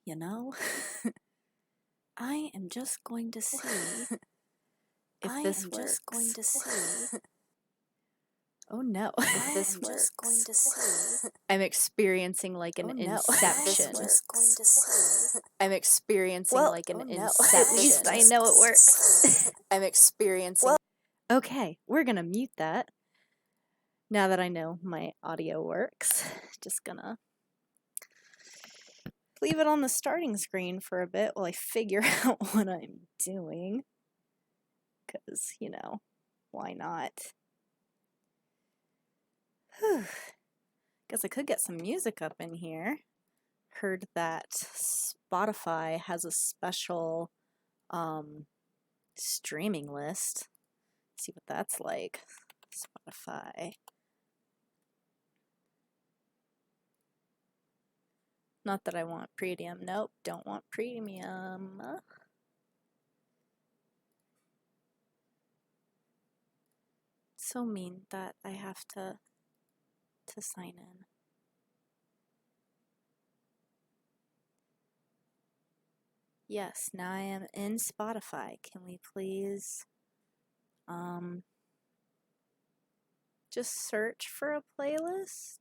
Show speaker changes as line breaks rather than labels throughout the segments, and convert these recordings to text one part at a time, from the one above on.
you know? I am just going to see if this works. Just going to see. Oh no. If this works. Just going to see. I'm experiencing like an inception. Just going to see. I'm experiencing like an inception.
At least I know it works.
I'm experiencing. Okay, we're gonna mute that. Now that I know my audio works, just gonna leave it on the starting screen for a bit while I figure out what I'm doing. Because, you know, why not? Guess I could get some music up in here. Heard that Spotify has a special streaming list. See what that's like. Spotify. Not that I want premium. Nope, don't want premium. So mean that I have to sign in. Yes, now I am in Spotify. Can we please just search for a playlist?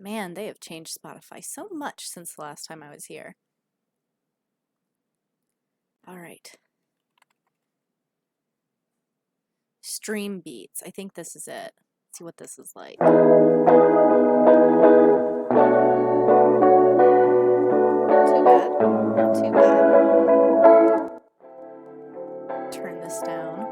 Man, they have changed Spotify so much since the last time I was here. All right. Stream beats. I think this is it. Let's see what this is like. Not too bad. Not too bad. Turn this down.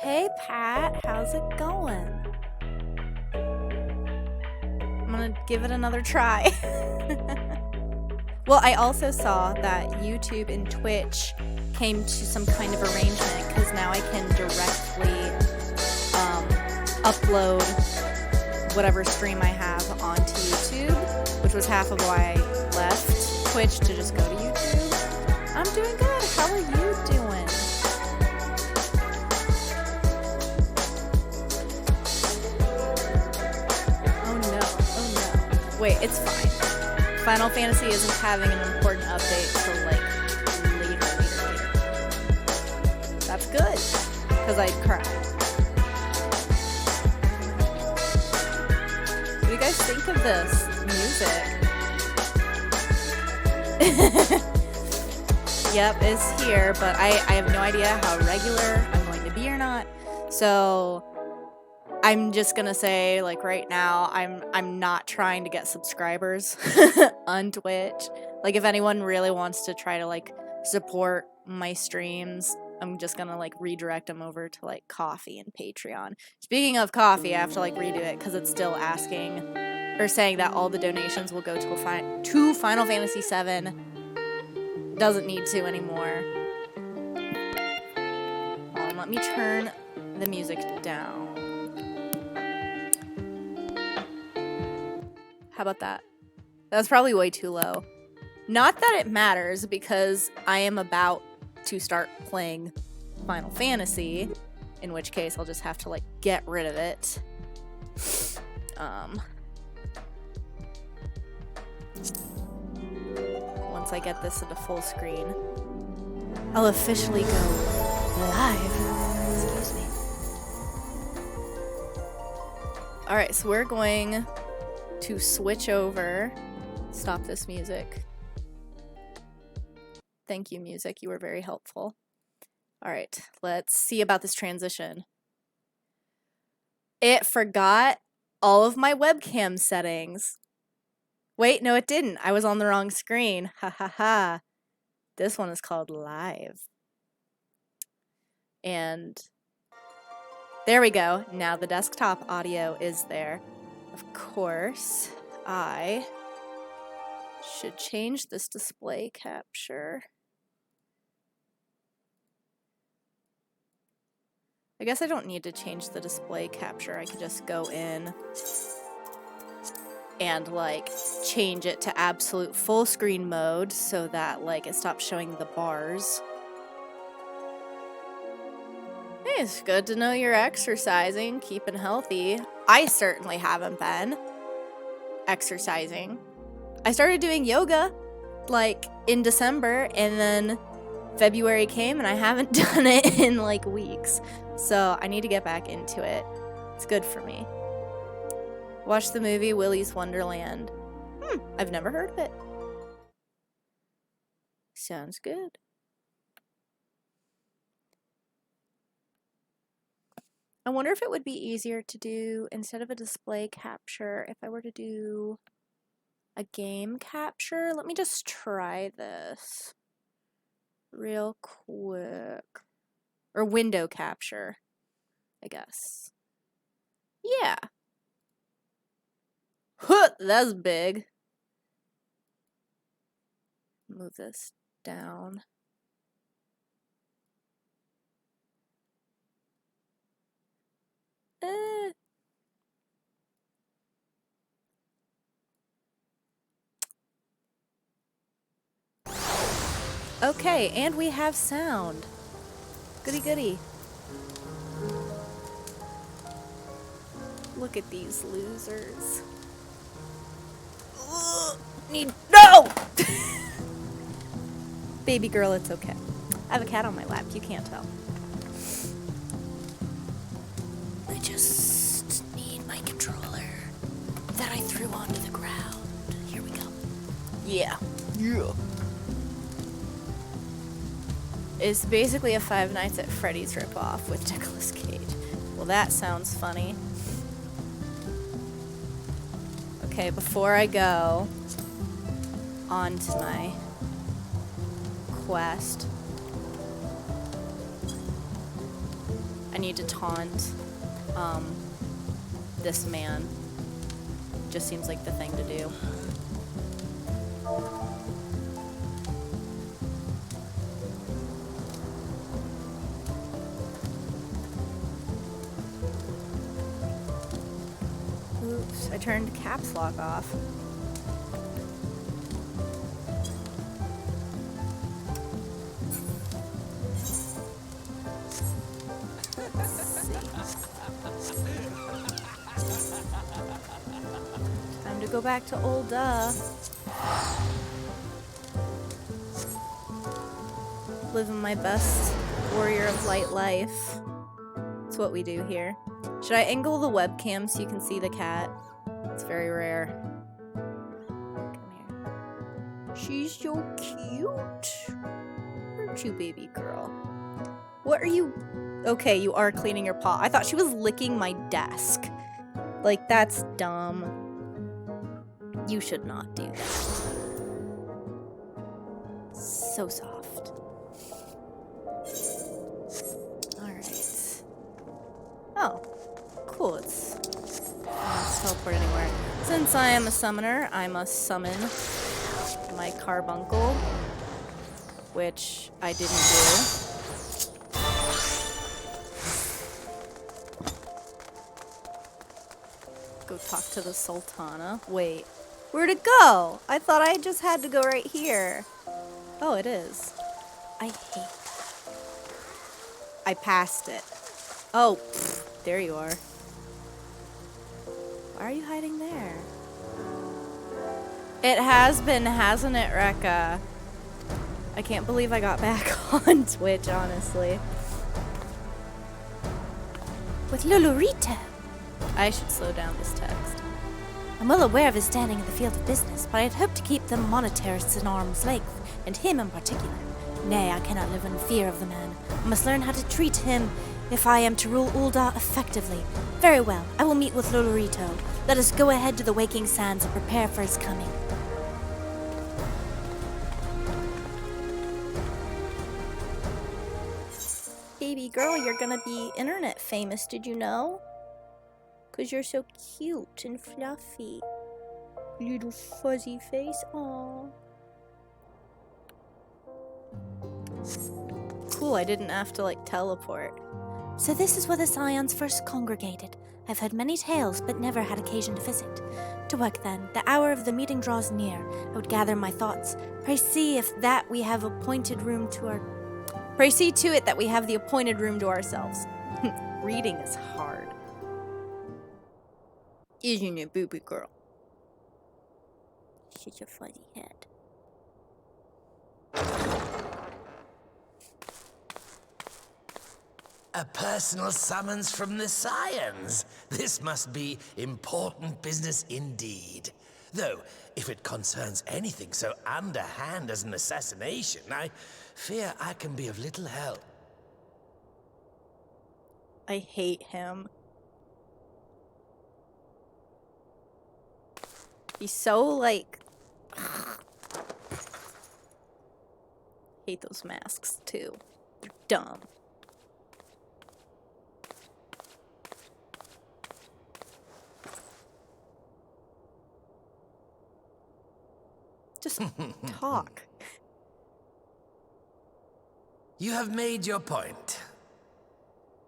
Hey Pat, how's it going? I'm gonna give it another try. Well, I also saw that YouTube and Twitch came to some kind of arrangement because now I can directly upload whatever stream I have onto YouTube, which was half of why I left Twitch to just go to YouTube. I'm doing good. How are you doing? Wait, it's fine. Final Fantasy isn't having an important update till like later. That's good, because I'd cry. What do you guys think of this music? Yep, it's here, but I have no idea how regular I'm going to be or not. So I'm just gonna say, like, right now, I'm not trying to get subscribers on Twitch. Like, if anyone really wants to try to, like, support my streams, I'm just gonna, like, redirect them over to, like, Ko-fi and Patreon. Speaking of Ko-fi, I have to, like, redo it because it's still asking, or saying that all the donations will go to Final Fantasy VII. Doesn't need to anymore. Hold on, let me turn the music down. How about that? That's probably way too low. Not that it matters, because I am about to start playing Final Fantasy, in which case I'll just have to, like, get rid of it. Once I get this into full screen. I'll officially go live.
Excuse me.
Alright, so we're going to switch over. Stop this music. Thank you, music. You were very helpful. Alright, let's see about this transition. It forgot all of my webcam settings. Wait, no it didn't. I was on the wrong screen. Ha ha ha. This one is called Live. And there we go. Now the desktop audio is there. Of course, I should change this display capture. I guess I don't need to change the display capture. I could just go in and like change it to absolute full screen mode so that like it stops showing the bars. Hey, it's good to know you're exercising, keeping healthy. I certainly haven't been exercising. I started doing yoga like in December, and then February came and I haven't done it in like weeks. So I need to get back into it. It's good for me. Watch the movie Willy's Wonderland. I've never heard of it. Sounds good. I wonder if it would be easier to do, instead of a display capture, if I were to do a game capture. Let me just try this real quick. Or window capture, I guess. Yeah. Huh, that's big. Move this down. Okay, and we have sound. Goody goody. Look at these losers. Ugh, no! Baby girl, it's okay. I have a cat on my lap, you can't tell. I just need my controller that I threw onto the ground. Here we go. Yeah. Yeah. It's basically a Five Nights at Freddy's ripoff with Nicolas Cage. Well, that sounds funny. Okay, before I go on to my quest, I need to taunt this man. Just seems like the thing to do. Oops, I turned caps lock off. Time to go back to old living my best warrior of light life. That's what we do here. Should I angle the webcam so you can see the cat? It's very rare. Come here. She's so cute. Aren't you, baby girl? What are you... Okay, you are cleaning your paw. I thought she was licking my desk. Like, that's dumb. You should not do that. So soft. Alright. Oh. Cool, it's not teleport anywhere. Since I am a summoner, I must summon my carbuncle, which I didn't do. Go talk to the Sultana. Wait, where'd it go? I thought I just had to go right here. Oh, it is. I hate that. I passed it. Oh, pfft, there you are. Why are you hiding there? It has been, hasn't it, Rekka? I can't believe I got back on Twitch, honestly.
With Lolorito.
I should slow down this text.
I'm well aware of his standing in the field of business, but I'd hoped to keep the monetarists in arm's length, and him in particular. Nay, I cannot live in fear of the man. I must learn how to treat him if I am to rule Ul'dah effectively. Very well, I will meet with Lolorito. Let us go ahead to the Waking Sands and prepare for his coming.
Baby girl, you're gonna be internet famous, did you know? 'Cause you're so cute and fluffy. Little fuzzy face, aww. Cool, I didn't have to, like, teleport.
So this is where the Scions first congregated. I've heard many tales, but never had occasion to visit. To work then, the hour of the meeting draws near. I would gather my thoughts. Pray see if that we have appointed room to our...
Pray see to it that we have the appointed room to ourselves. Reading is hard. Isn't it, booby girl?
She's a fuzzy head.
A personal summons from the Scions. This must be important business indeed. Though, if it concerns anything so underhand as an assassination, I fear I can be of little help.
I hate him. He's so, like... hate those masks, too. They're dumb. Just talk.
You have made your point.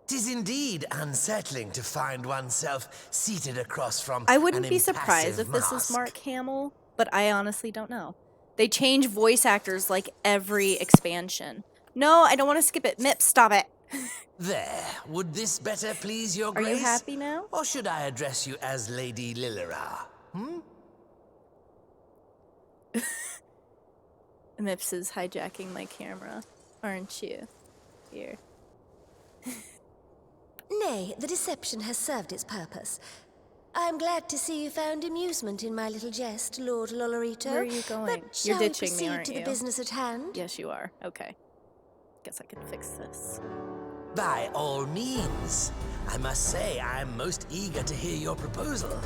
'Tis indeed unsettling to find oneself seated across from
I wouldn't
an
be surprised
impassive
if this is
mask.
Mark Hamill, but I honestly don't know. They change voice actors like every expansion. No, I don't want to skip it. Mip, stop it.
There, would this better please your
Are
grace?
you happy now?
Or should I address you as Lady Lilira?
Mips is hijacking my camera, aren't you? Here.
Nay, the deception has served its purpose. I am glad to see you found amusement in my little jest, Lord Lolorito.
Where are you going?
But
You're
shall we
ditching me,
proceed
aren't
to
you?
the business at hand?
Yes, you are. Okay. Guess I can fix this.
By all means. I must say I am most eager to hear your proposal.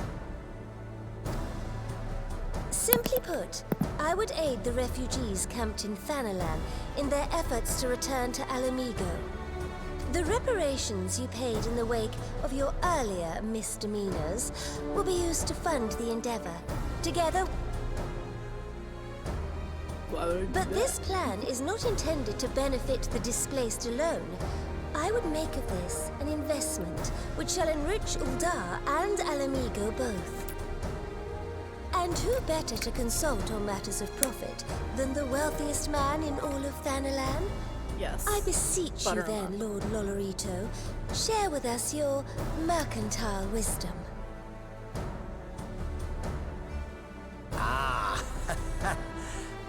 Simply put, I would aid the refugees camped in Thanalan in their efforts to return to Alamigo. The reparations you paid in the wake of your earlier misdemeanors will be used to fund the endeavor. Together... But this plan is not intended to benefit the displaced alone. I would make of this an investment which shall enrich Ul'dah and Alamigo both. And who better to consult on matters of profit than the wealthiest man in all of Thanalan?
Yes.
I beseech you then, Lord Lolorito, share with us your mercantile wisdom.
Ah,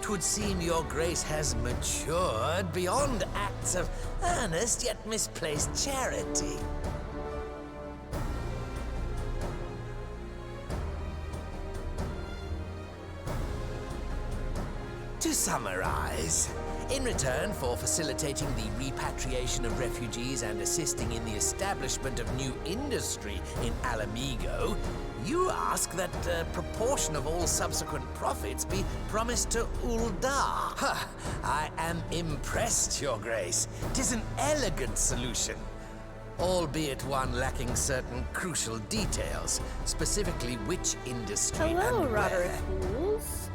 'twould seem your grace has matured beyond acts of earnest yet misplaced charity. To summarize, in return for facilitating the repatriation of refugees and assisting in the establishment of new industry in Alamigo, you ask that a proportion of all subsequent profits be promised to Ul'dah. Ha! I am impressed, Your Grace. 'Tis an elegant solution, albeit one lacking certain crucial details, specifically which industry
Hello,
and
Roderick
where.
Fools.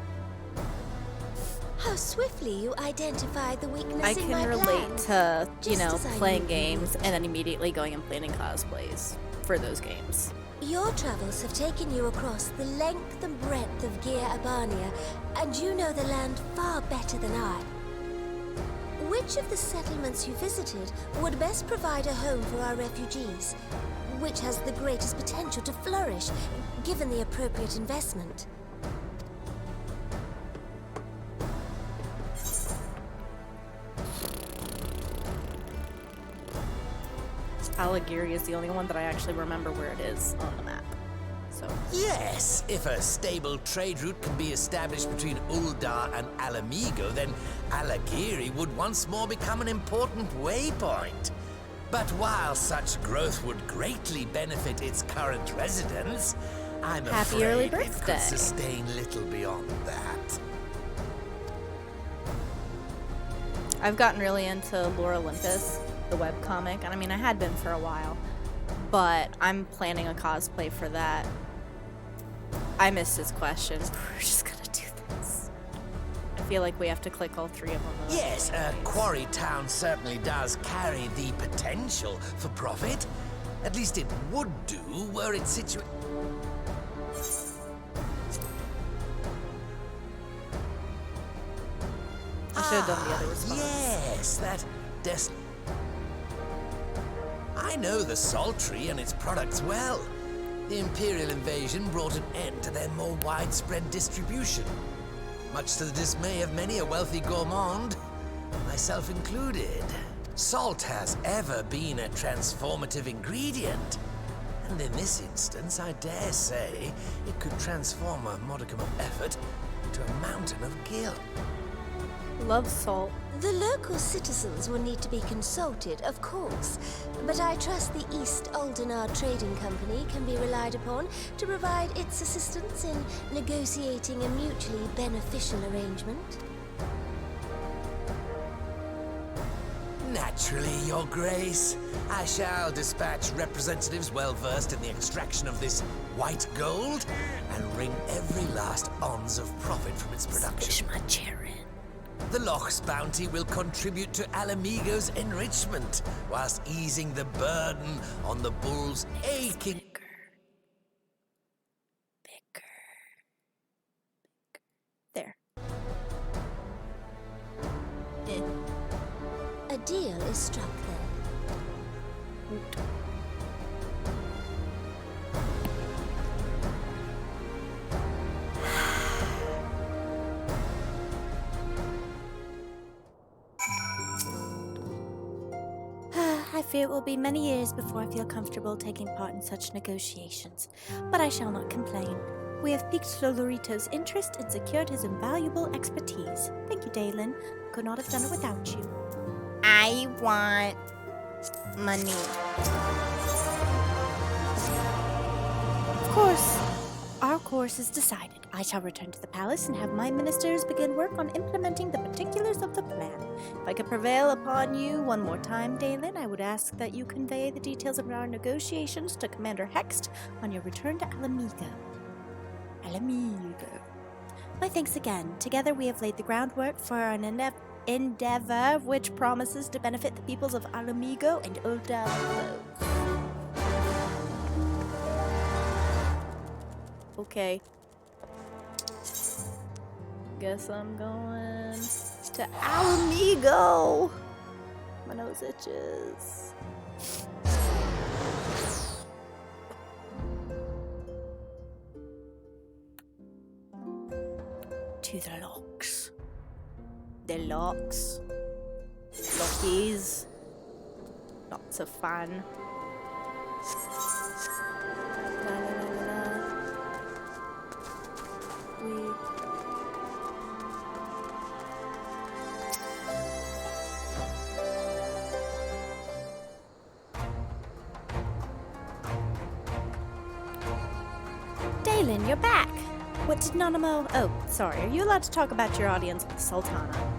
How swiftly you identified the weakness
I
in my
can relate
plan.
to, you
Just
know,
as I
playing
knew you
games
would.
and then immediately going and planning cosplays for those games.
Your travels have taken you across the length and breadth of Gir Abania, and you know the land far better than I. Which of the settlements you visited would best provide a home for our refugees? Which has the greatest potential to flourish, given the appropriate investment?
Alighieri is the only one that I actually remember where it is on the map. So
Yes, if a stable trade route can be established between Uldar and Alamigo, then Alighieri would once more become an important waypoint. But while such growth would greatly benefit its current residents, I'm
Happy
afraid
early
it
birthday.
could sustain little beyond that.
I've gotten really into Lore Olympus, the webcomic, and I mean I had been for a while, but I'm planning a cosplay for that. I missed his question. We're just gonna do this. I feel like we have to click all three of them.
Yes, Quarry Town certainly does carry the potential for profit. At least it would do were it situated.
I should have done the other response.
Yes, that I know the Sultry and its products well. The Imperial invasion brought an end to their more widespread distribution, much to the dismay of many a wealthy gourmand, myself included. Salt has ever been a transformative ingredient, and in this instance, I dare say, it could transform a modicum of effort into a mountain of guilt.
Love salt.
The local citizens will need to be consulted, of course, but I trust the East Aldenar Trading Company can be relied upon to provide its assistance in negotiating a mutually beneficial arrangement.
Naturally, Your Grace. I shall dispatch representatives well versed in the extraction of this white gold and wring every last ounce of profit from its production.
my chair in.
The Loch's bounty will contribute to Alamigo's enrichment, whilst easing the burden on the bull's aching.
Bigger.
There.
A deal is struck then.
I fear it will be many years before I feel comfortable taking part in such negotiations, but I shall not complain. We have piqued Lolorito's interest and secured his invaluable expertise. Thank you, Dalen. Could not have done it without you.
I want money.
Of course, our course is decided. I shall return to the palace and have my ministers begin work on implementing the particulars of the plan. If I could prevail upon you one more time, Dalen, I would ask that you convey the details of our negotiations to Commander Hext on your return to Alamigo. My thanks again. Together we have laid the groundwork for an endeavor which promises to benefit the peoples of Alamigo and Uldar both.
Okay. Guess I'm going to Alamigo. My nose itches.
To the locks.
The locks. Lockies. Lots of fun. La, la, la, la, la.
Dalen, you're back. What did Nanamo... Oh, sorry. Are you allowed to talk about your audience with the Sultana?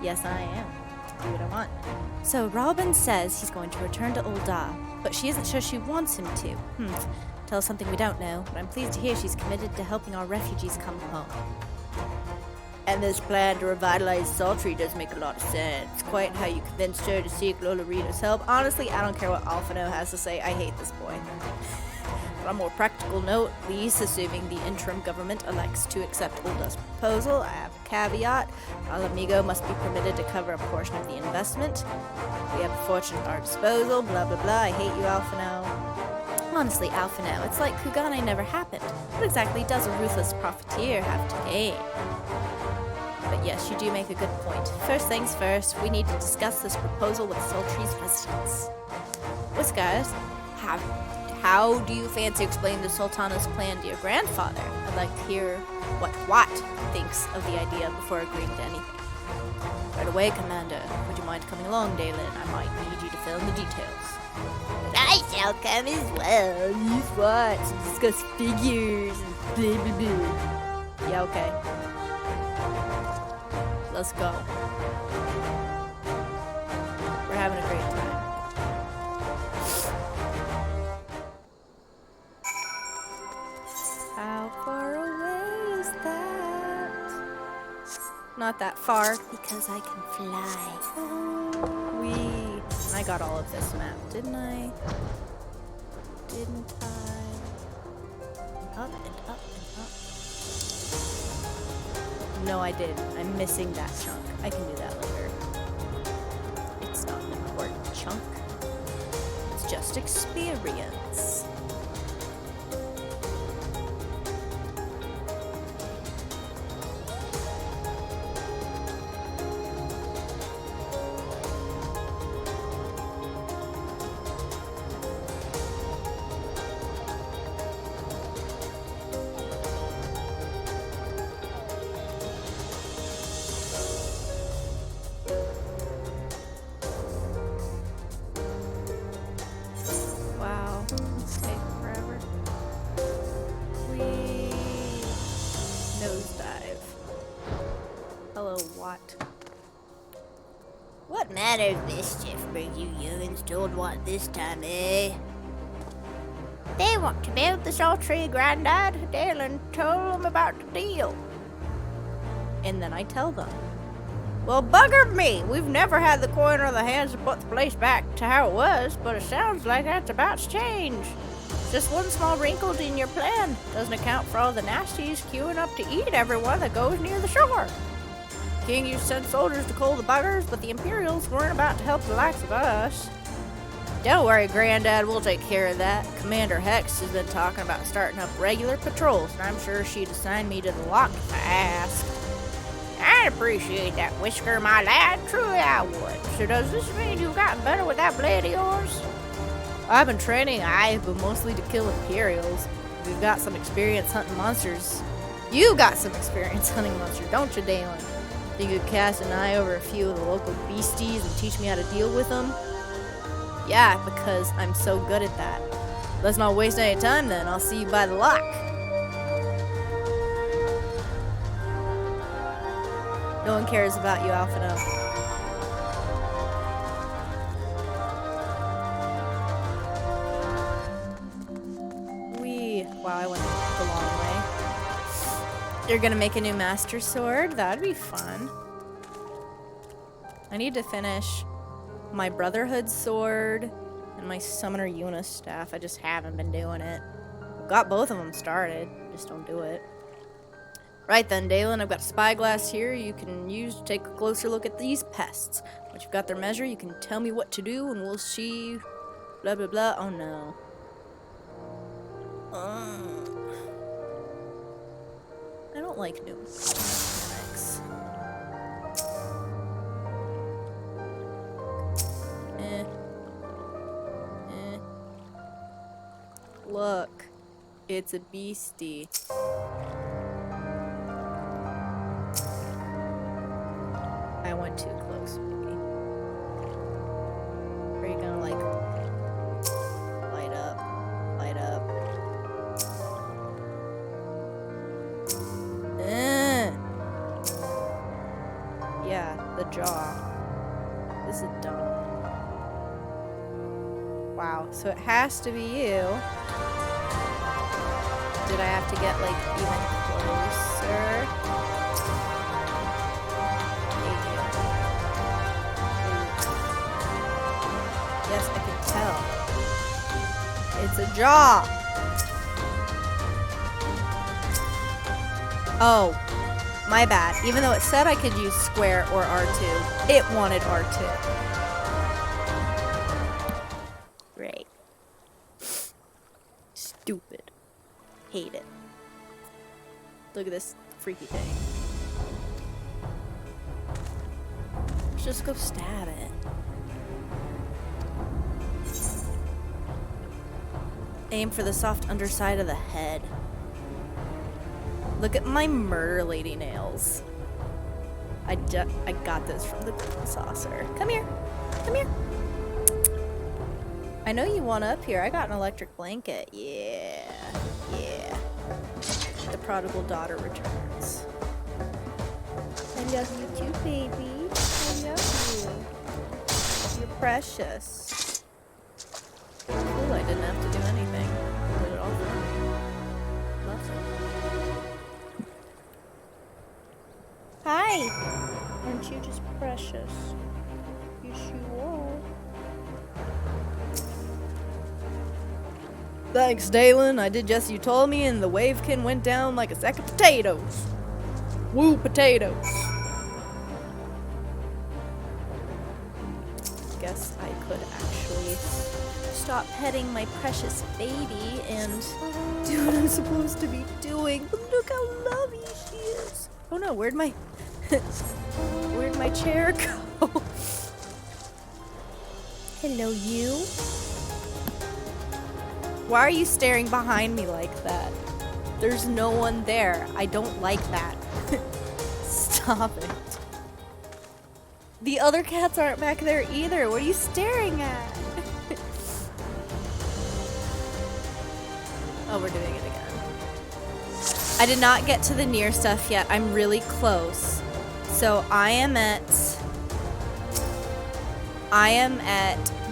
Yes, I am. Do what I want.
So Robin says he's going to return to Uldar, but she isn't sure she wants him to. Tell us something we don't know, but I'm pleased to hear she's committed to helping our refugees come home.
And this plan to revitalize Sultry does make a lot of sense. Quite how you convinced her to seek Lolorito's help. Honestly, I don't care what Alphino has to say. I hate this boy. On a more practical note, at least assuming the interim government elects to accept Ulda's proposal, I have a caveat. Alamigo must be permitted to cover a portion of the investment. We have a fortune at our disposal, blah blah blah. I hate you, Alphino.
Honestly, Alphino, it's like Kugane never happened. What exactly does a ruthless profiteer have to gain?
But yes, you do make a good point. First things first, we need to discuss this proposal with Sultry's residents. What's guys? How do you fancy explaining the Sultana's plan to your grandfather? I'd like to hear what Watt thinks of the idea before agreeing to anything. Right away, Commander. Would you mind coming along, Dalen? I might need you to fill in the details.
I shall come as well.
Use what? To discuss figures and blah blah blah. Yeah, okay. Let's go. We're having a great time. How far away is that? Not that far.
Because I can fly.
Wee. I got all of this map, didn't I? Didn't I?
Up and up and up.
No, I didn't. I'm missing that chunk. I can do that later. It's not an important chunk. It's just experience. Wow, this take forever. Whee! Nosedive. Hello, Watt.
What manner of mischief brings you youngins toward what this time, eh? They want to build the salt tree, Grandad. Dalen told them about the deal.
And then I tell them. Well, bugger me! We've never had the coin or the hands to put the place back to how it was, but it sounds like that's about to change. Just one small wrinkle in your plan. Doesn't account for all the nasties queuing up to eat everyone that goes near the shore. King used to send soldiers to cull the buggers, but the Imperials weren't about to help the likes of us. Don't worry, Granddad, we'll take care of that. Commander Hex has been talking about starting up regular patrols, and I'm sure she'd assign me to the lock if I asked. I'd appreciate that, Whisker, my lad. Truly I would. So does this mean you've gotten better with that blade of yours? I've been training, but mostly to kill Imperials. We've got some experience hunting monsters. You got some experience hunting monsters, don't you, Dalen? Think you could cast an eye over a few of the local beasties and teach me how to deal with them? Yeah, because I'm so good at that. Let's not waste any time then. I'll see you by the lock. No one cares about you, Alphino. Wow, I went the long way. They're gonna make a new Master Sword. That'd be fun. I need to finish my Brotherhood Sword and my Summoner Eunice staff. I just haven't been doing it. I've got both of them started. Just don't do it. Right then, Dalen, I've got a spyglass here you can use to take a closer look at these pests. Once you've got their measure, you can tell me what to do and we'll see... Blah, blah, blah. Oh, no. I don't like new mechanics. Look. It's a beastie. I went too close, maybe. Are you gonna, like, light up? Light up. Yeah, the jaw. This is dumb. Wow, so it has to be you. Did I have to get, like, even closer? Yes, I can tell. It's a jaw! Oh, my bad. Even though it said I could use square or R2, it wanted R2. Great. Stupid. Hate it. Look at this freaky thing. Let's just go stab it. Aim for the soft underside of the head. Look at my murder lady nails. I got this from the Golden Saucer. Come here. Come here. I know you want up here. I got an electric blanket. Yeah. Yeah. The prodigal daughter returns. I love you too, baby. I love you. You're precious. Cool, I didn't have to do anything. I did it all for me. Lovely. Hi! Aren't you just precious? Yes, you are. Thanks, Dalen. I did just as you told me, and the wavekin went down like a sack of potatoes. Woo, potatoes. Guess I could actually stop petting my precious baby and do what I'm supposed to be doing. But look how lovely she is. Oh no, where'd my chair go? Hello, you. Why are you staring behind me like that? There's no one there. I don't like that. Stop it. The other cats aren't back there either. What are you staring at? Oh, we're doing it again. I did not get to the near stuff yet. I'm really close. So I am at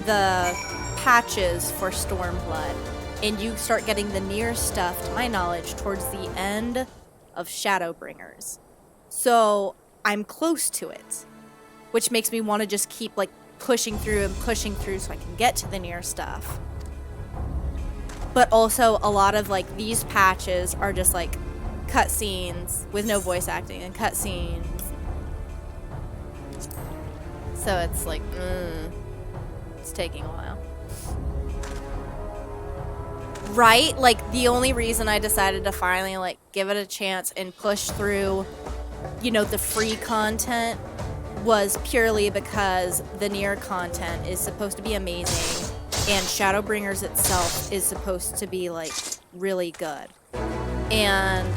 the patches for Stormblood. And you start getting the near stuff, to my knowledge, towards the end of Shadowbringers. So I'm close to it, which makes me want to just keep like pushing through so I can get to the near stuff. But also a lot of like these patches are just like cutscenes with no voice acting and cutscenes. So it's like, it's taking a while. Right? Like, the only reason I decided to finally, like, give it a chance and push through, you know, the free content was purely because the near content is supposed to be amazing and Shadowbringers itself is supposed to be, like, really good. And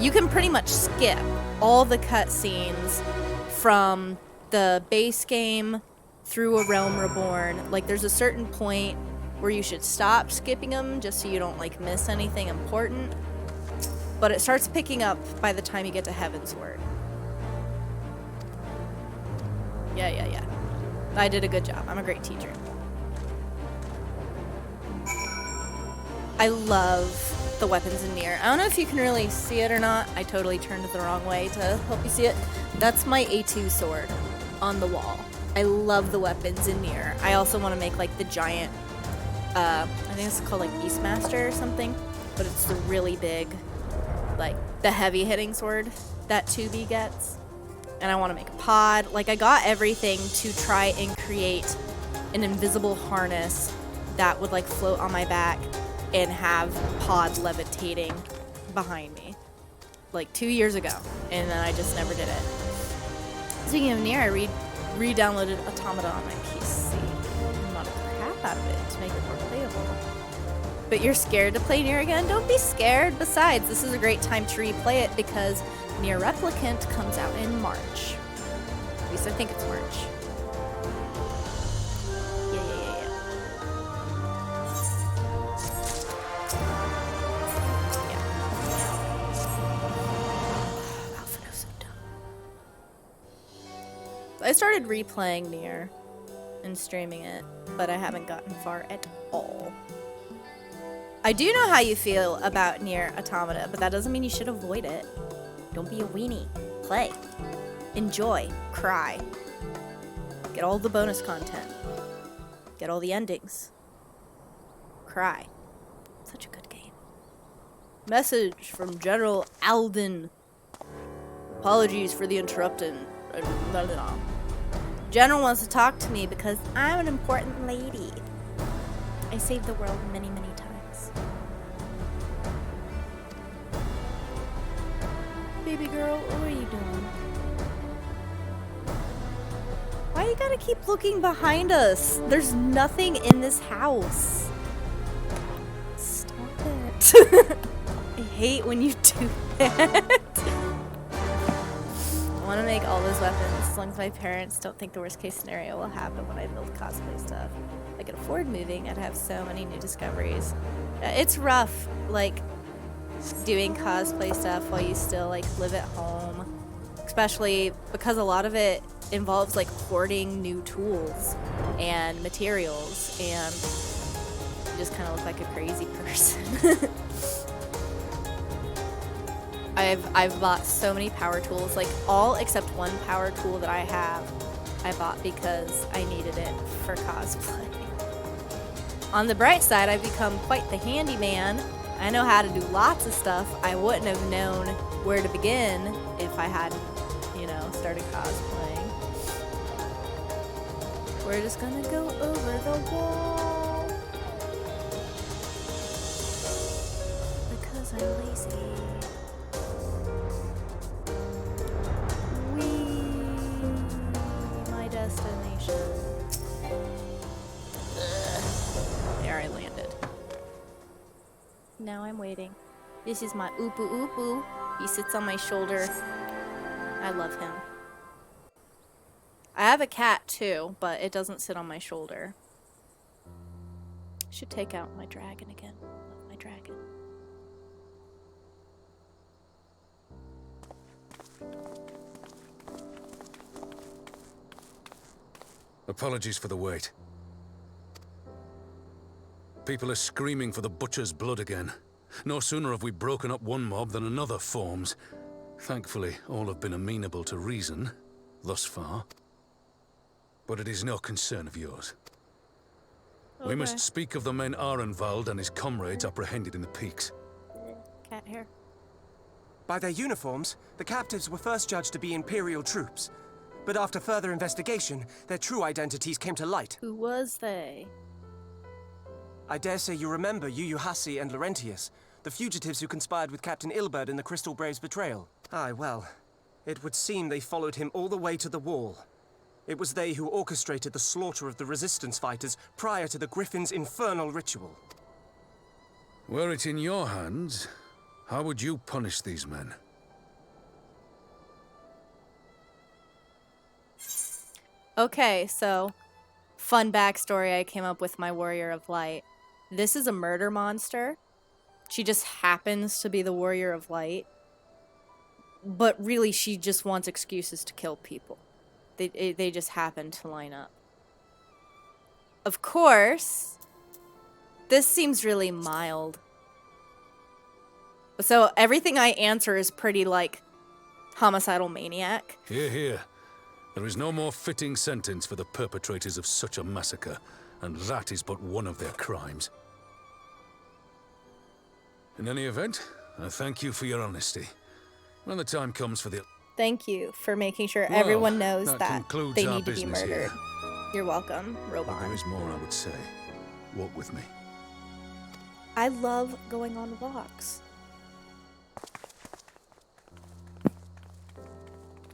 you can pretty much skip all the cutscenes from the base game through A Realm Reborn. Like, there's a certain point where you should stop skipping them just so you don't like miss anything important. But it starts picking up by the time you get to Heavensward. Yeah. I did a good job. I'm a great teacher. I love the weapons in Nier. I don't know if you can really see it or not. I totally turned it the wrong way to help you see it. That's my A2 sword on the wall. I love the weapons in Nier. I also want to make like the giant I think it's called like Beastmaster or something, but it's the really big, like the heavy hitting sword that 2B gets. And I want to make a pod. Like I got everything to try and create an invisible harness that would like float on my back and have pod levitating behind me. Like 2 years ago, and then I just never did it. Speaking of Nier, I re-downloaded Automata on my PC. Out of it to make it more playable. But you're scared to play Nier again? Don't be scared. Besides, this is a great time to replay it because Nier Replicant comes out in March. At least I think it's March. Yeah. Alphinaud's so dumb. I started replaying Nier and streaming it, but I haven't gotten far at all. I do know how you feel about Nier Automata, but that doesn't mean you should avoid it. Don't be a weenie. Play. Enjoy. Cry. Get all the bonus content. Get all the endings. Cry. Such a good game. Message from General Alden. Apologies for the interruption. General wants to talk to me because I'm an important lady. I saved the world many, many times. Baby girl, what are you doing? Why you gotta keep looking behind us? There's nothing in this house. Stop. I hate when you do that. I want to make all those weapons as long as my parents don't think the worst case scenario will happen when I build cosplay stuff. If I could afford moving, I'd have so many new discoveries. It's rough, like, doing cosplay stuff while you still, like, live at home. Especially because a lot of it involves, like, hoarding new tools and materials, and you just kind of look like a crazy person. I've bought so many power tools, like all except one power tool that I have, I bought because I needed it for cosplay. On the bright side, I've become quite the handyman. I know how to do lots of stuff I wouldn't have known where to begin if I hadn't, started cosplaying. We're just gonna go over the wall because I'm lazy. My destination. There I landed. Now I'm waiting. This is my Oopu Oopu. He sits on my shoulder. I love him. I have a cat too, but it doesn't sit on my shoulder. Should take out my dragon again. Love my dragon.
Apologies for the wait. People are screaming for the butcher's blood again. No sooner have we broken up one mob than another forms. Thankfully, all have been amenable to reason, thus far. But it is no concern of yours.
Okay.
We must speak of the men Arenvald and his comrades apprehended in the peaks.
Cat hair.
By their uniforms, the captives were first judged to be Imperial troops. But after further investigation, their true identities came to light.
Who was they?
I dare say you remember Yuyuhasi and Laurentius, the fugitives who conspired with Captain Ilberd in the Crystal Brave's betrayal. Aye, well, it would seem they followed him all the way to the wall. It was they who orchestrated the slaughter of the resistance fighters prior to the Griffin's infernal ritual.
Were it in your hands, how would you punish these men?
Okay, so fun backstory I came up with my Warrior of Light. This is a murder monster. She just happens to be the Warrior of Light. But really, she just wants excuses to kill people. They just happen to line up. Of course, this seems really mild. So everything I answer is pretty, like, homicidal maniac.
Hear, hear. There is no more fitting sentence for the perpetrators of such a massacre, and that is but one of their crimes. In any event, I thank you for your honesty. When the time comes for the...
Thank you for making sure
Well,
everyone knows
that
that
concludes
they
our
need to be
business
murdered.
here.
You're welcome,
But there
Roban.
is more I would say. Walk with me.
I love going on walks.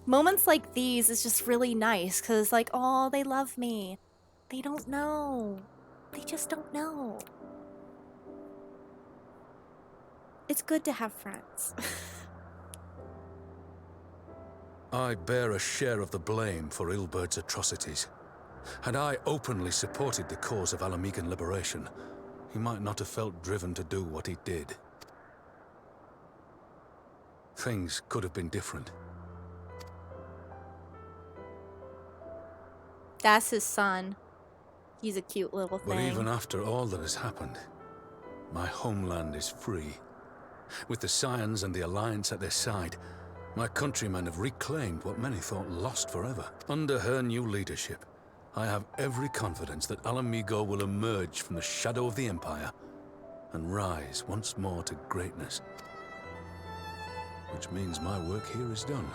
Moments like these is just really nice because it's like, oh, they love me. They don't know. They just don't know. It's good to have friends.
I bear a share of the blame for Ilberd's atrocities. Had I openly supported the cause of Alamegan liberation, he might not have felt driven to do what he did. Things could have been different.
That's his son. He's a cute little thing.
But even after all that has happened, my homeland is free. With the Scions and the Alliance at their side, my countrymen have reclaimed what many thought lost forever. Under her new leadership, I have every confidence that Alamigo will emerge from the shadow of the Empire and rise once more to greatness. Which means my work here is done.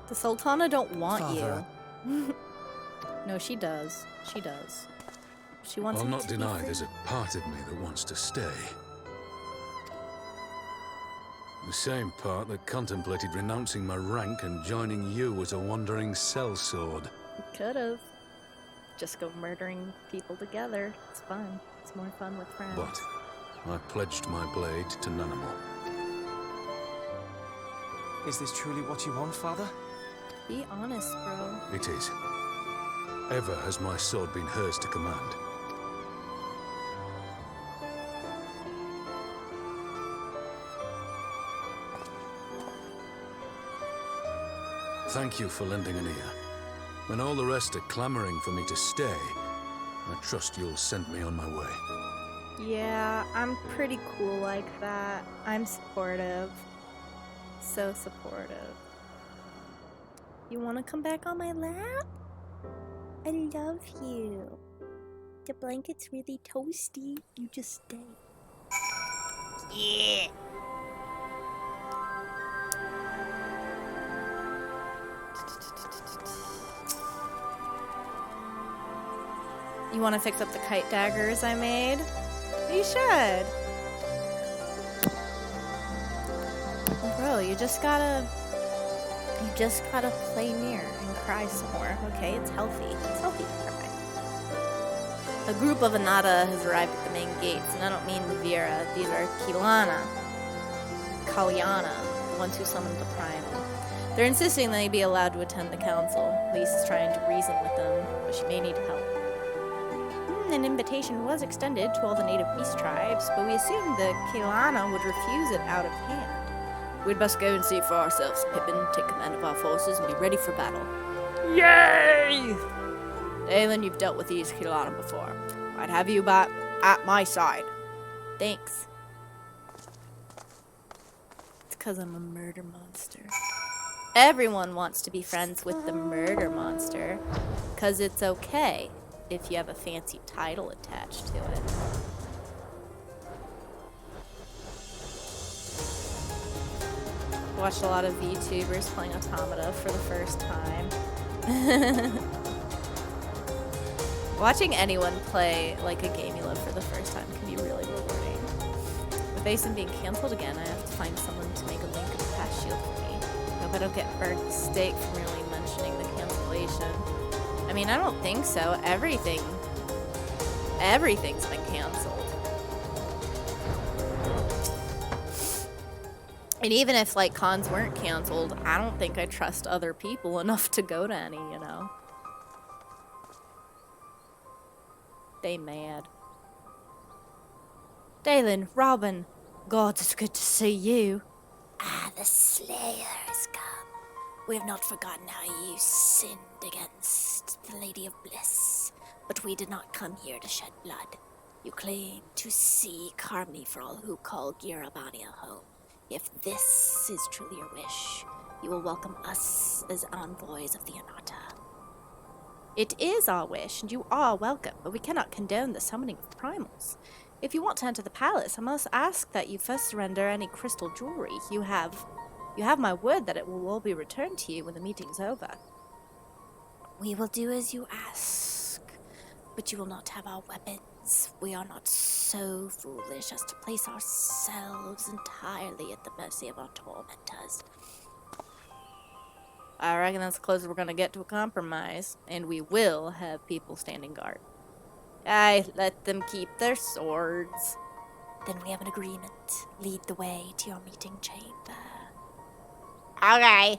The Sultana don't want
Father.
you. No, she does. She does. She wants
I'll
him
not
to be
deny
free.
there's a part of me that wants to stay. The same part that contemplated renouncing my rank and joining you as a wandering sellsword.
Could've. just go murdering people together. It's fun. It's more fun with friends.
But I pledged my blade to none more.
Is this truly what you want, Father?
Be honest, bro.
It is. Ever has my sword been hers to command. Thank you for lending an ear. When all the rest are clamoring for me to stay, I trust you'll send me on my way.
Yeah, I'm pretty cool like that. I'm supportive. So supportive. You want to come back on my lap? I love you. The blanket's really toasty. You just stay.
Yeah.
You want to fix up the kite daggers I made? You should. Bro, you just gotta play near and cry some more. Okay, it's healthy. It's healthy to cry. A group of Anata has arrived at the main gates, and I don't mean Vera. These are Kalyana, the ones who summoned the Primal. They're insisting they be allowed to attend the council. Lise is trying to reason with them, but she may need help. An invitation was extended to all the native beast tribes, but we assumed the Kalyana would refuse it out of hand. We'd best go and see for ourselves, Pippin. Take command of our forces and be ready for battle. Yay! Dalen, you've dealt with these Kalyana before. I'd have you back at my side. Thanks. It's because I'm a murder monster. Everyone wants to be friends with the murder monster, because it's okay if you have a fancy title attached to it. Watched a lot of VTubers playing Automata for the first time. Watching anyone play like a game you love for the first time can be really rewarding. With Basin being cancelled again, I have to find someone to make a link in the past shield for me. I hope I don't get burnt the stake for merely mentioning the cancellation. I mean, I don't think so. Everything's been cancelled. And even if, like, cons weren't cancelled, I don't think I trust other people enough to go to any, you know? They mad. Dalen, Robin, God, it's good to see you.
Ah, the Slayer has come. We have not forgotten how you sinned against the Lady of Bliss, but we did not come here to shed blood. You claim to seek harmony for all who call Girabania home. If this is truly your wish, you will welcome us as envoys of the Anata.
It is our wish, and you are welcome, but we cannot condone the summoning of primals. If you want to enter the palace, I must ask that you first surrender any crystal jewelry you have. You have my word that it will all be returned to you when the meeting's over.
We will do as you ask, but you will not have our weapons. We are not so foolish as to place ourselves entirely at the mercy of our tormentors.
I reckon that's the closest we're gonna get to a compromise, and we will have people standing guard. Aye, let them keep their swords.
Then we have an agreement. Lead the way to your meeting chamber.
Okay.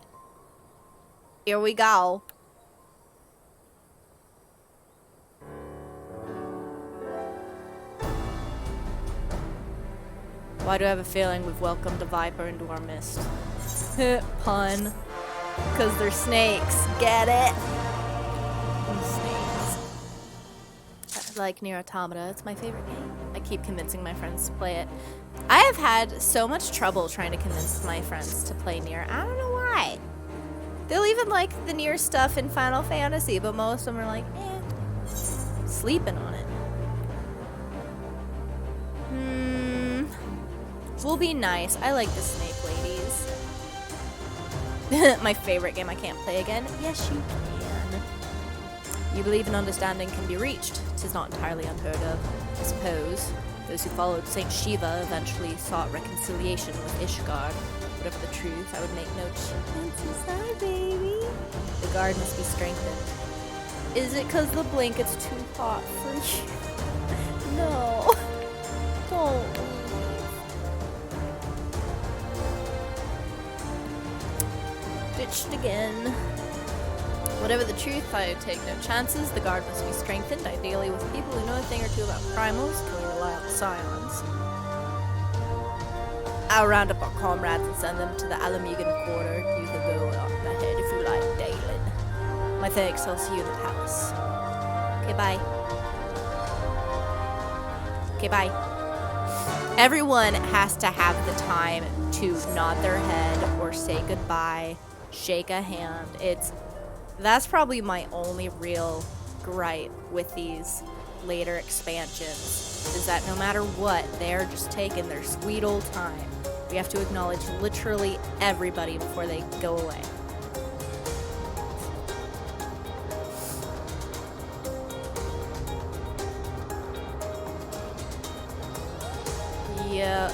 Here we go. Why do I have a feeling we've welcomed a viper into our midst? Pun. Because they're snakes. Get it? Snakes. I like Nier Automata. It's my favorite game. I keep convincing my friends to play it. I have had so much trouble trying to convince my friends to play Nier. I don't know why. They'll even like the Nier stuff in Final Fantasy, but most of them are like, sleeping on it. We'll be nice. I like the snake ladies. My favorite game I can't play again. Yes, you can. You believe an understanding can be reached. 'Tis not entirely unheard of. I suppose those who followed Saint Shiva eventually sought reconciliation with Ishgard. Whatever the truth, I would make no chances. Hi, baby. The guard must be strengthened. Is it because the blanket's too hot for you? No. Don't leave. Ditched again. Whatever the truth, I take no chances. The guard must be strengthened, ideally with people who know a thing or two about primals. Can we rely on the scions? I'll round up our comrades and send them to the Alamegan quarter. You can go on ahead if you like, Dalen. My thanks, I'll see you in the palace. Okay, bye. Okay, bye. Everyone has to have the time to nod their head or say goodbye, shake a hand. That's probably my only real gripe with these later expansions, is that no matter what, they're just taking their sweet old time. We have to acknowledge literally everybody before they go away. Yeah.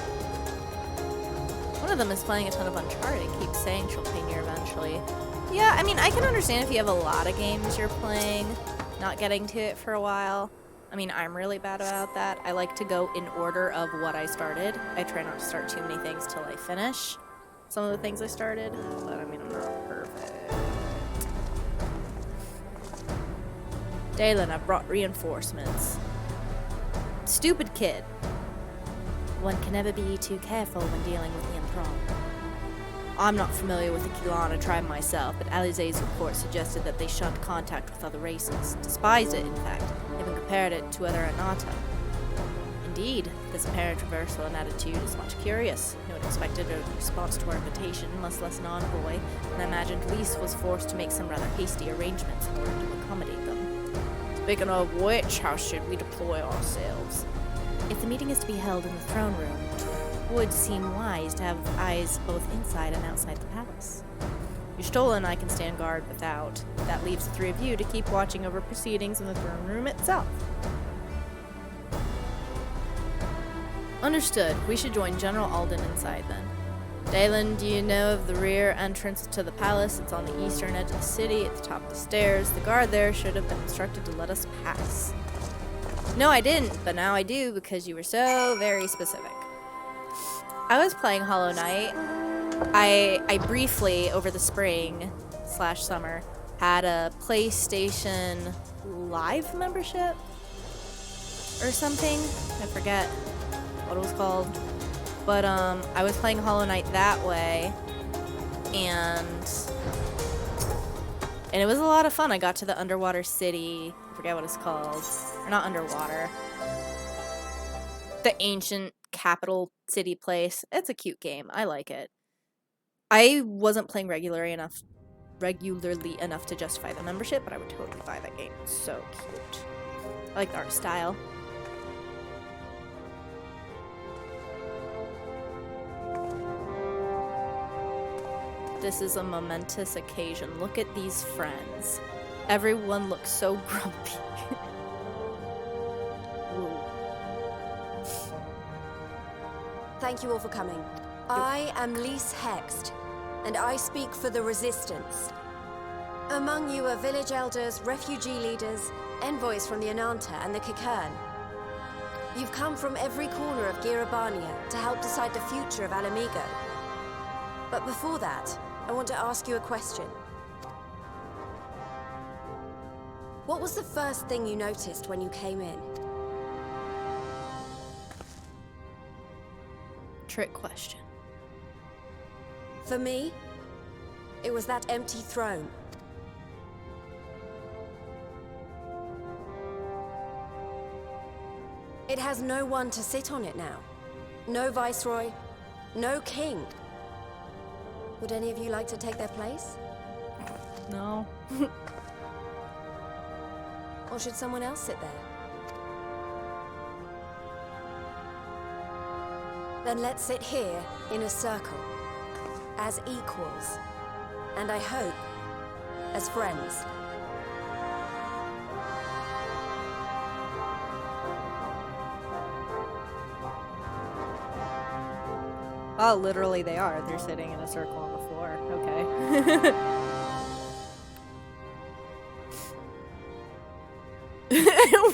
One of them is playing a ton of Uncharted, keeps saying she'll play near eventually. Yeah, I mean, I can understand if you have a lot of games you're playing, not getting to it for a while. I mean, I'm really bad about that. I like to go in order of what I started. I try not to start too many things till I finish some of the things I started, but I mean, I'm not perfect. Dalen, I've brought reinforcements. Stupid kid.
One can never be too careful when dealing with the enthralled.
I'm not familiar with the Kilana tribe myself, but Alize's report suggested that they shunned contact with other races. Despised it, in fact, even compared it to other Anata. Indeed, this apparent reversal in attitude is much curious. No one expected a response to our invitation, much less an envoy, and I imagined Lise was forced to make some rather hasty arrangements in order to accommodate them. Speaking of which, how should we deploy ourselves?
If the meeting is to be held in the throne room, it would seem wise to have eyes both inside and outside the palace.
Y'shtola and I can stand guard without. That leaves the three of you to keep watching over proceedings in the throne room itself. Understood. We should join General Alden inside then. Dalen, do you know of the rear entrance to the palace? It's on the eastern edge of the city, at the top of the stairs. The guard there should have been instructed to let us pass. No, I didn't, but now I do because you were so very specific. I was playing Hollow Knight. I briefly, over the spring/summer, had a PlayStation Live membership or something. I forget what it was called. But I was playing Hollow Knight that way, and it was a lot of fun. I got to the underwater city. I forget what it's called. Or not underwater. The ancient capital city place. It's a cute game. I like it. I wasn't playing regularly enough to justify the membership, but I would totally buy that game. It's so cute. I like the art style. This is a momentous occasion. Look at these friends. Everyone looks so grumpy.
Thank you all for coming. I am Lise Hext, and I speak for the Resistance. Among you are village elders, refugee leaders, envoys from the Ananta and the Kikern. You've come from every corner of Girabania to help decide the future of Alamigo. But before that, I want to ask you a question. What was the first thing you noticed when you came in?
Trick question.
For me, it was that empty throne. It has no one to sit on it now. No viceroy, no king. Would any of you like to take their place?
No.
Or should someone else sit there? Then let's sit here in a circle, as equals, and I hope, as friends.
Oh, literally they are. They're sitting in a circle on the floor. Okay.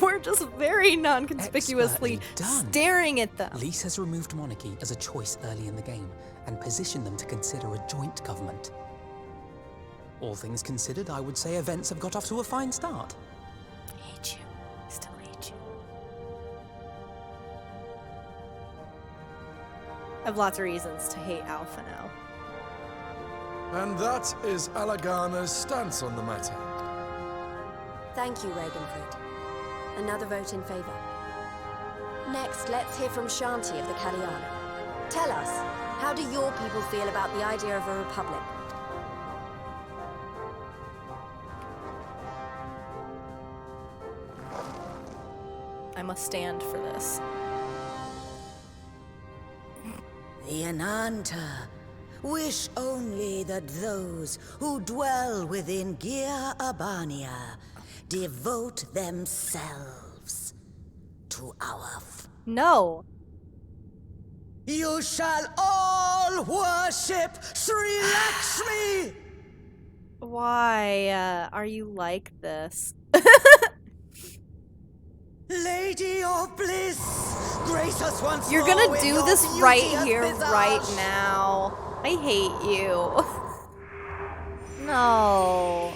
We're just very non-conspicuously
Expertly done.
staring at them.
Lys has removed monarchy as a choice early in the game and positioned them to consider a joint government. All things considered, I would say events have got off to a fine start.
I hate you. I still hate you.
I have lots of reasons to hate Alpha now.
And that is Alagana's stance on the matter.
Thank you, Regenfrid. Another vote in favor. Next, let's hear from Shanti of the Kalyana. Tell us, how do your people feel about the idea of a republic?
I must stand for this.
The Ananta wish only that those who dwell within Gir Abania devote themselves to our
No.
You shall all worship Sri Lakshmi!
Why are you like this?
Lady of Bliss, grace us once
You're
more
gonna
with
do
your
this right
beauteous
here,
visage.
right now. I hate you. No.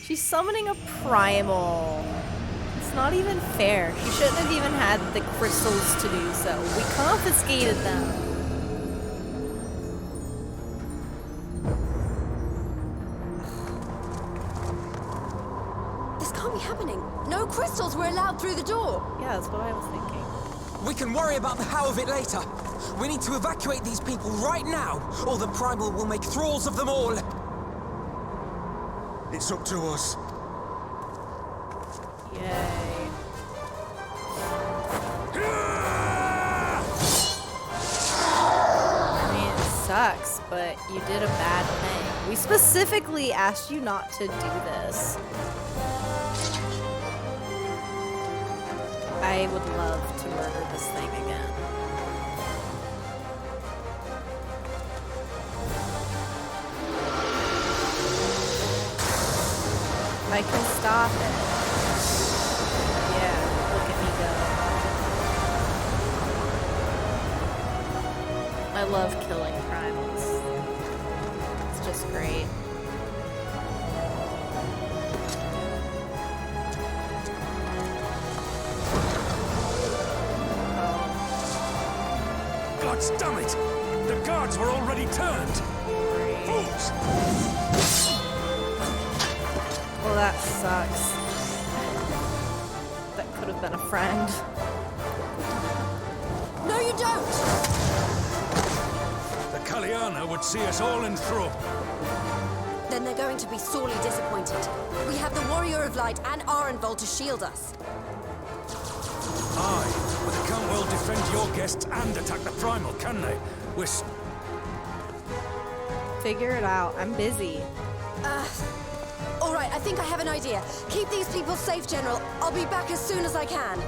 She's summoning a primal. It's not even fair. She shouldn't have even had the crystals to do so. We confiscated them.
This can't be happening. No crystals were allowed through the door.
Yeah, that's what I was thinking.
We can worry about the how of it later. We need to evacuate these people right now, or the Primal will make thralls of them all.
It's up to us.
Yay. I mean, it sucks, but you did a bad thing. We specifically asked you not to do this. I would love to murder this thing again. I can stop it. Yeah, look at me go. I love killing primals. It's just great.
Gods damn it! The guards were already turned! Fools!
Well, that sucks. That could have been a friend.
No, you don't!
The Kalyana would see us all enthralled.
Then they're going to be sorely disappointed. We have the Warrior of Light and Arenvald to shield us.
Aye, but they can't well defend your guests and attack the Primal, can they? We're
Figure it out. I'm busy.
All right, I think I have an idea. Keep these people safe, General. I'll be back as soon as I can.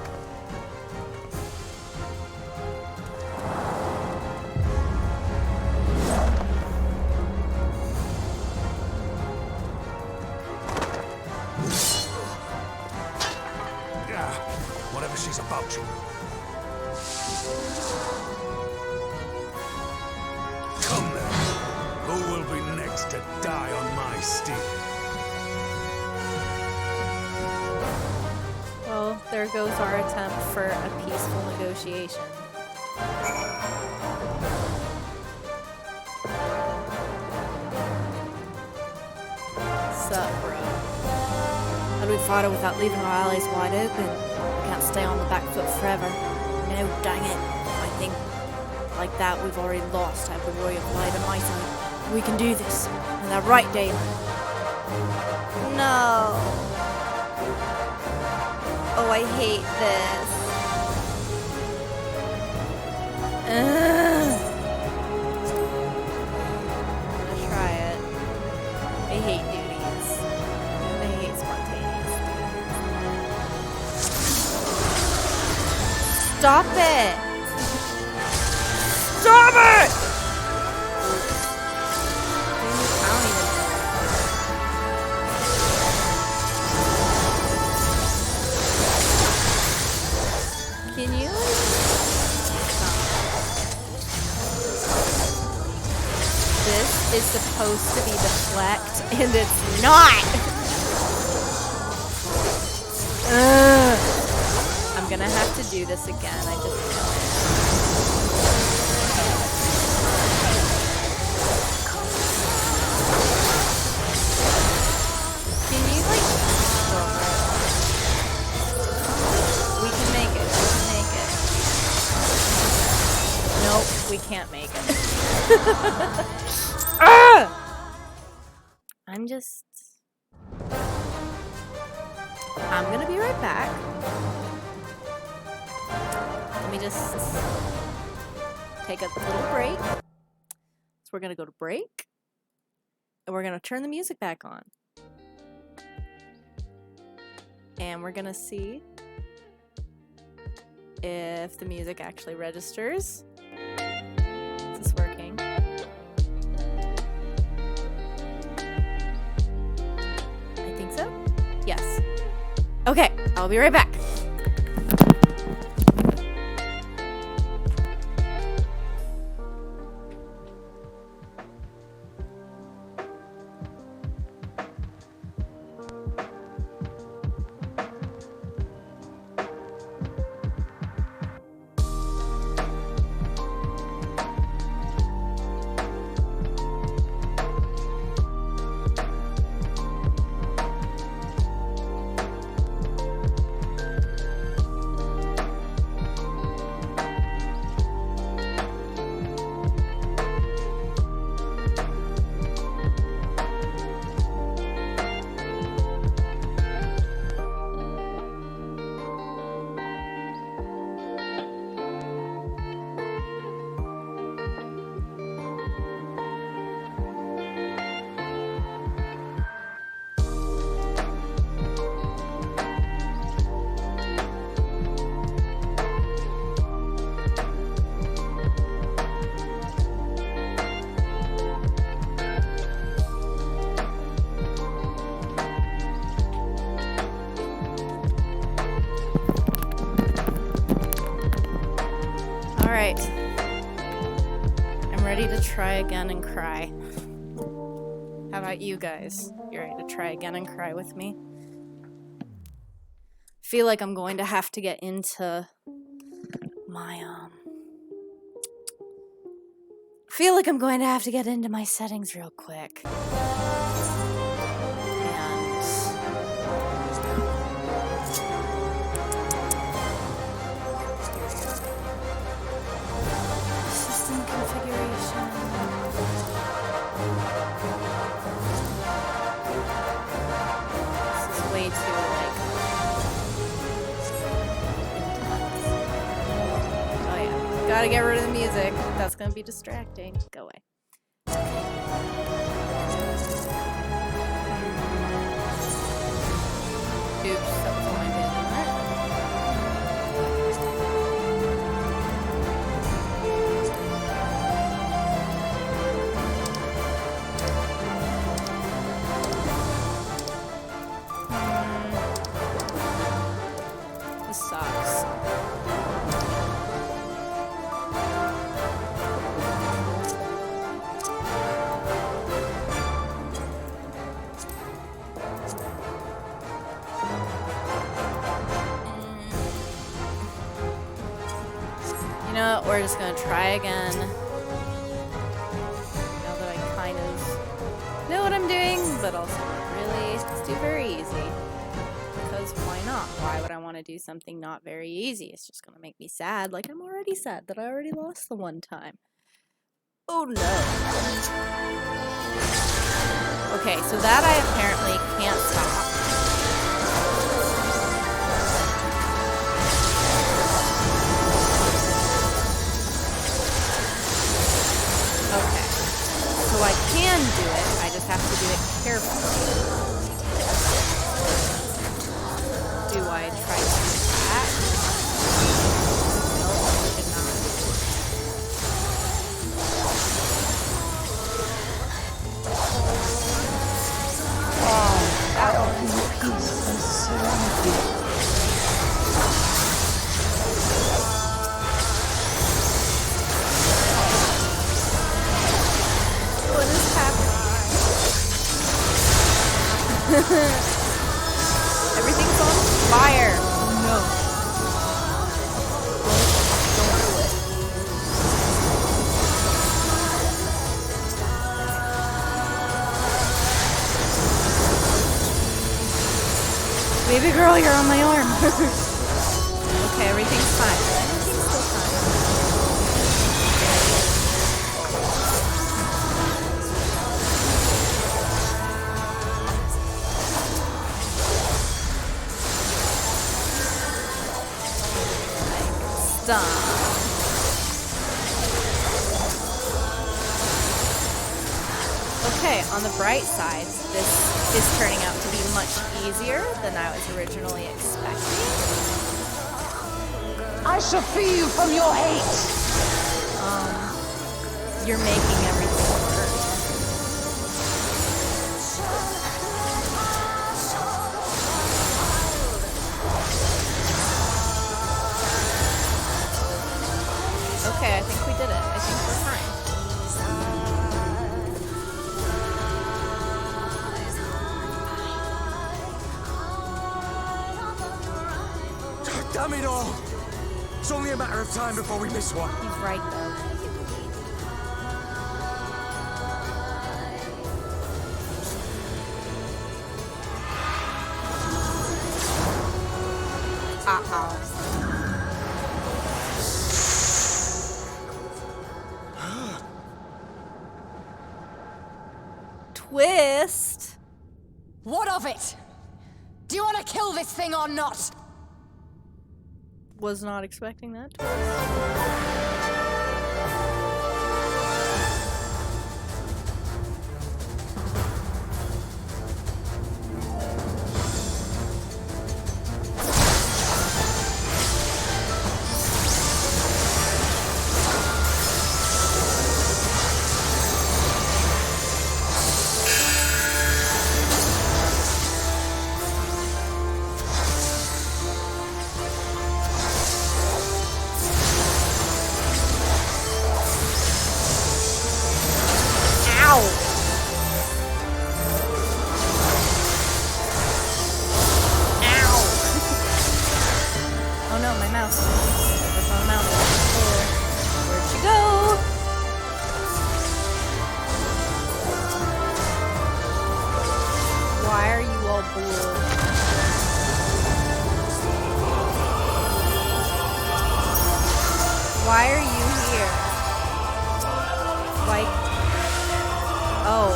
Yeah, whatever she's about. Come then. Who will be next to die on my steed?
Well, there goes our attempt for a peaceful negotiation. Sup, bro?
How do we fight her without leaving our allies wide open? We can't stay on the back foot forever. No, dang it. I think like that we've already lost. I have the Warrior of Light on my side. We can do this. And that right, Dave.
No. Oh, I hate this. Ugh. I'm gonna try it. I hate duties. I hate spontaneous. Stop it! Stop it! I don't even know. supposed to be deflect, and it's not! Ugh. I'm gonna have to do this again, I just know it. Can you, like, go over it? We can make it, we can make it. Nope, we can't make it. Ah! I'm gonna be right back. Let me just take a little break. So we're gonna go to break, and we're gonna turn the music back on. And we're gonna see if the music actually registers. Is this working? I think so. Yes. Okay, I'll be right back. Alright. I'm ready to try again and cry. How about you guys? You ready to try again and cry with me? Feel like I'm going to have to get into my feel like I'm going to have to get into my settings real quick. System configuration. This is way too oh yeah, gotta get rid of the music. That's gonna be distracting. Go away. Oops, that was all I did. This sucks. You know what? We're just gonna try again. Now that I kind of know what I'm doing, but also not really. It's too very easy. Because why not? Why would I want to do something not very easy? It's just gonna make me sad. Like I'm already sad that I already lost the one time. Oh no. Okay, so that I apparently can't stop. Okay, so I can do it, I just have to do it carefully. Do I try to do that? Nope, I did not. Oh, that one. What is happening? Everything's on fire. No. Don't do it. Baby girl, you're on my arm. Okay, everything's fine. Everything's still fine. Stop. Okay, on the bright side, this is turning out to be much easier than I was originally expecting.
I shall free you from your hate.
You're making everything worse. Okay, I think we did it. I think we're fine.
Damn it all! It's only a matter of time before we miss one.
He's right, though. Uh-oh. Twist?
What of it? Do you want to kill this thing or not?
Was not expecting that. Oh no, my mouse. Where's my mouse? Where'd she go? Why are you all blue? Why are you here? Like, oh,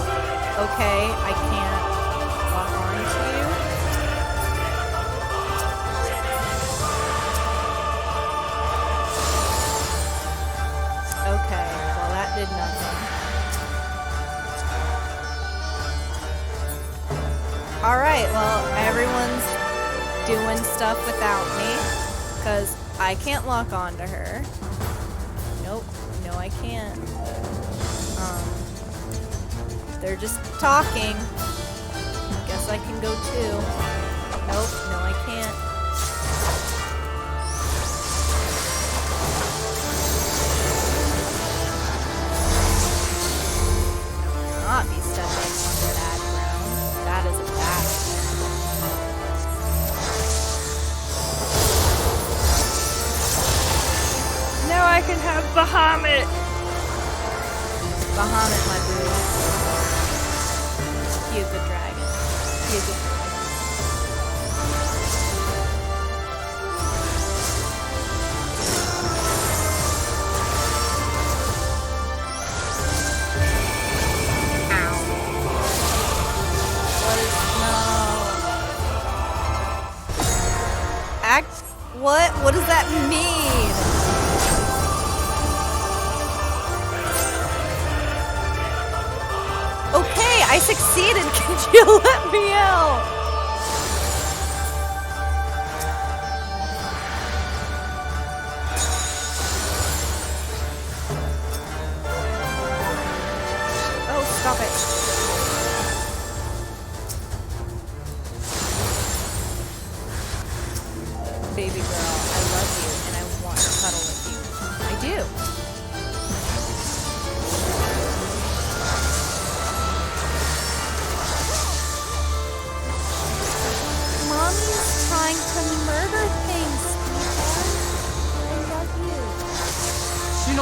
okay, I can't lock on to you. Okay, well that did nothing. Alright, well everyone's doing stuff without me, because I can't lock on to her. Nope, no I can't. They're just talking. Guess I can go too. Nope, no I can't. Not be stepping under that ground. That is a bad thing. Now I can have Bahamut. Bahamut, my boo. He is a dragon. He is a dragon. What? What does that mean? Okay, I succeeded. Could you let me out? Oh, stop it. Baby girl, I love you and I want to cuddle with you. I do.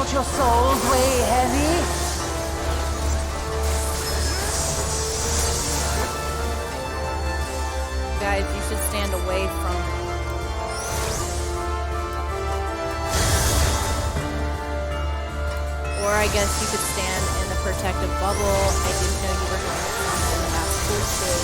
Don't your souls weigh heavy?
Guys, you should stand away from. Or I guess you could stand in the protective bubble. I didn't know you were going to come in. That's cool too.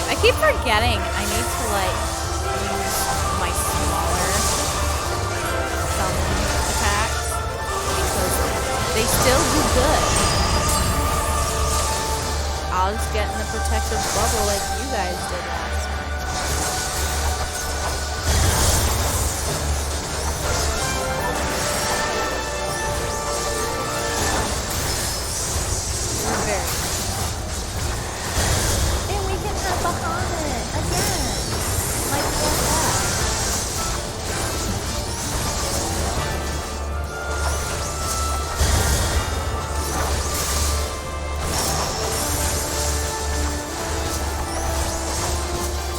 I keep forgetting I need to like use my smaller summon attacks because they still do good. I'll just get in the protective bubble like you guys did last time. You're very
And we can have Bahamut again. Like that.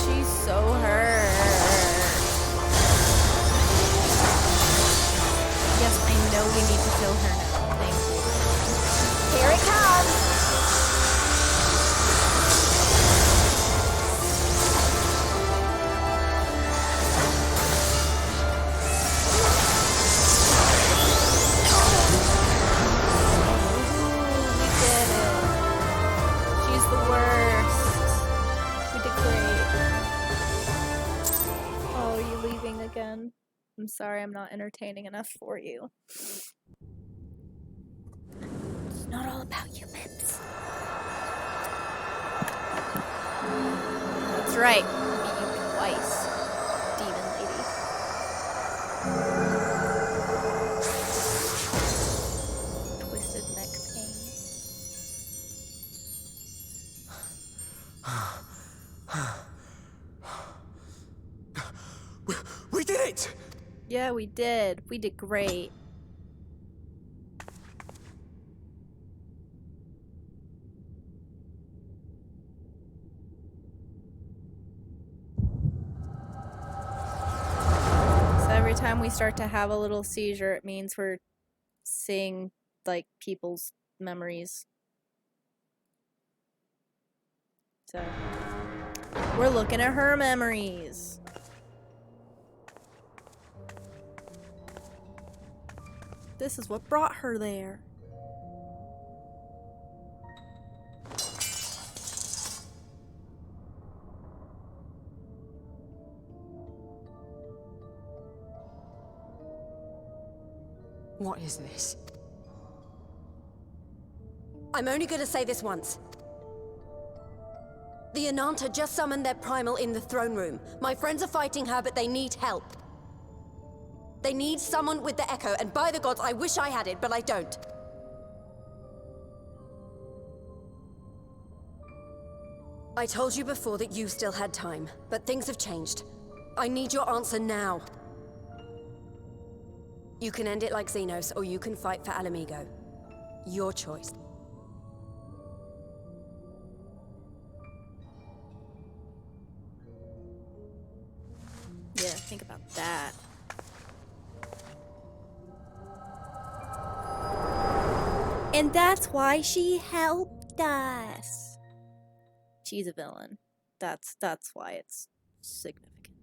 She's so hurt. Yes, I know we need to kill her now. Thank you.
Here it comes!
We did it. She's the worst. We did great. Oh, are you leaving again? I'm sorry I'm not entertaining enough for you.
It's not all about you, Pips.
That's right. Beat you twice, demon lady. Twisted neck pain.
We did it!
Yeah, we did. We did great. So every time we start to have a little seizure, it means we're seeing like people's memories. So we're looking at her memories. This is what brought her there.
What is this?
I'm only gonna say this once. The Ananta just summoned their primal in the throne room. My friends are fighting her, but they need help. They need someone with the echo, and by the gods, I wish I had it, but I don't. I told you before that you still had time, but things have changed. I need your answer now. You can end it like Xenos, or you can fight for Alamigo. Your choice.
Yeah, think about that.
And that's why she helped us.
She's a villain. That's why it's significant.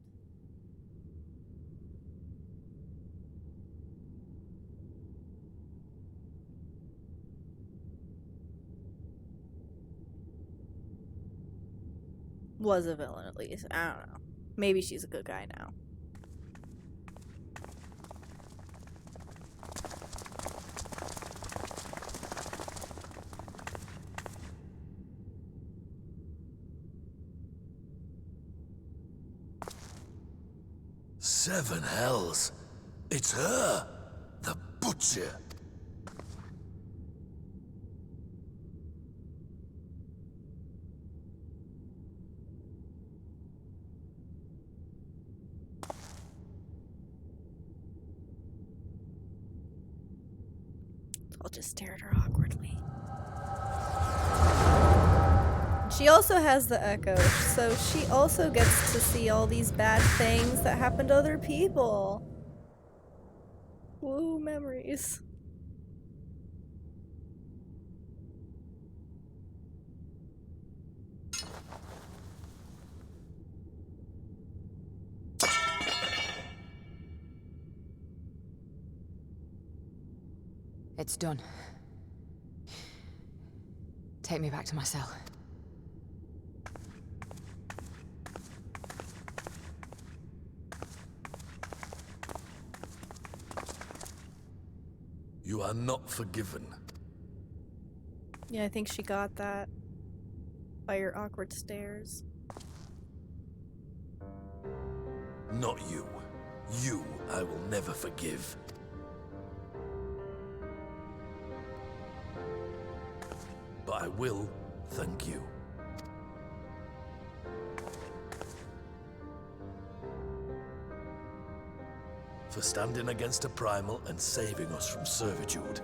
Was a villain at least. I don't know. Maybe she's a good guy now.
Seven hells. It's her, the butcher.
I'll just stare at her awkwardly. She also has the echo, so she also gets to see all these bad things that happen to other people. Woo, memories.
It's done. Take me back to my cell.
You are not forgiven.
Yeah, I think she got that by your awkward stares.
Not you. You I will never forgive. But I will thank you. For standing against a primal and saving us from servitude.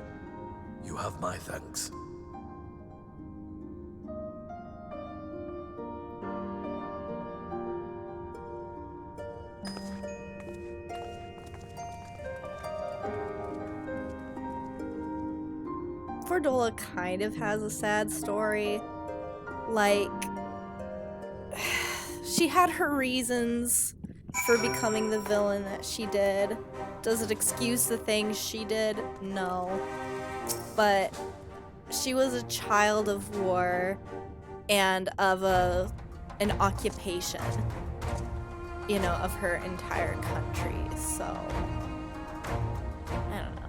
You have my thanks.
Fordola kind of has a sad story. Like, she had her reasons for becoming the villain that she did. Does it excuse the things she did? No. But she was a child of war and of an occupation, you know, of her entire country, so I don't know.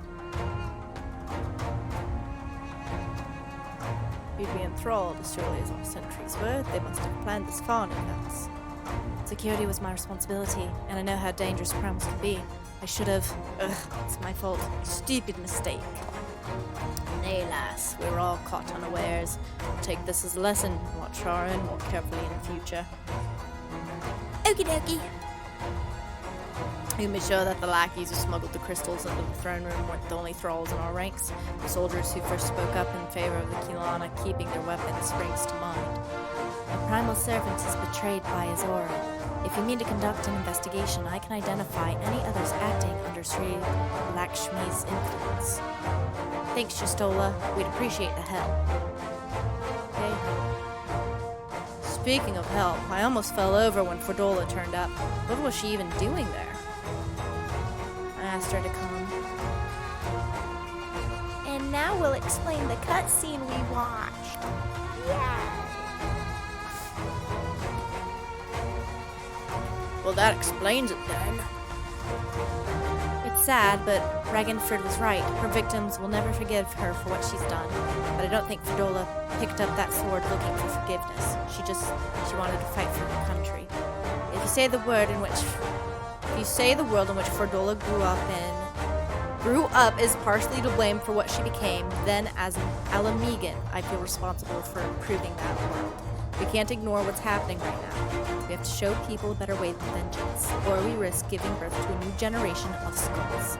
You'd be enthralled as surely as all centuries were. They must have planned this far in advance.
Security was my responsibility, and I know how dangerous primals can be. I should have... it's my fault. Stupid mistake.
Nay, lass, we were all caught unawares. We'll take this as a lesson and watch our own more carefully in the future.
Okie dokie.
You made sure that the lackeys who smuggled the crystals into the throne room weren't the only thralls in our ranks. The soldiers who first spoke up in favor of the Kilana keeping their weapons springs to mind.
A primal servant is betrayed by his aura. If you mean to conduct an investigation, I can identify any others acting under Sri Lakshmi's influence.
Thanks, Shastola. We'd appreciate the help. Okay. Speaking of help, I almost fell over when Fordola turned up. What was she even doing there? I asked her to come.
And now we'll explain the cutscene we watched. Yeah.
Well, that explains it then.
It's sad, but Ragnfrid was right. Her victims will never forgive her for what she's done.
But I don't think Fordola picked up that sword looking for forgiveness. She wanted to fight for her country. If you say the world in which Fordola grew up is partially to blame for what she became, then as an Alamegan, I feel responsible for improving that world. We can't ignore what's happening right now. We have to show people a better way than vengeance, or we risk giving birth to a new generation of skulls.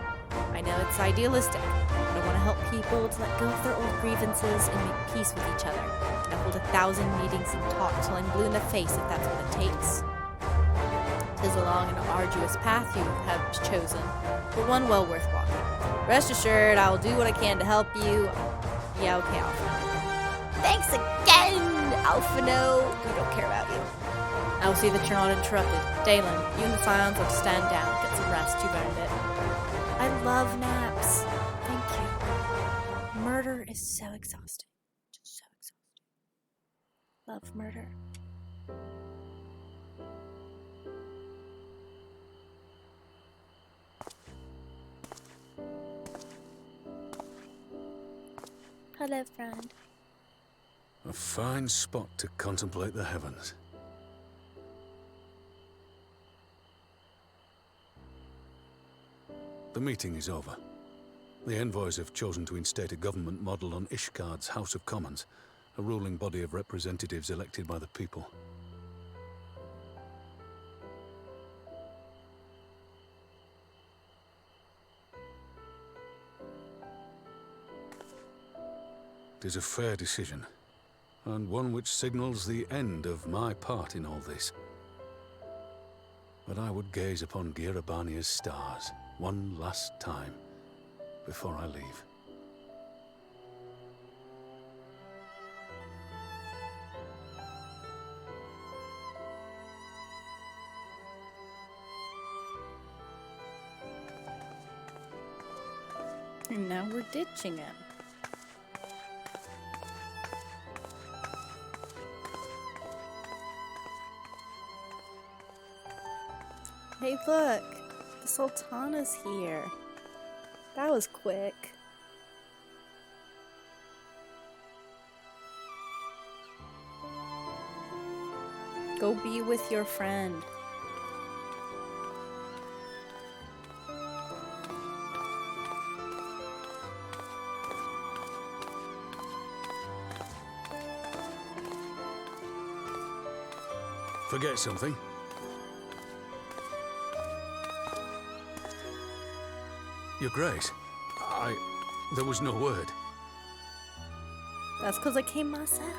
I know it's idealistic, but I want to help people to let go of their old grievances and make peace with each other. I hold 1,000 meetings and talk till I'm blue in the face if that's what it takes. 'Tis a long and arduous path you have chosen, but one well worth walking. Rest assured, I will do what I can to help you. Yeah, okay, Alphino. Thanks again, Alphino. We don't care about you. I will see that you're not interrupted. Dalen, you and the Scions are to stand down. Get some rest. You've earned it.
I love naps. Thank you. Murder is so exhausting. Just so exhausting. Love murder. Hello, friend.
A fine spot to contemplate the heavens. The meeting is over. The envoys have chosen to instate a government modelled on Ishgard's House of Commons, a ruling body of representatives elected by the people. act is a fair decision, and one which signals the end of my part in all this. But I would gaze upon Girabania's stars one last time before I leave.
And now we're ditching him. Hey, look! The Sultana's here. That was quick. Go be with your friend.
Forget something? Your Grace, there was no word.
That's because I came myself.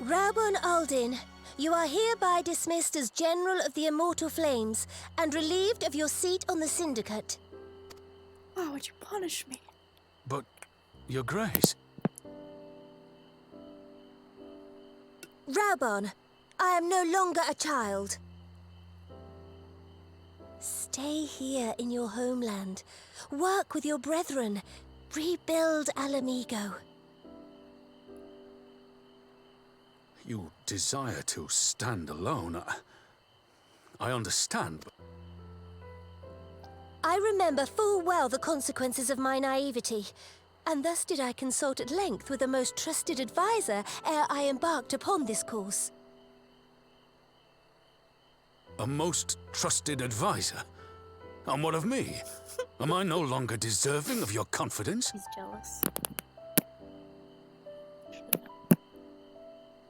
Rabon Aldin, you are hereby dismissed as General of the Immortal Flames and relieved of your seat on the Syndicate.
Why would you punish me?
But, Your Grace...
Rabon, I am no longer a child. Stay here in your homeland. Work with your brethren. Rebuild Alamigo.
You desire to stand alone. I understand, but...
I remember full well the consequences of my naivety, and thus did I consult at length with a most trusted advisor ere I embarked upon this course.
A most trusted advisor? And what of me? Am I no longer deserving of your confidence?
He's jealous.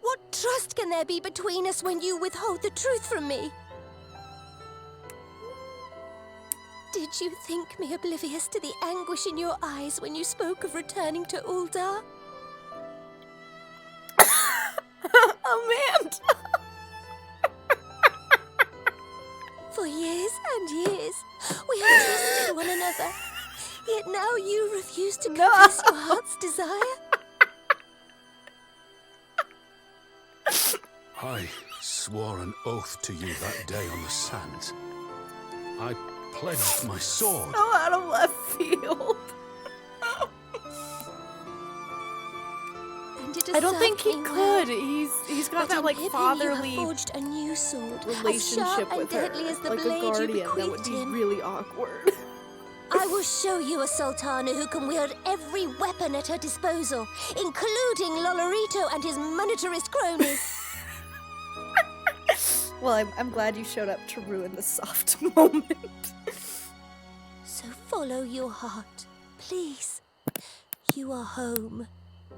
What trust can there be between us when you withhold the truth from me? Did you think me oblivious to the anguish in your eyes when you spoke of returning to Uldar?
Amanda!
For years and years, we have trusted one another. Yet now you refuse to confess your heart's desire.
I swore an oath to you that day on the sands. I pledged my sword.
So out of left field.
And it
I don't think he
served me
could.
well.
He's got
But
that
in
like
Hibby
fatherly
you have forged a new sword, as
relationship
sharp and
with her,
deadly as the
like a
blade you
guardian. That would
bequeathed
be
him.
really awkward.
I will show you a Sultana who can wield every weapon at her disposal, including Lolorito and his monetarist cronies.
Well, I'm glad you showed up to ruin the soft moment.
So follow your heart, please. You are home.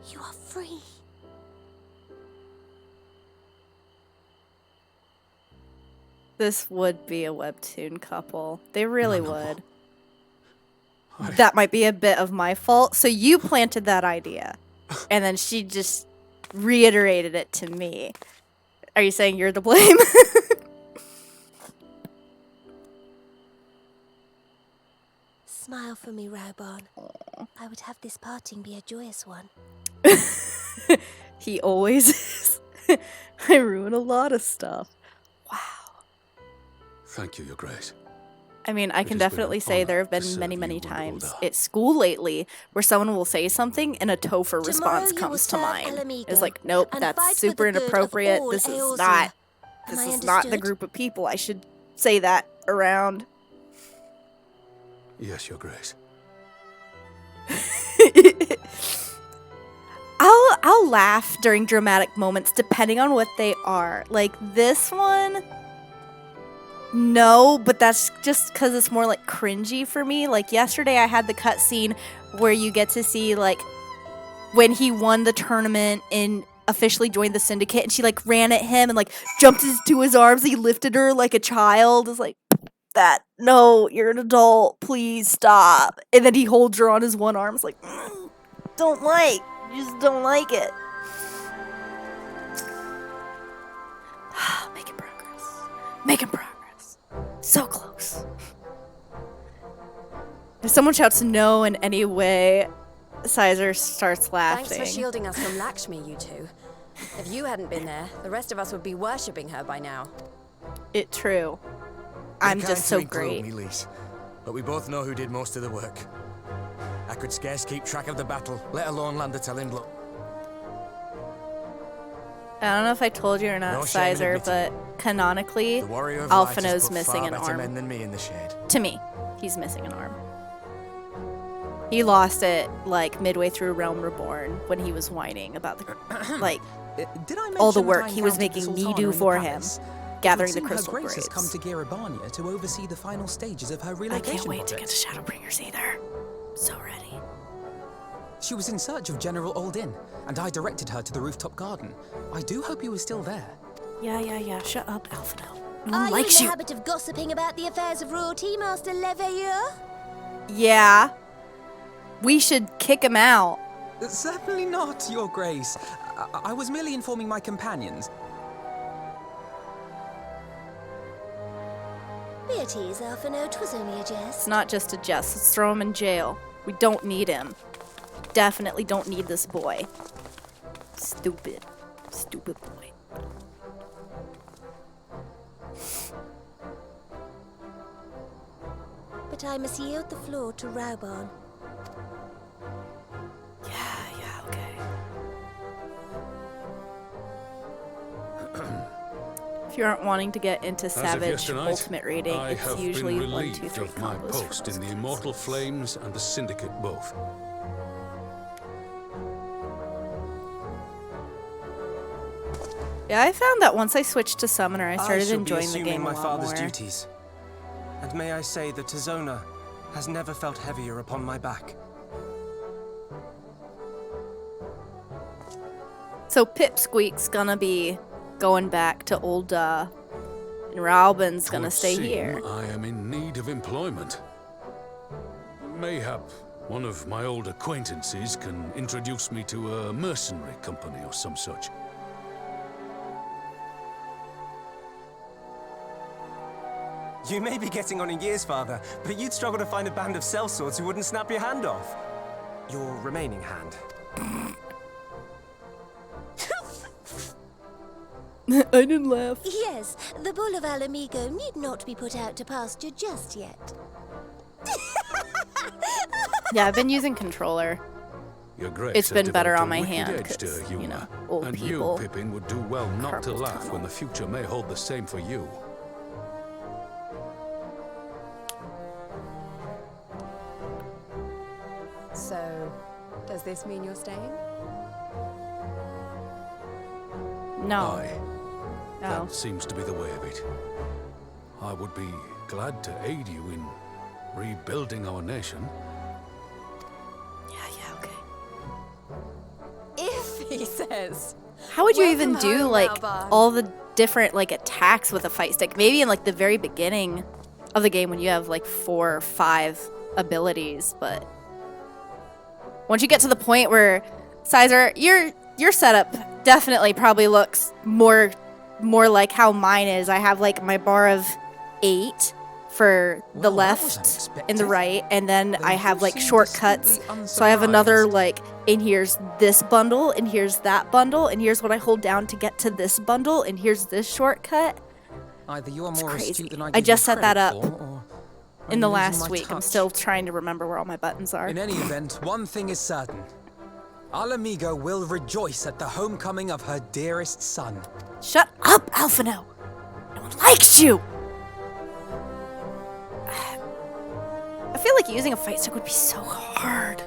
You are free.
This would be a webtoon couple. They really
No.
would. That might be a bit of my fault. So you planted that idea, and then she just reiterated it to me. Are you saying you're to blame?
Smile for me, Raubon. I would have this parting be a joyous one.
He always is. I ruin a lot of stuff. Wow.
Thank you, Your Grace.
I mean, I
It
can
has been
definitely
an
say there
honor
have been
to serve
many,
you
many
and
times
Ulda.
at school lately where someone will say something and a Topher response
you will
comes to
serve
mind.
Alamigo
It's like, nope,
and
that's
fight for
super
the good of
inappropriate.
all
This is
Eorzea.
not.
Am
This
I
is not the
understood?
group of people I should say that around.
Yes, Your Grace.
I'll laugh during dramatic moments depending on what they are. Like this one, no, but that's just because it's more like cringy for me. Like yesterday, I had the cutscene where you get to see like when he won the tournament and officially joined the syndicate, and she like ran at him and like jumped into his arms. He lifted her like a child. It's like that. No, you're an adult. Please stop. And then he holds her on his one arm. It's like, don't like. Just don't like it. Making progress. Making progress. So close. If someone shouts no in any way, Sizer starts laughing.
Thanks for shielding us from Lakshmi, you two. If you hadn't been there, the rest of us would be worshipping her by now.
It true. I'm just so great.
Me, Lise, but we both know who did most of the work. I could scarce keep track of the battle, let alone land a telling blow.
I don't know if I told you or not,
No shame in
Sizer,
admitting
but canonically,
The warrior of light has
Alphino's
put
missing
far
an
better
arm.
men than me in the shade.
To me, he's missing an arm. He lost it like midway through Realm Reborn when he was whining about the like
Did I
all the
mention
work
that I
he was
encountered
making
the
me
Sultana
do
in the
for him,
palace?
gathering the
It would seem
crystal
Her Grace has
graves.
come to Girabania to oversee the final stages of her
I
relocation
can't wait to get
project.
to Shadowbringers either. So ready.
She was in search of General Oldin, and I directed her to the rooftop garden. I do hope he was still there.
Yeah. Shut up, Alphino. No
Are
one
you in
likes
the
you.
habit of gossiping about the affairs of royalty, Master Leveilleur?
Yeah. We should kick him out.
Certainly not, Your Grace. I was merely informing my companions.
Be at ease, Alphino. 'Twas only a
It's
jest.
not just a jest. Let's throw him in jail. We don't need him. Definitely don't need this boy. Stupid. Stupid boy.
But I must yield the floor to Rauban.
Yeah, okay. If you aren't wanting to get into
As of
Savage
yesternight,
Ultimate rating,
I
it's
have
usually
been
1,
relieved
2, 3
of my
combos
post
for
in the
most
Immortal
classes.
Flames and the Syndicate both.
Yeah, I found that once I switched to Summoner, I started
shall be
enjoying the
assuming
game a
my
lot
father's
more.
duties. And may I say that Tizona has never felt heavier upon my back.
So Pipsqueak's gonna be going back to old and Rauben's gonna
Twould
stay
seem
here.
I am in need of employment. Mayhap one of my old acquaintances can introduce me to a mercenary company or some such.
You may be getting on in years, Father, but you'd struggle to find a band of sellswords who wouldn't snap your hand off. Your remaining hand.
I didn't laugh.
Yes, the bull of Alamigo need not be put out to pasture just yet.
Yeah, I've been using controller.
Your Grace
It's
has
been better
developed
on
a
my
wicked
hand,
edge to
'cause,
her humor.
you know, old
and
people,
you, Pippin, would do well not to
carpal
laugh
tunnel.
when the future may hold the same for you.
So, does this mean you're staying?
No.
Aye,
No.
that seems to be the way of it. I would be glad to aid you in rebuilding our nation.
Yeah, okay.
If he says.
How would you
Welcome
even do
home,
like
Alban.
all the different like attacks with a fight stick? Maybe in like the very beginning of the game when you have like 4 or 5 abilities, but once you get to the point where Sizer, your setup definitely probably looks more like how mine is. I have like my bar of 8 for the
Well, that was
left and the
unexpected.
right, and then
Then
I
you
have like
seem
shortcuts.
distinctly
So I have another
unsurprised.
like, and here's this bundle, and here's that bundle, and here's what I hold down to get to this bundle, and here's this shortcut.
Either you are more
crazy.
astute than I
I
give
just
you
set that
credit
up
for, or
In
I'm
the
losing
last
my
week, I'm
touch.
still trying to remember where all my buttons are.
In any event, one thing is certain. Alamigo will rejoice at the homecoming of her dearest son.
Shut up, Alphino! No one likes you! I feel like using a fight stick would be so hard.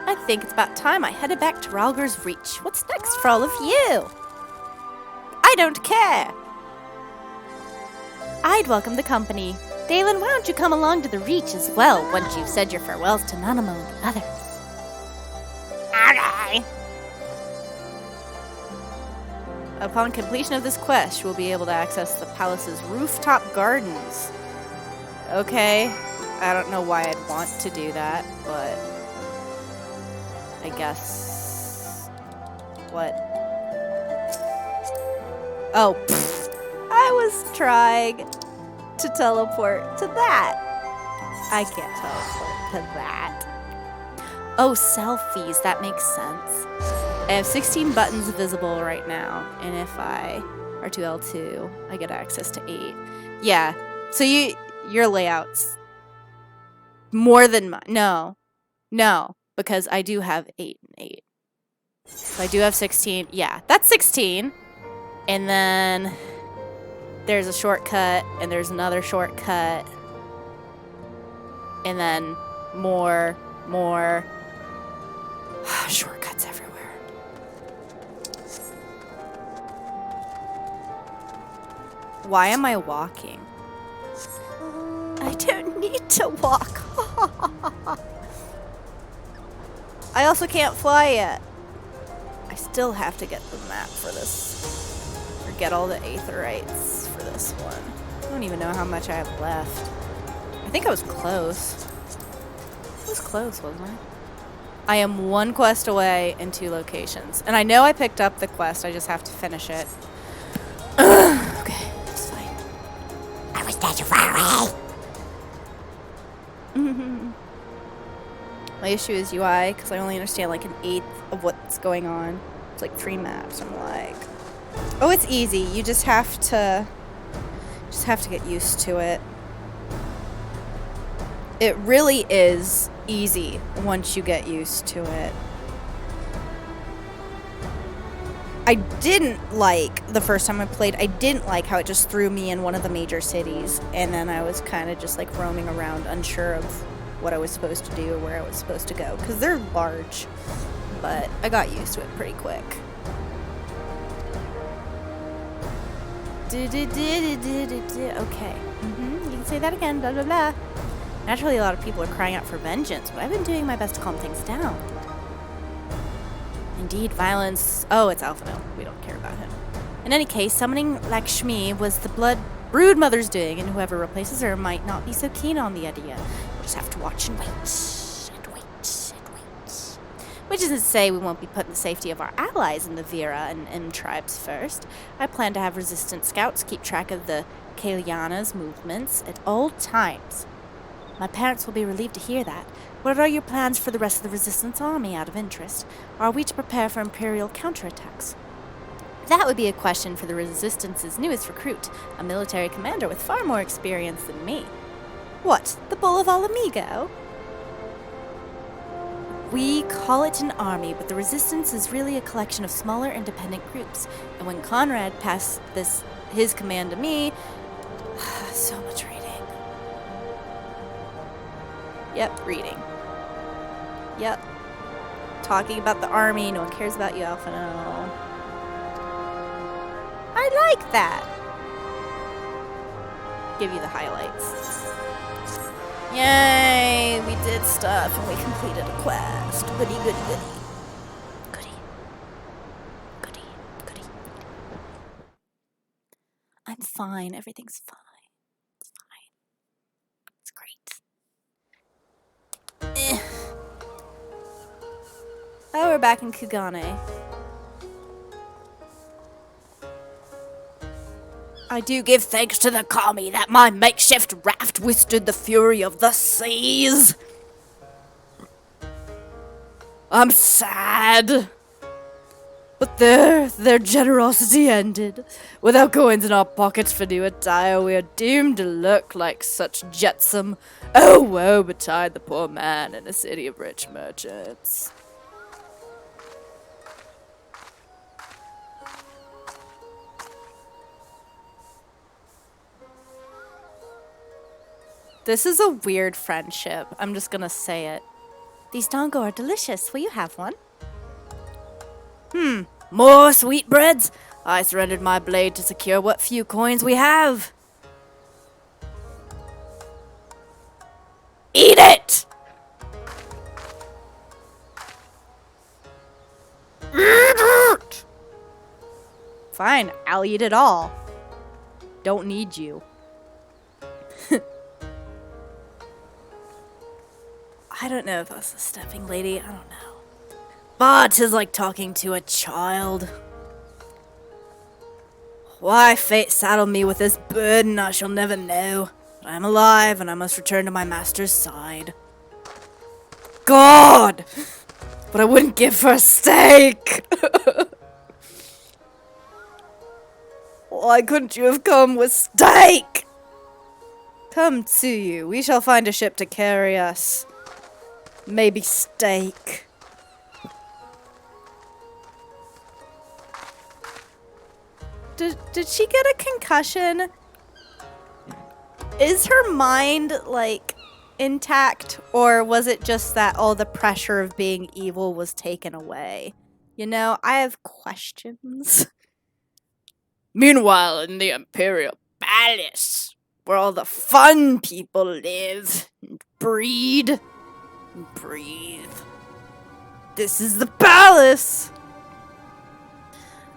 I think it's about time I headed back to Ralger's Reach. What's next for all of you? I don't care. I'd welcome the company. Dalen, why don't you come along to the Reach as well once you've said your farewells to Nanamo and the others? Okay. Upon completion of this quest, you will be able to access the palace's rooftop gardens. Okay. I don't know why I'd want to do that, but I guess. What? Oh, pfft. I was trying to teleport to that. I can't teleport to that. Oh, selfies. That makes sense. I have 16 buttons visible right now, and if I R2L2, I get access to 8. Yeah. So your layout's more than mine. No, because I do have 8 and 8. So I do have 16. Yeah, that's 16. And then there's a shortcut, and there's another shortcut. And then more shortcuts everywhere. Why am I walking? I don't need to walk. I also can't fly yet. I still have to get the map for this. Or get all the aetherites for this one. I don't even know how much I have left. I think I was close. I was close, wasn't I? I am 1 quest away in 2 locations. And I know I picked up the quest, I just have to finish it. Okay, it's fine.
I was not too far away.
My issue is UI, because I only understand like an 1/8 of what's going on. It's like 3 maps. I'm like, oh, it's easy. You just have to get used to it. It really is easy once you get used to it. I didn't like the first time I played. I didn't like how it just threw me in one of the major cities, and then I was kind of just like roaming around, unsure of what I was supposed to do or where I was supposed to go, because they're large. But I got used to it pretty quick. Okay. You can say that again. Blah blah blah. Naturally, a lot of people are crying out for vengeance, but I've been doing my best to calm things down. Indeed, violence. Oh, it's Alphino. We don't care about him. In any case, summoning Lakshmi was the blood brood mother's doing, and whoever replaces her might not be so keen on the idea. We'll just have to watch and wait. Which isn't to say we won't be putting the safety of our allies in the Vera and M tribes first. I plan to have resistance scouts keep track of the Kaeliana's movements at all times. My parents will be relieved to hear that. What are your plans for the rest of the resistance army, out of interest? Are we to prepare for Imperial counterattacks? That would be a question for the Resistance's newest recruit, a military commander with far more experience than me. What, the Bull of Alamigo? We call it an army, but the Resistance is really a collection of smaller independent groups. And when Conrad passed his command to me, so much reading. Yep, reading. Yep. Talking about the army, no one cares about you, Alphino. I like that. Give you the highlights. Yay, we did stuff and we completed a quest. Goody, goody, goody. Goody. Goody, goody. I'm fine. Everything's fine. It's fine. It's great. Oh, we're back in Kugane. I do give thanks to the kami that my makeshift raft withstood the fury of the seas. I'm sad. But their generosity ended. Without coins in our pockets for new attire, we are doomed to look like such jetsam. Oh, woe betide the poor man in a city of rich merchants. This is a weird friendship. I'm just gonna say it. These dango are delicious. Will you have one? More sweetbreads? I surrendered my blade to secure what few coins we have. Eat it! Eat it! Fine, I'll eat it all. Don't need you.
I don't know if that's the stepping lady. I don't know. But 'tis like talking to a child. Why fate saddled me with this burden I shall never know. But I am alive and I must return to my master's side. God! But I wouldn't give for a steak! Why couldn't you have come with steak?
Come to you. We shall find a ship to carry us. Maybe steak. Did she get a concussion? Is her mind, like, intact? Or was it just that all the pressure of being evil was taken away? You know, I have questions.
Meanwhile, in the Imperial Palace, where all the fun people live and breed and breathe.
This is the palace!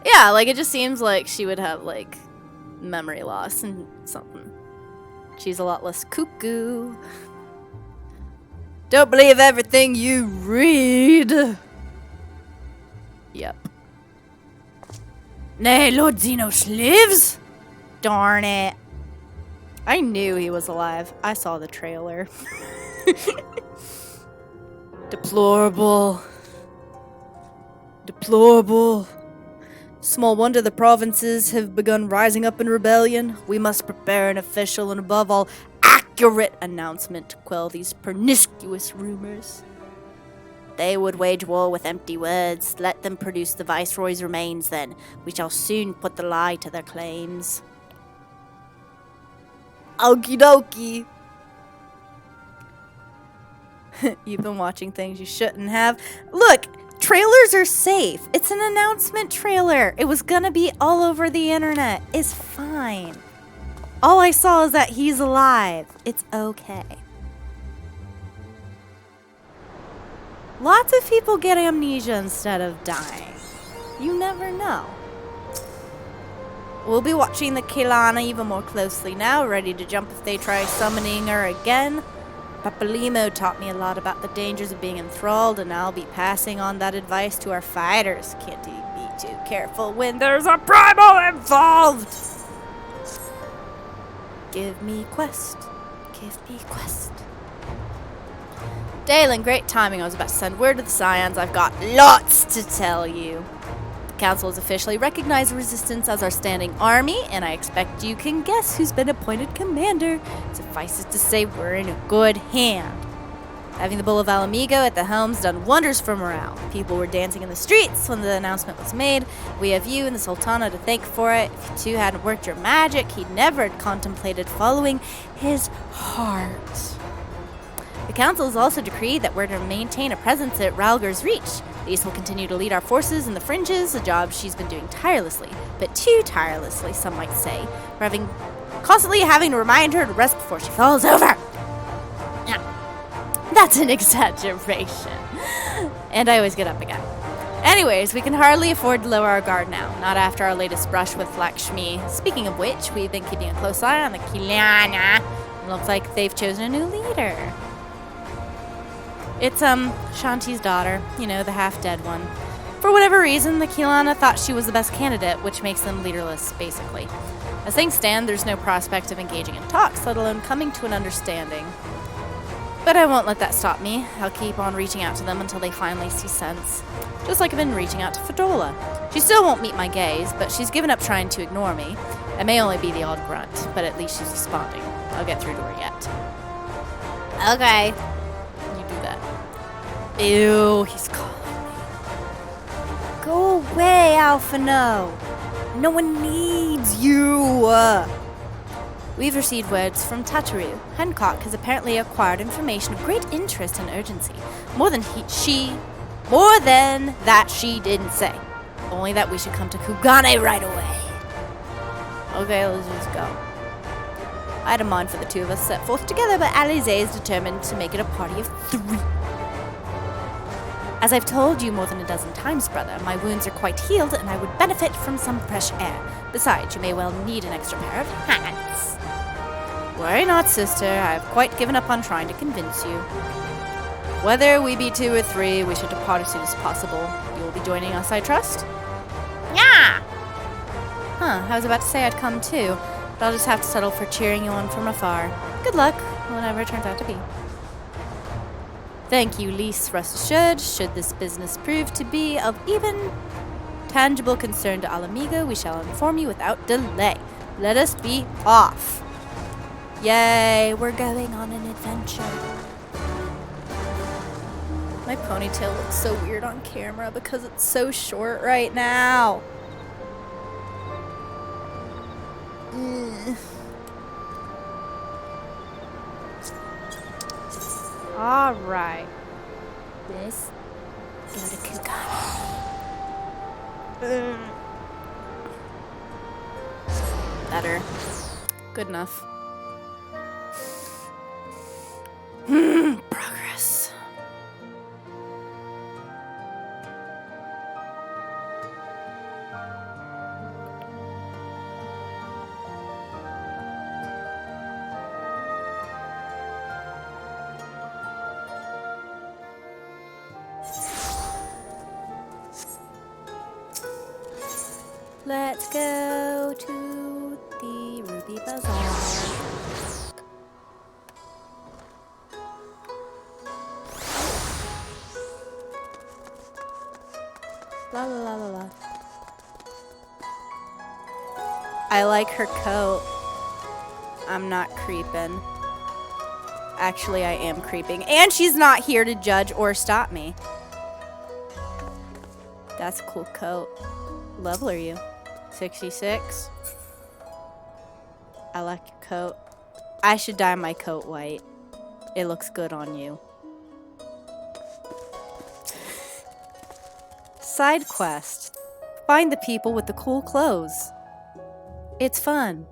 Yeah, like, it just seems like she would have, like, memory loss and something. She's a lot less cuckoo. Don't believe everything you read. Yep.
Nay, Lord Xenos lives?
Darn it. I knew he was alive. I saw the trailer. Deplorable. Deplorable. Small wonder the provinces have begun rising up in rebellion. We must prepare an official and above all accurate announcement to quell these pernicious rumors. They would wage war with empty words. Let them produce the Viceroy's remains then. We shall soon put the lie to their claims. Okie dokie. You've been watching things you shouldn't have. Look, trailers are safe. It's an announcement trailer. It was gonna be all over the internet. It's fine. All I saw is that he's alive. It's okay. Lots of people get amnesia instead of dying. You never know. We'll be watching the Kelana even more closely now, ready to jump if they try summoning her again. Papalimo taught me a lot about the dangers of being enthralled, and I'll be passing on that advice to our fighters. Can't be too careful when there's a primal involved! Give me quest. Give me quest. Dalen, great timing. I was about to send word to the Scions. I've got lots to tell you. The Council has officially recognized Resistance as our standing army, and I expect you can guess who's been appointed commander. Suffice it to say, we're in a good hand. Having the Bull of Alamigo at the helm's done wonders for morale. People were dancing in the streets when the announcement was made. We have you and the Sultana to thank for it. If you two hadn't worked your magic, he'd never had contemplated following his heart. The Council has also decreed that we're to maintain a presence at Ralger's Reach. Lise will continue to lead our forces in the fringes, a job she's been doing tirelessly, but too tirelessly, some might say. We're constantly having to remind her to rest before she falls over. That's an exaggeration. And I always get up again. Anyways, we can hardly afford to lower our guard now, not after our latest brush with Lakshmi. Speaking of which, we've been keeping a close eye on the Kelana. It looks like they've chosen a new leader. It's, Shanti's daughter, you know, the half-dead one. For whatever reason, the Kelana thought she was the best candidate, which makes them leaderless, basically. As things stand, there's no prospect of engaging in talks, let alone coming to an understanding. But I won't let that stop me. I'll keep on reaching out to them until they finally see sense. Just like I've been reaching out to Fedola. She still won't meet my gaze, but she's given up trying to ignore me. I may only be the odd grunt, but at least she's responding. I'll get through to her yet. Okay. You do that. Ew, he's calling me. Go away, Alphino. No one needs you. We've received words from Tataru. Hancock has apparently acquired information of great interest and urgency. More than that she didn't say. Only that we should come to Kugane right away. Okay, let's just go. I had a mind for the two of us set forth together, but Alize is determined to make it a party of 3.
As I've told you more than a dozen times, brother, my wounds are quite healed and I would benefit from some fresh air. Besides, you may well need an extra pair of hands. Worry not, sister. I have quite given up on trying to convince you. Whether we be 2 or 3, we should depart as soon as possible. You will be joining us, I trust?
Yeah!
Huh, I was about to say I'd come too, but I'll just have to settle for cheering you on from afar. Good luck, whenever it turns out to be. Thank you, Lise. Rest assured, should this business prove to be of even tangible concern to Alamigo, we shall inform you without delay. Let us be off. Yay, we're going on an adventure. My ponytail looks so weird on camera because it's so short right now. All right. This go to Kukan. Better. Good enough. Progress. Let's go to the Ruby Bazaar. La la la la la. I like her coat. I'm not creeping. Actually, I am creeping. And she's not here to judge or stop me. That's a cool coat. What level are you? 66. I like your coat. I should dye my coat white. It looks good on you. Side quest. Find the people with the cool clothes. It's fun.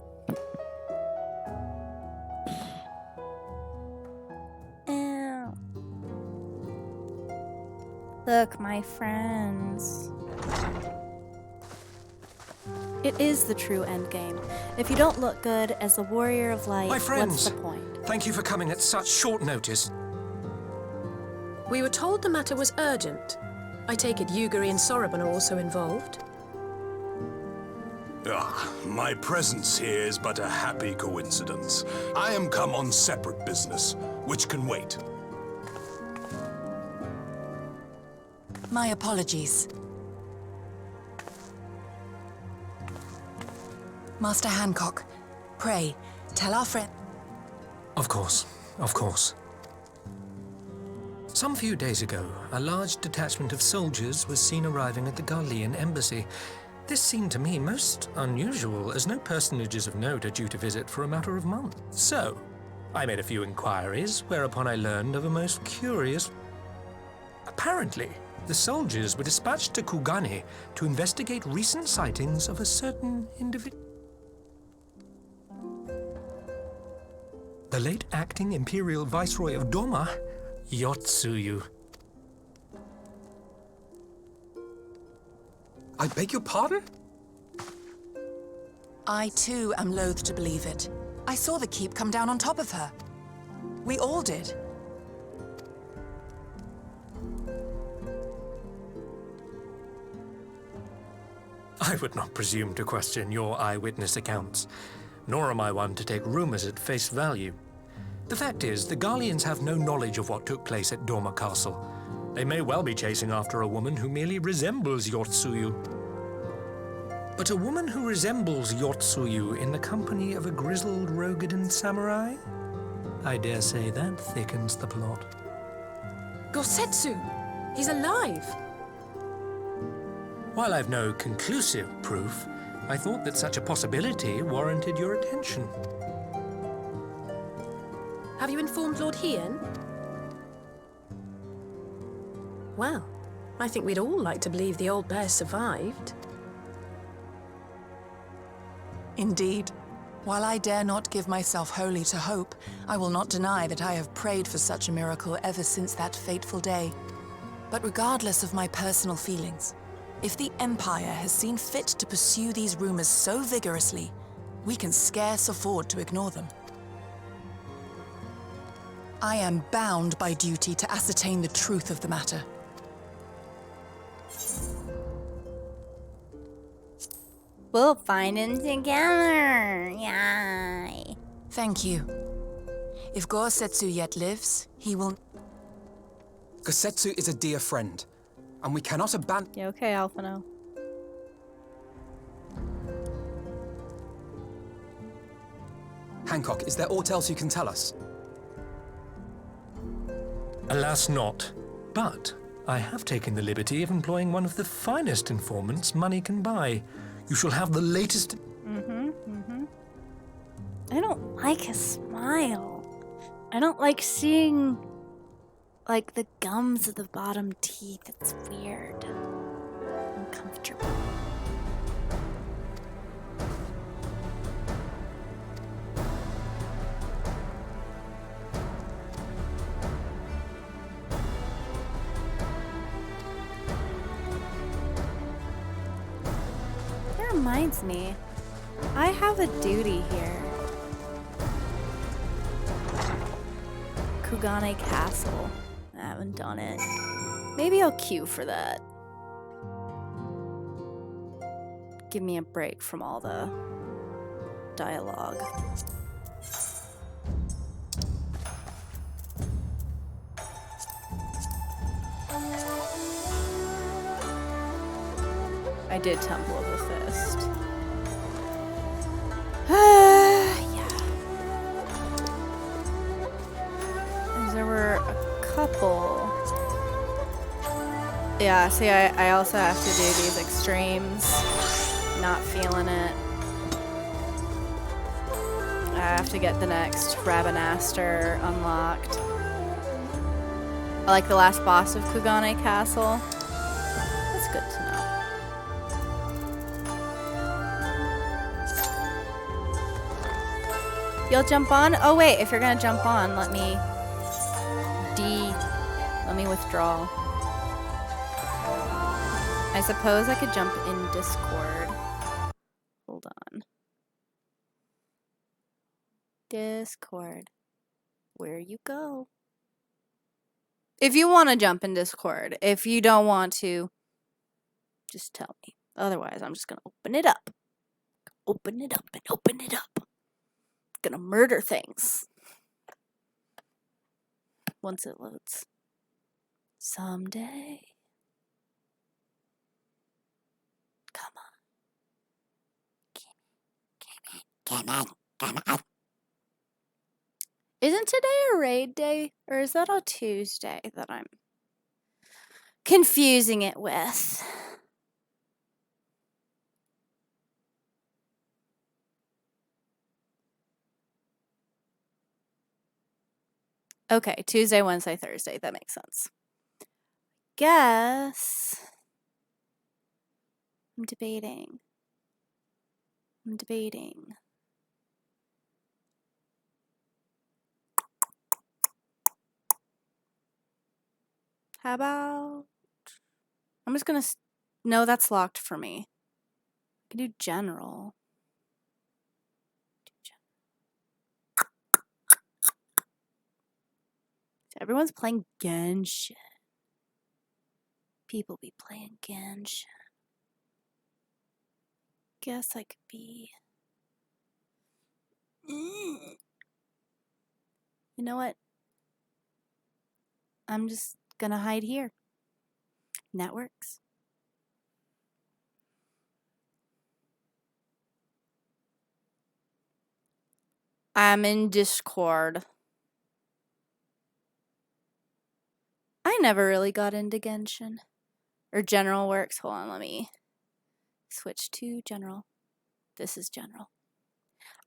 Ow. Look, my friends. It is the true endgame. If you don't look good as a warrior of light,
My friends,
what's the point?
Thank you for coming at such short notice.
We were told the matter was urgent. I take it Yugiri and Soroban are also involved?
My presence here is but a happy coincidence. I am come on separate business, which can wait.
My apologies. Master Hancock, pray, tell our friend...
Of course, of course. Some few days ago, a large detachment of soldiers was seen arriving at the Garlean embassy. This seemed to me most unusual, as no personages of note are due to visit for a matter of months. So, I made a few inquiries, whereupon I learned of a most curious... Apparently, the soldiers were dispatched to Kugane to investigate recent sightings of a certain individual. The late acting Imperial Viceroy of Doma, Yotsuyu. I beg your pardon?
I too am loath to believe it. I saw the keep come down on top of her. We all did.
I would not presume to question your eyewitness accounts, nor am I one to take rumors at face value. The fact is, the Garleans have no knowledge of what took place at Doma Castle. They may well be chasing after a woman who merely resembles Yotsuyu. But a woman who resembles Yotsuyu in the company of a grizzled Rogadan samurai? I dare say that thickens the plot.
Gosetsu! He's alive!
While I've no conclusive proof, I thought that such a possibility warranted your attention.
Have you informed Lord Hien? Well, I think we'd all like to believe the old bear survived.
Indeed. While I dare not give myself wholly to hope, I will not deny that I have prayed for such a miracle ever since that fateful day. But regardless of my personal feelings, if the Empire has seen fit to pursue these rumors so vigorously, we can scarce afford to ignore them. I am bound by duty to ascertain the truth of the matter.
We'll find him together. Yay.
Thank you. If Gosetsu yet lives, he will...
Gosetsu is a dear friend, and we cannot abandon...
Yeah, okay, Alphino.
Hancock, is there aught else you can tell us?
Alas not. But I have taken the liberty of employing one of the finest informants money can buy. You shall have the latest...
I don't like his smile. I don't like seeing, like, the gums of the bottom teeth. It's weird. Uncomfortable.
That reminds me, I have a duty here. Kugane Castle. I haven't done it. Maybe I'll queue for that. Give me a break from all the dialogue. I did Temple of the Fist. There were a couple. Yeah, see, I also have to do these extremes. Not feeling it. I have to get the next Rabanastor unlocked. I like the last boss of Kugane Castle. That's good to know. You'll jump on? Oh wait, if you're gonna jump on, let me withdraw. I suppose I could jump in Discord. Hold on. Discord. Where you go? If you want to jump in Discord. If you don't want to, just tell me. Otherwise, I'm just gonna open it up. Open it up and open it up. Gonna murder things. Once it loads. Someday. Come on. Come on. Isn't today a raid day? Or is that a Tuesday that I'm confusing it with? Okay, Tuesday, Wednesday, Thursday. That makes sense. Guess. I'm debating. How about... I'm just gonna... No, that's locked for me. I can do general. Everyone's playing Genshin. People be playing Genshin. Guess I could be... You know what? I'm just gonna hide here. And that works. I'm in Discord. I never really got into Genshin. Or general works. Hold on, let me switch to general. This is general.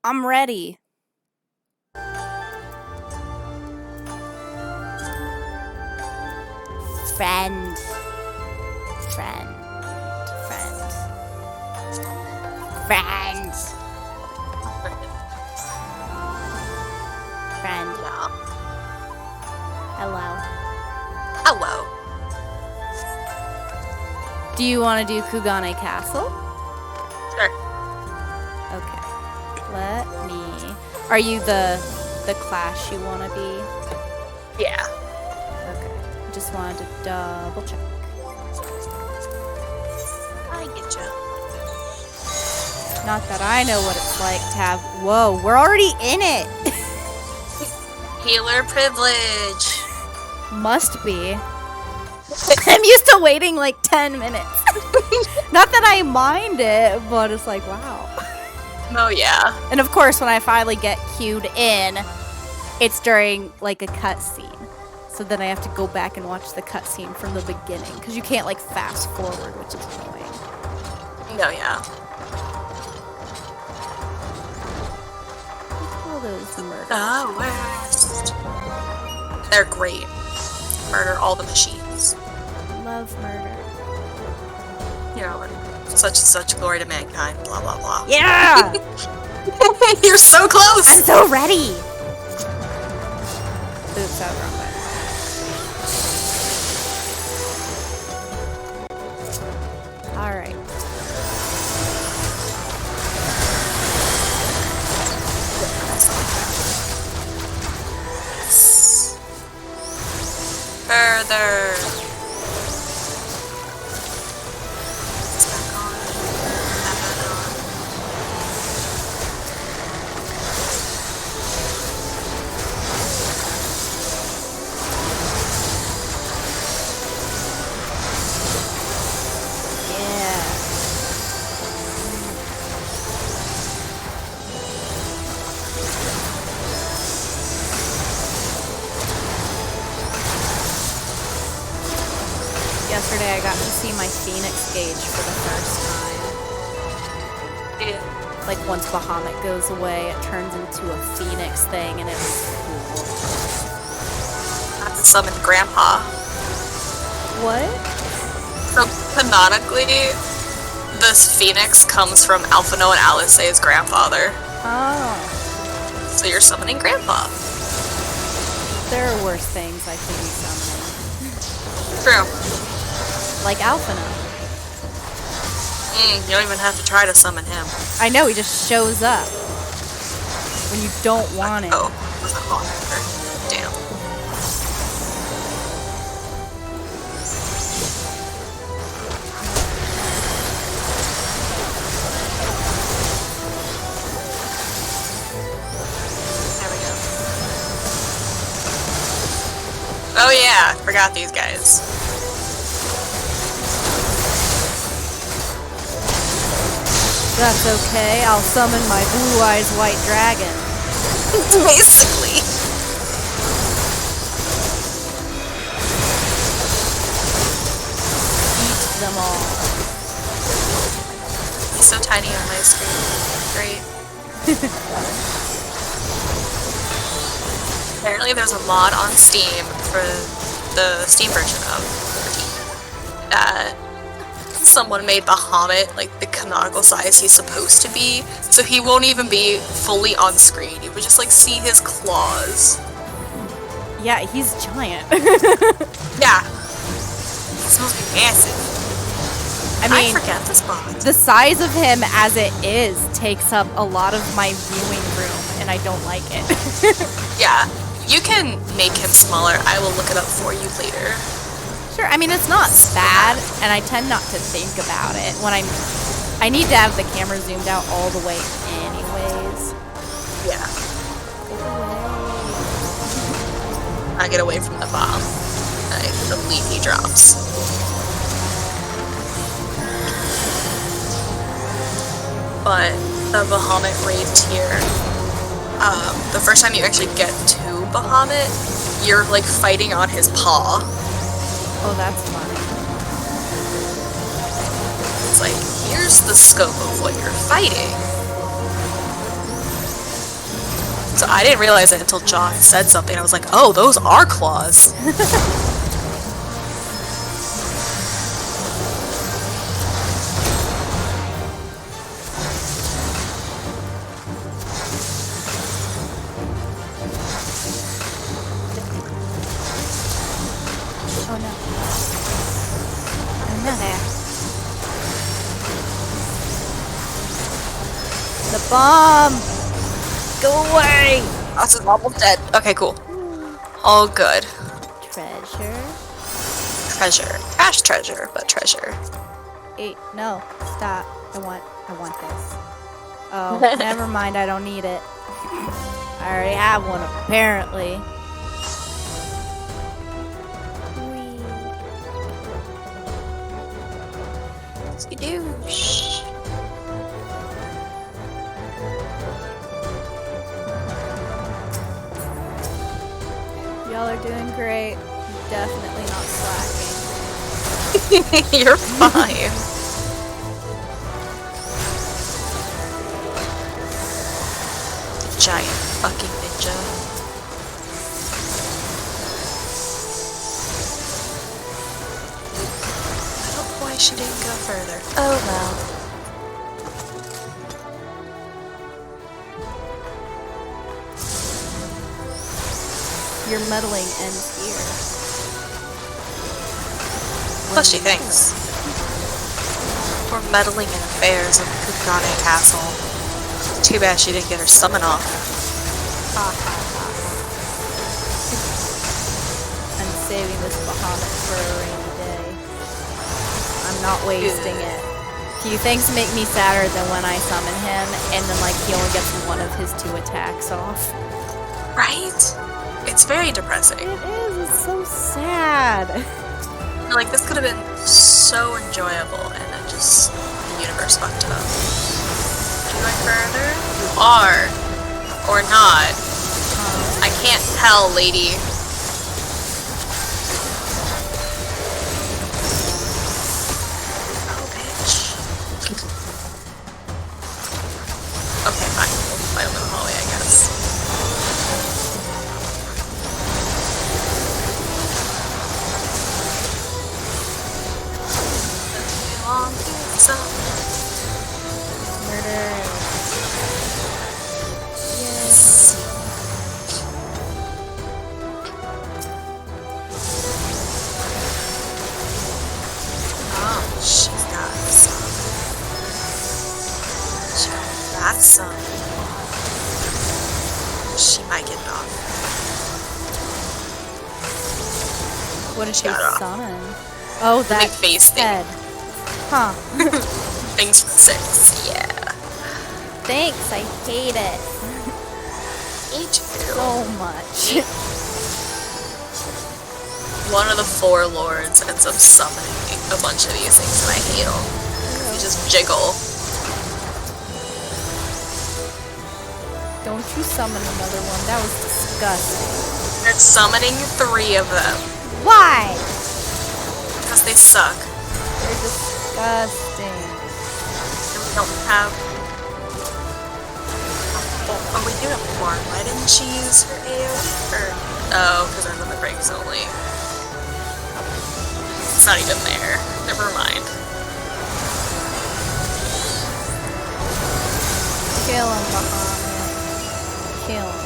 I'm ready. Friend. Hello. Do you want to do Kugane Castle?
Sure.
Okay. Let me... Are you the class you want to be?
Yeah.
Okay. Just wanted to double check.
I get you.
Not that I know what it's like to have... Whoa, we're already in it!
Healer privilege.
Must be. I'm used to waiting like 10 minutes. Not that I mind it, but it's like, wow.
Oh, yeah.
And of course, when I finally get queued in, it's during like a cutscene. So then I have to go back and watch the cutscene from the beginning. Because you can't like fast forward, which is annoying.
No, yeah.
All those murders.
The worst. They're great. Murder all the machines.
Love murder.
You know, such and such glory to mankind, blah, blah, blah.
Yeah!
You're so close!
I'm so ready! Oops, I was wrong button. Alright.
Further.
Yesterday I got to see my Phoenix gauge for the first time.
Yeah.
Like once Bahamut goes away, it turns into a Phoenix thing and it's cool.
That's a summoned grandpa.
What?
So canonically, this Phoenix comes from Alphino and Alice's grandfather.
Oh.
So you're summoning grandpa.
There are worse things I could be summoning.
True.
Like Alphino.
You don't even have to try to summon him.
I know, he just shows up. When you don't want it.
Oh, wasn't on there. Damn. There we go. Oh yeah, forgot these guys.
That's okay, I'll summon my Blue Eyes White Dragon.
Basically.
Eat them all.
He's so tiny on my screen. Great. Apparently there's a mod on Steam for the Steam version of someone made Bahamut like the canonical size he's supposed to be, so he won't even be fully on screen. You would just like see his claws.
Yeah, he's giant.
Yeah. He's supposed to be massive.
I mean,
I forget this mod.
The size of him as it is takes up a lot of my viewing room, and I don't like it.
Yeah. You can make him smaller. I will look it up for you later.
Sure, I mean, it's not bad, and I tend not to think about it when I need to have the camera zoomed out all the way anyways.
Yeah. I get away from the bomb. The leaf he drops. But the Bahamut raid tier, the first time you actually get to Bahamut, you're like fighting on his paw.
Oh, that's funny.
It's like, here's the scope of what you're fighting. So I didn't realize it until Jock said something. I was like, oh, those are claws.
Oh no. I'm not there. The bomb! Go away!
Us is almost dead. Okay, cool. All good.
Treasure.
Treasure. Trash treasure, but treasure.
Hey, no, stop. I want this. Oh, never mind, I don't need it. I already have one, apparently.
Skidoosh.
Y'all are doing great. Definitely not slacking.
You're fine. Giant fucking ninja. I don't know why she didn't go further. Oh well.
Your meddling ends here.
What she thinks. We're meddling in affairs of Kukrane Castle. Too bad she didn't get her summon off.
I'm saving this Bahamut for a rainy day. I'm not wasting it. Few things make me sadder than when I summon him and then like he only gets one of his 2 attacks off.
Right? It's very depressing.
It is, it's so sad.
Like, this could have been so enjoyable, and then just the universe fucked it up. Are you going further? You are. Or not. I can't tell, lady. Oh, bitch. Okay, fine. We'll fight him in the hallway, I guess.
Murder.
Yes. Oh, she's got some. She got some. She might get it off.
What did she
got it off.
summon? Oh, that
big face thing.
head. Huh.
Things for 6, yeah.
Thanks, I hate it.
Me too.
So much.
One of the 4 lords ends up summoning a bunch of these things, and I hate them. You just jiggle.
Don't you summon another one. That was disgusting.
They're summoning 3 of them.
Why?
Because they suck.
They're disgusting.
And we don't have... Oh, we do have more. Why didn't she use her AoE? Oh, because they're the breaks only. It's not even there. Never mind.
Kill him, Bahamut. Kill him.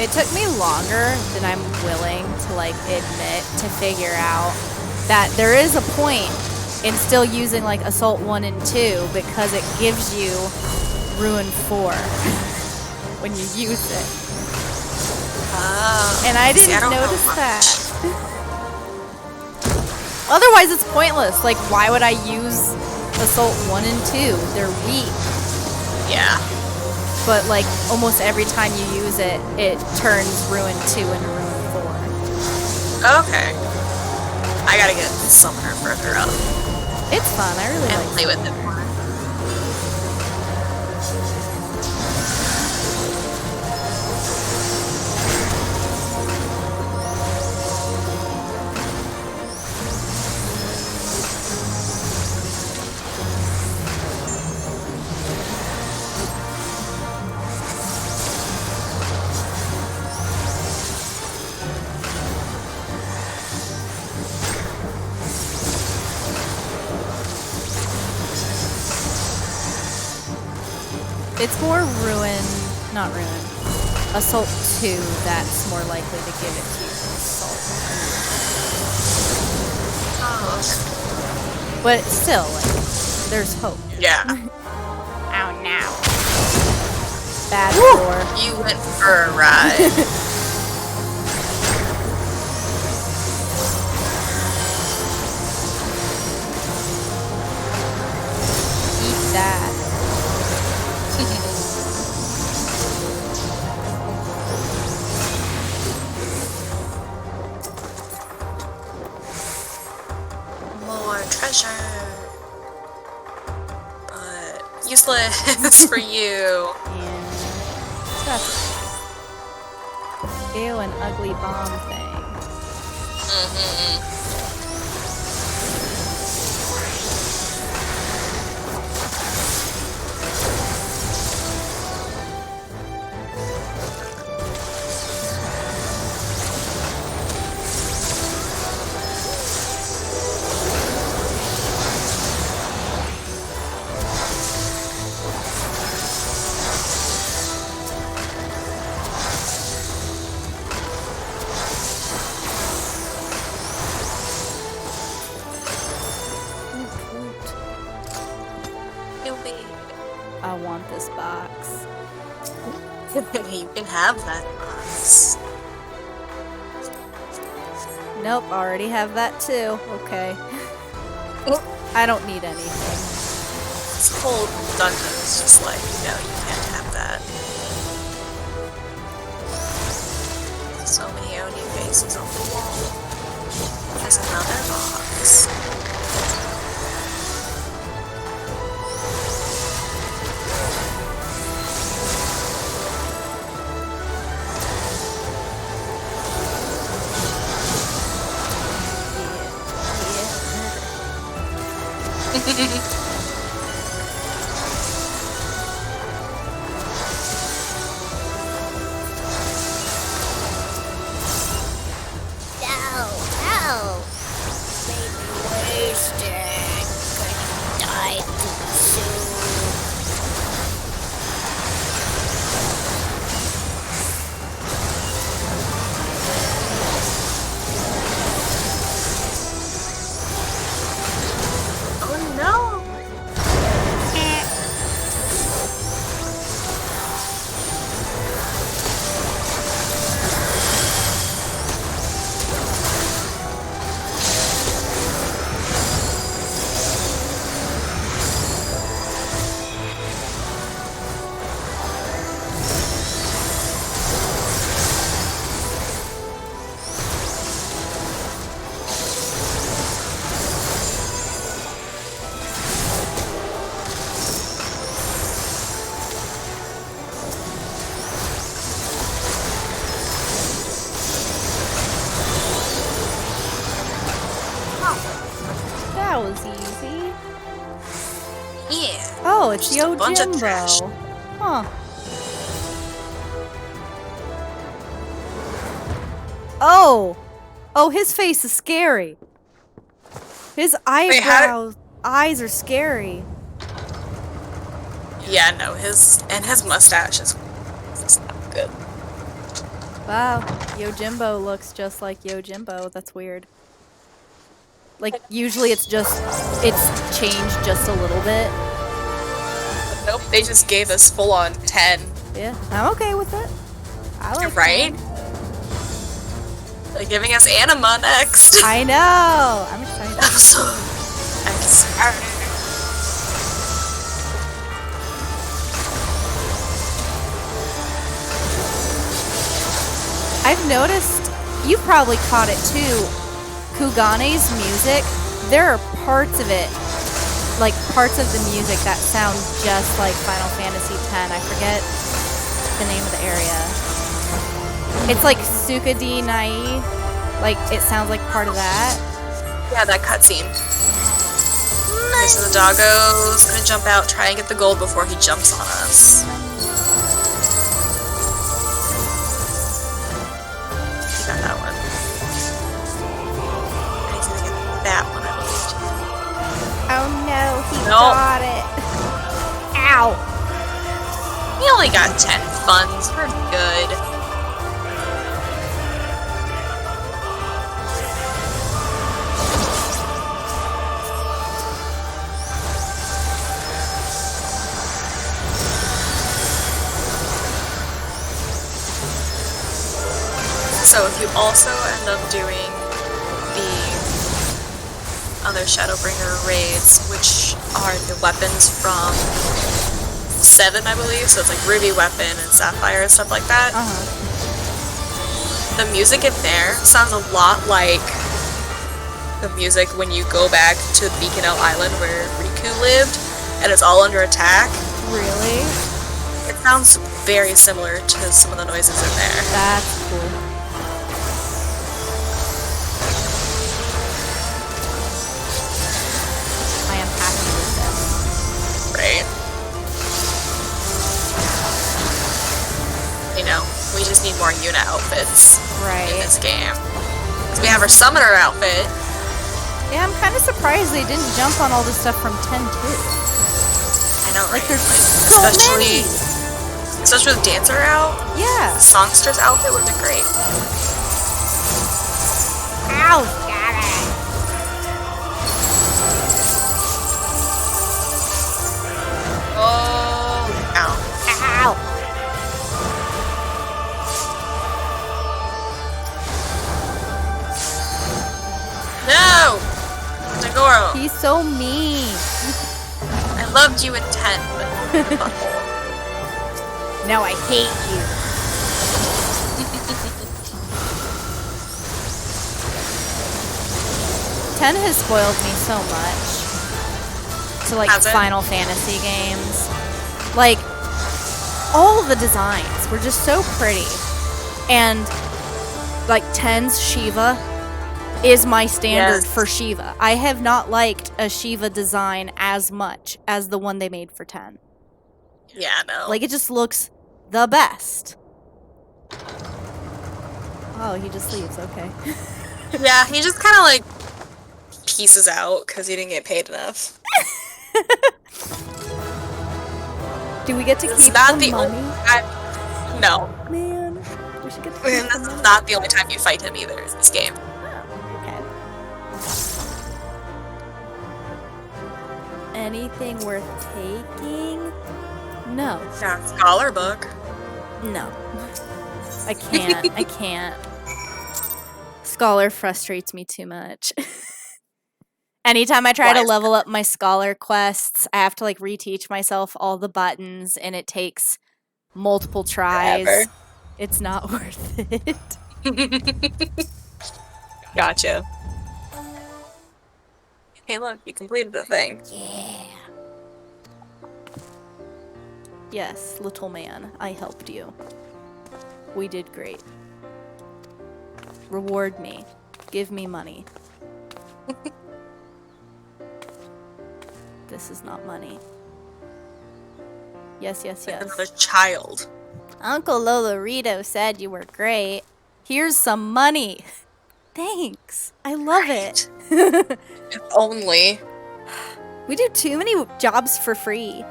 It took me longer than I'm willing to like admit to figure out that there is a point in still using like Assault 1 and 2 because it gives you Ruin 4 when you use it. And I didn't notice that. Otherwise it's pointless. Like why would I use Assault 1 and 2? They're weak.
Yeah.
But like almost every time you use it, it turns Ruin 2 into Ruin 4.
Okay. I gotta get the summoner further up.
It's fun, I really like
play with it more.
It's more ruin, not ruin. Assault 2 that's more likely to give it to you than Assault 3. But still, like, there's hope.
Yeah.
Ow, now. Bad floor.
You went for a ride.
Eat that.
More treasure. But useless for you.
Ew, an ugly bomb thing. I want this box.
You can have that box.
Nope, already have that too. Okay. I don't need anything.
This whole dungeon is just like, no, you can't have that. So many Oni faces on the wall. There's another box.
That was easy.
Yeah.
Oh, it's
Just a bunch of trash.
Yojimbo. Huh. Oh! Oh, his face is scary. His eyes are scary.
Yeah, no, his mustache is not good.
Wow, Yojimbo looks just like Yojimbo. That's weird. Like, usually it's changed just a little bit.
Nope, they just gave us full-on 10.
Yeah, I'm okay with it. I like
right? They're giving us anima next.
I know! I'm excited.
I'm so excited.
I've noticed, you've probably caught it too, Kugane's music, there are parts of it, like parts of the music that sound just like Final Fantasy X. I forget the name of the area. It's like Sukadi Nai, like it sounds like part of that.
Yeah, that cutscene. Okay, so the doggo's gonna jump out, try and get the gold before he jumps on us. He got that one. And he's gonna get that one, I believe.
Oh no, he got it. Ow.
We only got 10 funds. We're good. So if you also end up doing the other Shadowbringer raids, which are the weapons from 7, I believe, so it's like Ruby Weapon and Sapphire and stuff like that. The music in there sounds a lot like the music when you go back to Beacon Out Island where Riku lived, and it's all under attack.
Really?
It sounds very similar to some of the noises in there.
That's cool. I am happy with this.
Right. You know, we just need more Yuna outfits in this game. Because we have our Summoner outfit.
Yeah, I'm kind of surprised they didn't jump on all this stuff from 10 too.
I know, right?
Like, there's so many.
Especially with Dancer out.
Yeah.
The Songstress outfit would have been great.
Ow, got it.
Oh, ow.
Ow.
No! Nagoro.
He's so mean.
I loved you in 10, but
now I hate you. 10 has spoiled me so much to like Final Fantasy games. Like, all the designs were just so pretty. And like 10's Shiva is my standard for Shiva. I have not liked a Shiva design as much as the one they made for 10.
Yeah, no.
Like, it just looks the best. Oh, he just leaves, okay.
Yeah, he just kind of like pieces out because he didn't get paid enough.
Do we get to keep the money?
No.
Man, we should get to keep
And this is not the only time you fight him either in this game.
Okay. Anything worth taking? No.
Yeah, Scholar book.
No. I can't. I can't. Scholar frustrates me too much. Anytime I try to level up my Scholar quests, I have to like reteach myself all the buttons, and it takes multiple tries.
Forever.
It's not worth it.
Gotcha. Hey, look, you completed the thing.
Yeah. Yes, little man, I helped you. We did great. Reward me. Give me money. This is not money. Yes, yes, yes.
Another child.
Uncle Lolorito said you were great. Here's some money. Thanks. I love it.
If only.
We do too many jobs for free.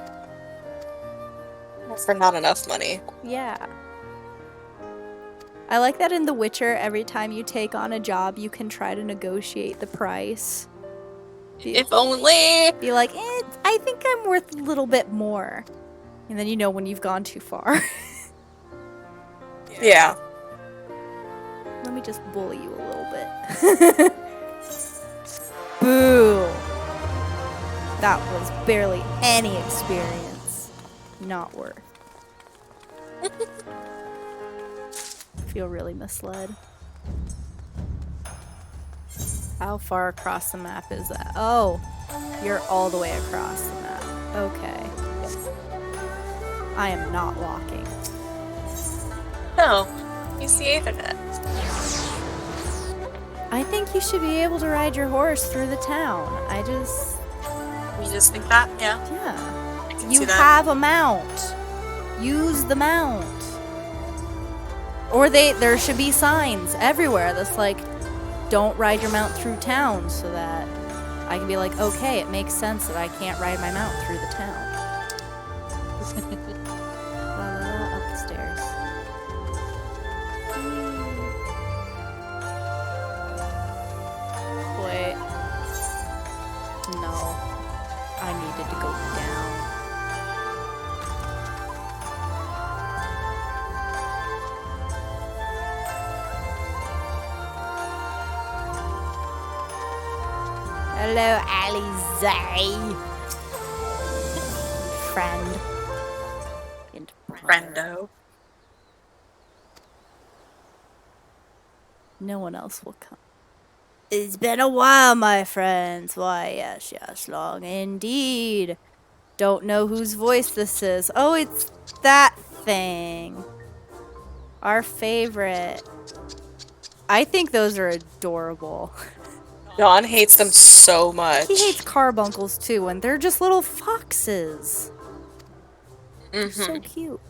For not enough money.
Yeah. I like that in The Witcher, every time you take on a job, you can try to negotiate the price.
If only!
Be like, I think I'm worth a little bit more. And then you know when you've gone too far.
Yeah.
Let me just bully you a little bit. Boo! That was barely any experience. Not worth. I feel really misled. How far across the map is that? Oh, you're all the way across the map. Okay. I am not walking.
No. Use the Ethernet.
I think you should be able to ride your horse through the town.
You just think that? Yeah.
Yeah.
I can
You
see that.
have a mount. Use the mount. Or there should be signs everywhere that's like, don't ride your mount through town, so that I can be like, okay, it makes sense that I can't ride my mount through the town. No. I needed to go down. Hello, Alize. Friend. And
Friendo.
No one else will come. It's been a while, my friends. Why, yes, long indeed. Don't know whose voice this is. Oh, it's that thing. Our favorite. I think those are adorable.
John hates them so much.
He hates carbuncles too, and they're just little foxes. They're so cute.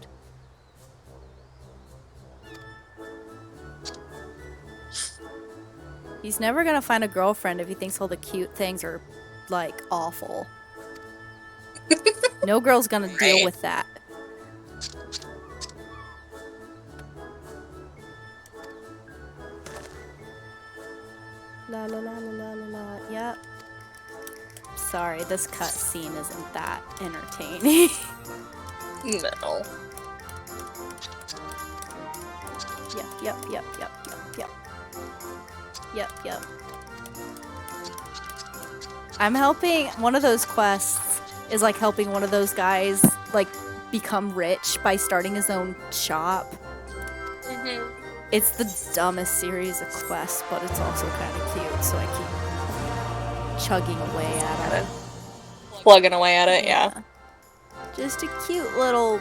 He's never gonna find a girlfriend if he thinks all the cute things are, like, awful. No girl's gonna deal with that. La la la la la la la. Yep. Sorry, this cutscene isn't that entertaining.
No.
Yep. I'm helping, one of those quests is like helping one of those guys like become rich by starting his own shop. It's the dumbest series of quests, but it's also kind of cute, so I keep chugging away at it.
Plugging away at it, yeah.
Just a cute little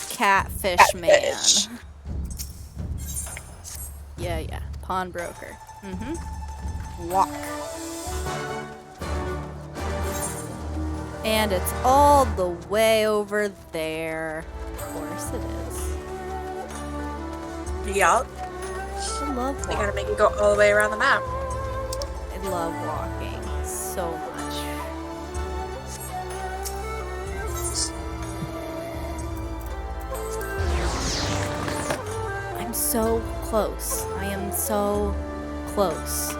catfish man. Yeah. Pawnbroker. Walk. And it's all the way over there. Of course it is.
Yup.
I love walking.
They gotta make you go all the way around the map.
I love walking so much. I'm so close. I am so close.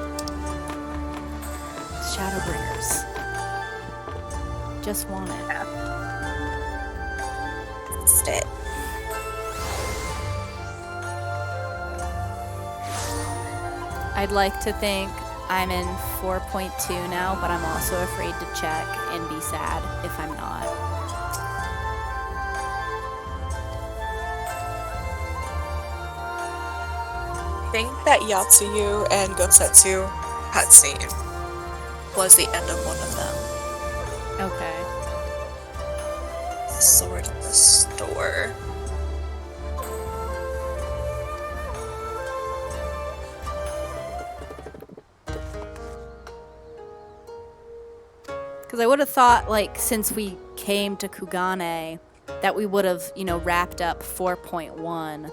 Shadowbringers. Just want it.
That's it.
I'd like to think I'm in 4.2 now, but I'm also afraid to check and be sad if I'm not.
I think that Yatsuyu and Gosetsu cutscene was the end of one of them.
Okay.
Sword in the store.
Because I would have thought, like, since we came to Kugane, that we would have, wrapped up 4.1,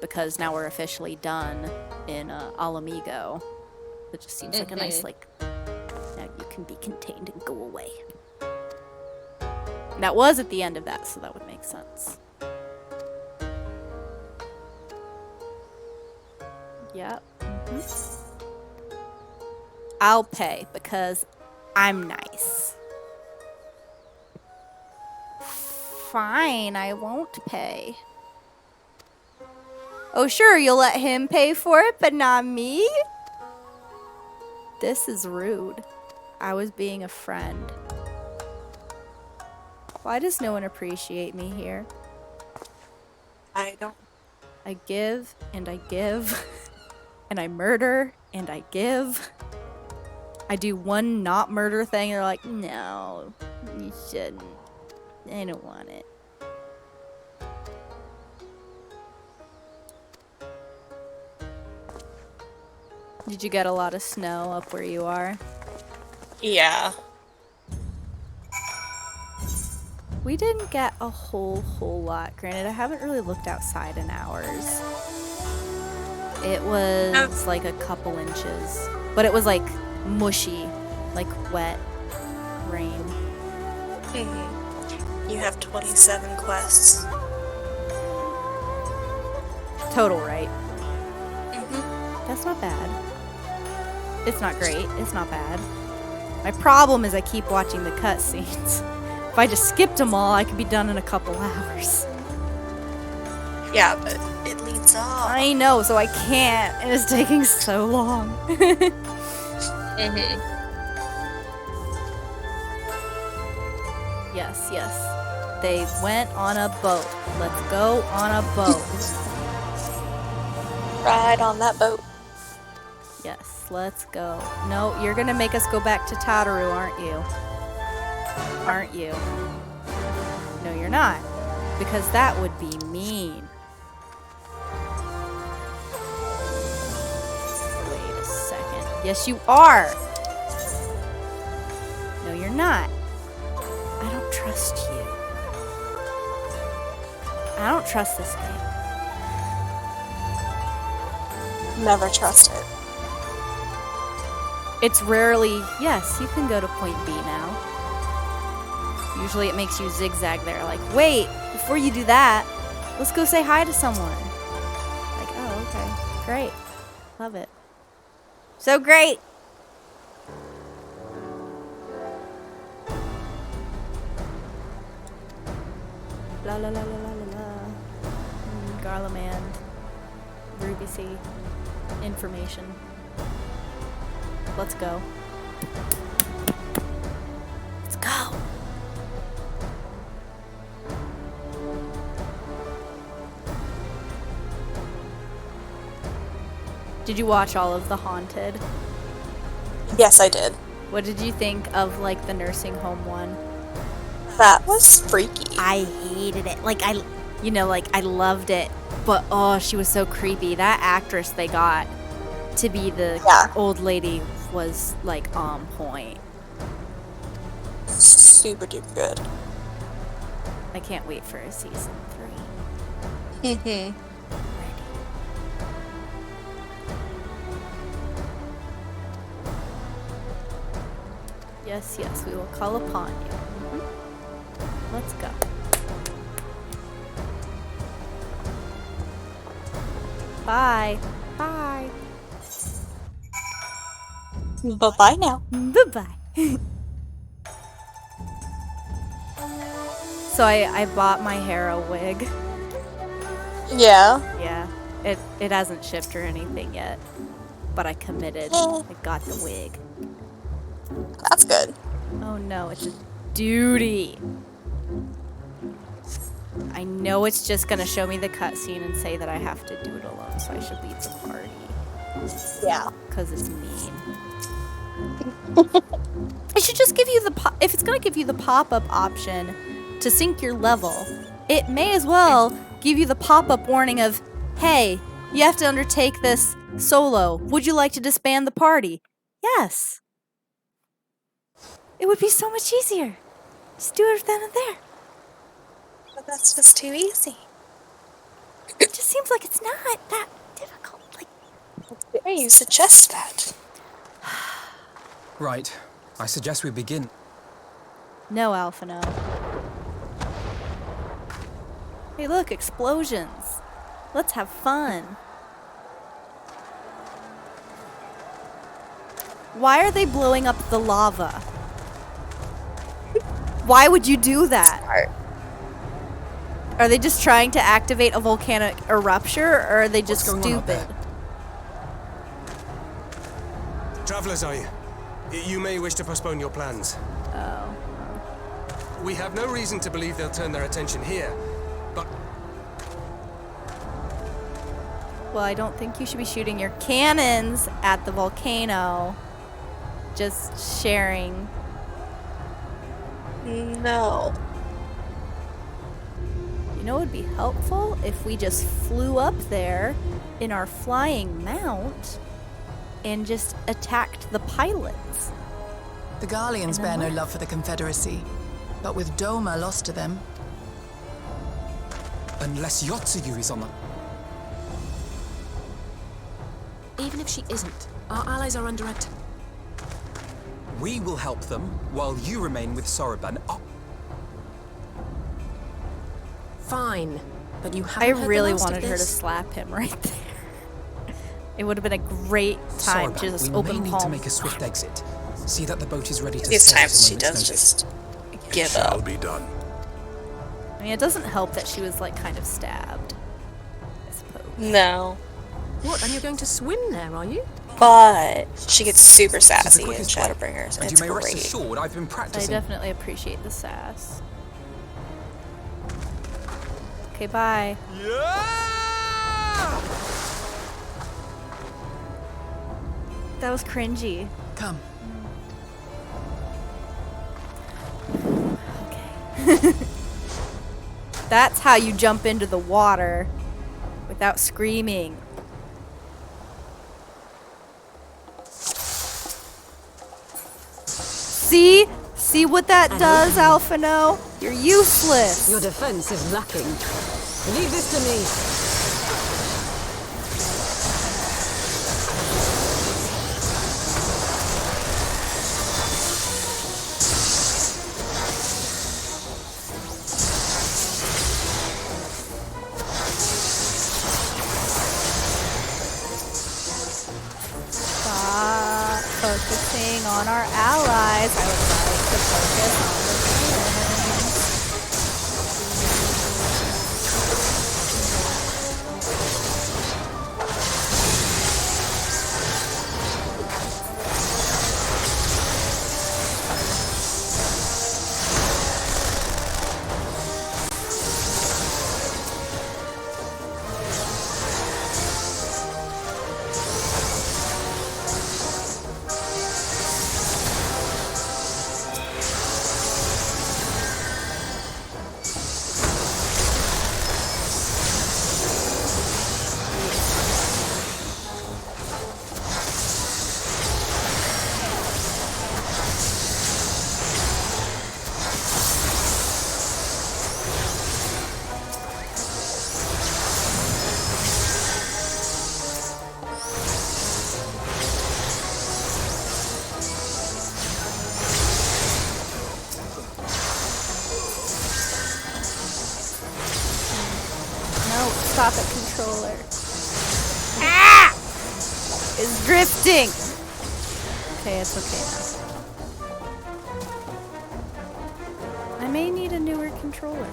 because now we're officially done in Alamigo. It just seems like a nice, like, now you can be contained and go away. And that was at the end of that, so that would make sense. Yep. I'll pay, because I'm nice. Fine, I won't pay. Oh, sure, you'll let him pay for it, but not me? This is rude. I was being a friend. Why does no one appreciate me here?
I don't.
I give, and I give, and I murder, and I give. I do one not murder thing, and they're like, no, you shouldn't. I don't want it. Did you get a lot of snow up where you are?
Yeah.
We didn't get a whole lot. Granted, I haven't really looked outside in hours. It was like a couple inches. But it was like mushy, like wet rain.
You have 27 quests.
Total, right? That's not bad. It's not great. It's not bad. My problem is I keep watching the cutscenes. If I just skipped them all, I could be done in a couple hours.
Yeah, but it leads off.
I know, so I can't. And it's taking so long.
Mm-hmm.
Yes, yes. They went on a boat. Let's go on a boat.
Ride on that boat.
Yes, let's go. No, you're gonna make us go back to Tataru, aren't you? Aren't you? No, you're not. Because that would be mean. Wait a second. Yes, you are! No, you're not. I don't trust you. I don't trust this game.
Never trust it.
It's rarely, yes, you can go to point B now. Usually it makes you zigzag there, like, wait, before you do that, let's go say hi to someone. Like, oh, okay, great. Love it. So great! La la la la la la la. Garlemand. Ruby C. Information. Let's go. Let's go! Did you watch all of The Haunted?
Yes, I did.
What did you think of, like, the nursing home one?
That was freaky.
I hated it. Like, I loved it. But, oh, she was so creepy. That actress they got to be the old lady was, like, on point.
Super duper good.
I can't wait for a season 3.
Mm-hmm.
Yes, yes, we will call upon you. Let's go. Bye. Bye.
Bye-bye now.
Bye-bye. So I bought my hair a wig.
Yeah.
Yeah. It hasn't shipped or anything yet. But I committed. I got the wig.
That's good.
Oh no, it's a duty. I know it's just gonna show me the cutscene and say that I have to do it alone, so I should leave the party.
Yeah.
Because it's mean. It should just give you the if it's gonna give you the pop-up option to sync your level, it may as well give you the pop-up warning of, hey, you have to undertake this solo. Would you like to disband the party? Yes. It would be so much easier. Just do it then and there.
But that's just too easy.
It just seems like it's not that difficult. Like,
dare you suggest that?
Right. I suggest we begin.
No, Alphino. Hey, look, explosions. Let's have fun. Why are they blowing up the lava? Why would you do that? Are they just trying to activate a volcanic eruption, or are they just stupid?
Travelers, are you? You may wish to postpone your plans.
Oh.
We have no reason to believe they'll turn their attention here, but...
Well, I don't think you should be shooting your cannons at the volcano. Just sharing.
No.
You know what would be helpful? If we just flew up there in our flying mount and just attacked the pilots.
The Garleans bear no love for the Confederacy, but with Doma lost to them...
Unless Yotsuyu is on them.
Even if she isn't, our allies are under attack.
We will help them while you remain with Soroban. Oh.
Fine, but you
I
haven't heard
really
the last of
wanted her to
this.
slap him right there. It would have been a great time
Soroban,
to just
we
open
may need
palm.
to make a swift exit.
See that the boat is ready to
These
sail at a
times she
moment's
does
notice.
just
It
give
shall
up.
be done.
I mean, it doesn't help that she was like kind of stabbed, I suppose.
No.
What, and you're going to swim there, are you?
But she gets super
It is the
sassy in
quickest way,
Shadowbringers, and
and
it's
you may rest
great.
assured I've been
I
practicing.
definitely appreciate the sass. Okay, bye. That was cringy.
Come.
Okay. That's how you jump into the water without screaming. See? See what that does, Alphino? You're useless.
Your defense is lacking. Leave this to me.
Stop focusing on our allies. I would like to focus on the villains. No, stop it, controller. Ah! It's drifting. Okay, it's okay now. I may need a newer controller.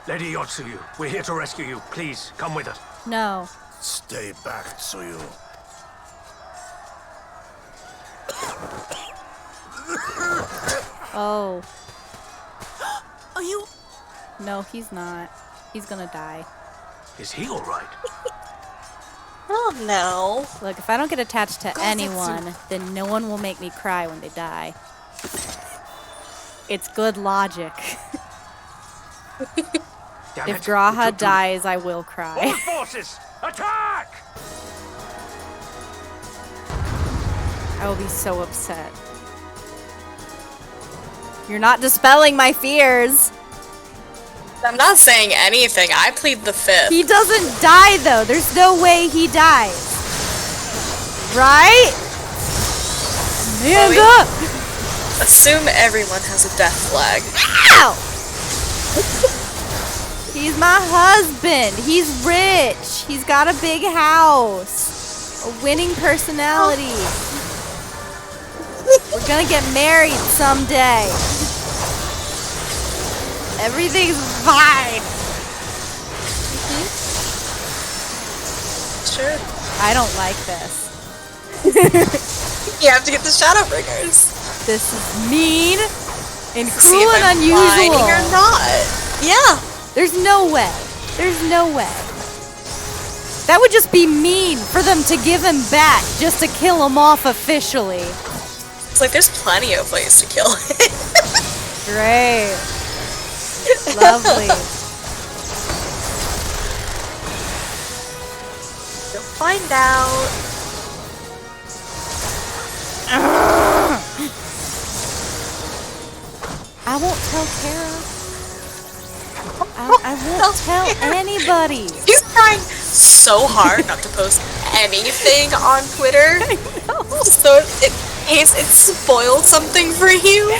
Lady Yotsuyu, we're here to rescue you. Please, come with us.
No.
Stay back, Tsuyu.
Oh.
Are you?
No, he's not. He's gonna die.
Is he all right?
Oh no.
Look, if I don't get attached to anyone, then no one will make me cry when they die. It's good logic. If Graha dies, I will cry.
Forces, attack!
I will be so upset. You're not dispelling my fears.
I'm not saying anything. I plead the fifth.
He doesn't die, though. There's no way he dies. Right? Amanda!
Assume everyone has a death flag.
Ow! He's my husband. He's rich. He's got a big house. A winning personality. We're gonna get married someday. Everything's fine.
Sure.
I don't like this.
You have to get the Shadowbringers.
This is mean and
See
cruel
if
and
I'm lying
unusual.
or not. Yeah.
There's no way. There's no way. That would just be mean for them to give him back just to kill him off officially.
It's like there's plenty of ways to kill it.
Great. Lovely.
You'll find out.
I won't tell Kara. I won't tell anybody.
He's trying so hard not to post anything on Twitter. So in case it spoiled something for you.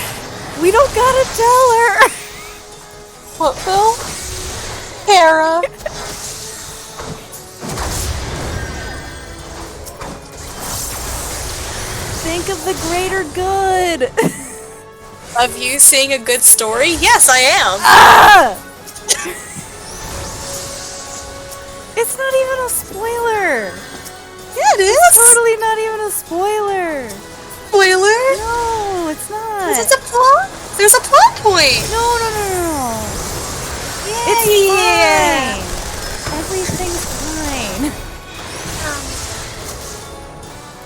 We don't gotta tell her.
What, Phil? Kara.
Think of the greater good.
Of you seeing a good story? Yes, I am.
Ah! It's not even a spoiler.
Yeah, it is.
It's totally not even a spoiler.
Spoiler?
No, it's not.
Is it a plot? There's a plot point.
No.
Yeah,
It's
yeah.
fine. Everything's fine.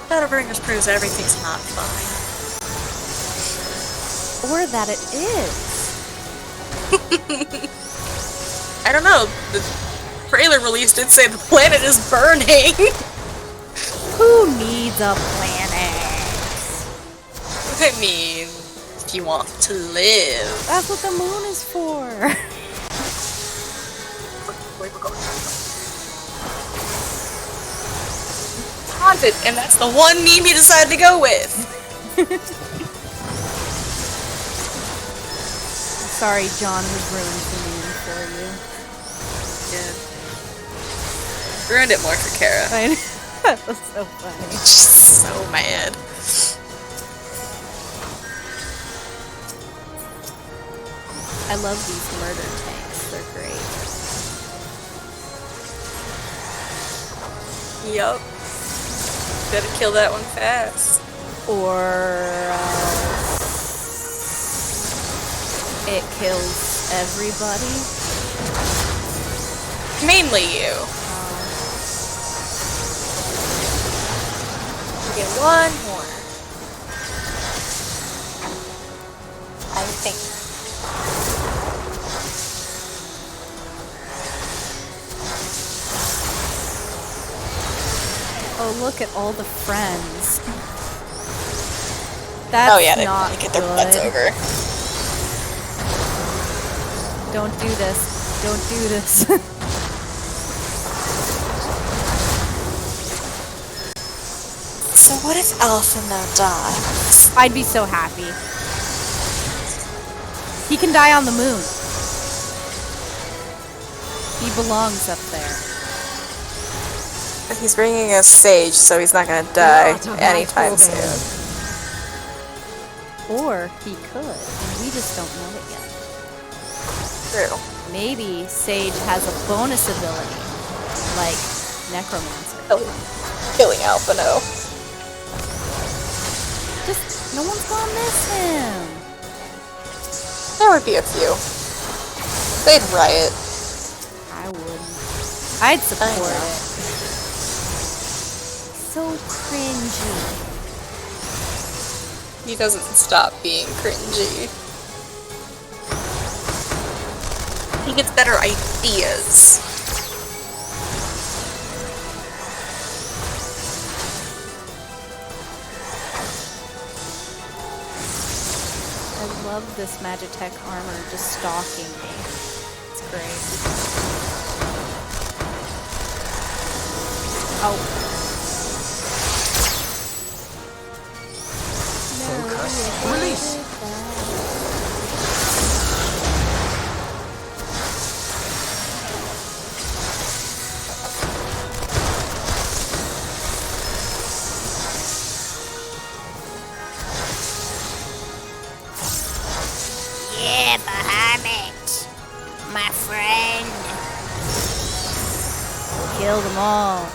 Shadowbringers proves everything's not fine.
Or that it is.
I don't know. The trailer release did say the planet is burning.
Who needs a planet?
I mean, if you want to live.
That's what the moon is for.
Haunted, and that's the one meme he decided to go with.
Sorry, John has ruined the meme for you.
Yeah. Ruined it more for Kara.
That was so funny.
She's so mad.
I love these murder tanks. They're great.
Yup. Gotta kill that one fast.
Or it kills everybody.
Mainly you. Get one more. I think.
Oh, look at all the friends. That's
oh yeah, they
not
get their butts over.
Don't do this. Don't do this.
So what if Alpha now dies?
I'd be so happy. He can die on the moon. He belongs up there.
He's bringing a sage, so he's not gonna die anytime soon.
Or he could, and we just don't know it yet.
True.
Maybe Sage has a bonus ability, like Necromancer.
Killing Alpha, no.
Just, no one's gonna miss him.
There would be a few. They'd riot.
I wouldn't. I'd support it. So cringy.
He doesn't stop being cringy. He gets better ideas.
I love this Magitech armor just stalking me. It's great. Oh.
Focus. Release.
Yeah, Bahamut, my friend. Kill them all.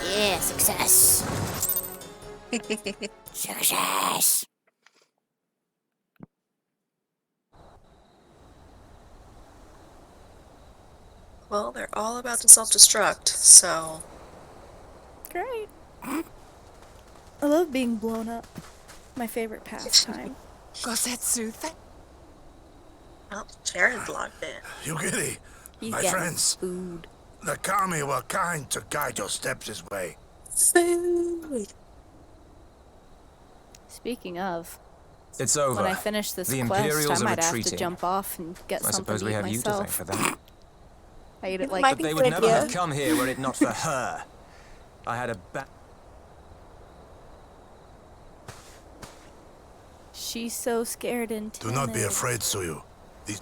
Yeah, success. Success.
Well, they're all about to self-destruct, so...
Great. I love being blown up. My favorite pastime.
Gosetsu,
Well, Jared's logged in.
Yugiri,
He's
my
getting
friends.
food.
The kami were kind to guide your steps this way.
Food.
Speaking of,
It's over.
when I finish this
The
quest, I
Imperials are
might have to
retreating.
jump off and get
I
something
suppose
to
we
eat
have you to thank
myself.
for that.
I ate it
Might
like
be
They
a
would
good
never
idea.
have come here were it not for her. I had a
she's so scared and
Do not be afraid, Suyu. These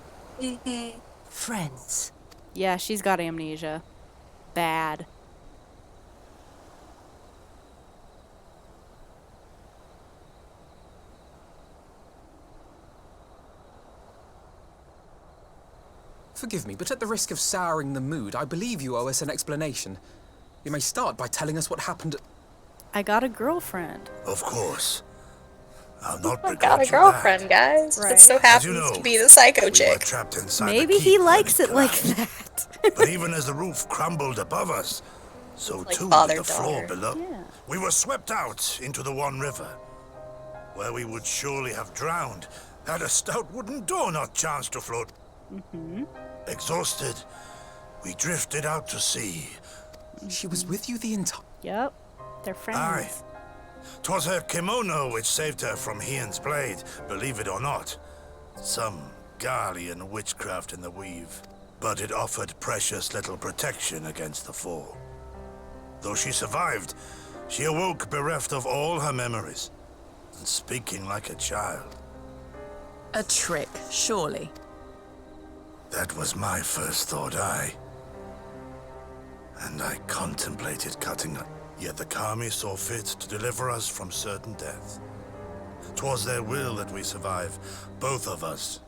Friends.
Yeah, she's got amnesia. Bad.
Forgive me, but at the risk of souring the mood, I believe you owe us an explanation. You may start by telling us what happened at...
I got a girlfriend.
Of course. I'll not
I
begrudge
got a
you
girlfriend, guys.
Right.
It so
As
happens
you know,
to be the psycho
We were
chick.
trapped inside
Maybe
the
he
keep when
likes it like
collapsed.
that.
But even as the roof crumbled above us, so
Like
too did
father,
the floor
daughter.
below.
Yeah.
We were swept out into the One River, where we would surely have drowned had a stout wooden door not chanced to float. Exhausted, we drifted out to sea.
She was with you the entire...
Yep. They're friends.
Aye. 'Twas her kimono which saved her from Hien's blade, believe it or not. Some Garlean witchcraft in the weave. But it offered precious little protection against the fall. Though she survived, she awoke bereft of all her memories, and speaking like a child.
A trick, surely.
That was my first thought, and I contemplated cutting her. Yet the Kami saw fit to deliver us from certain death. 'Twas their will that we survive, both of us,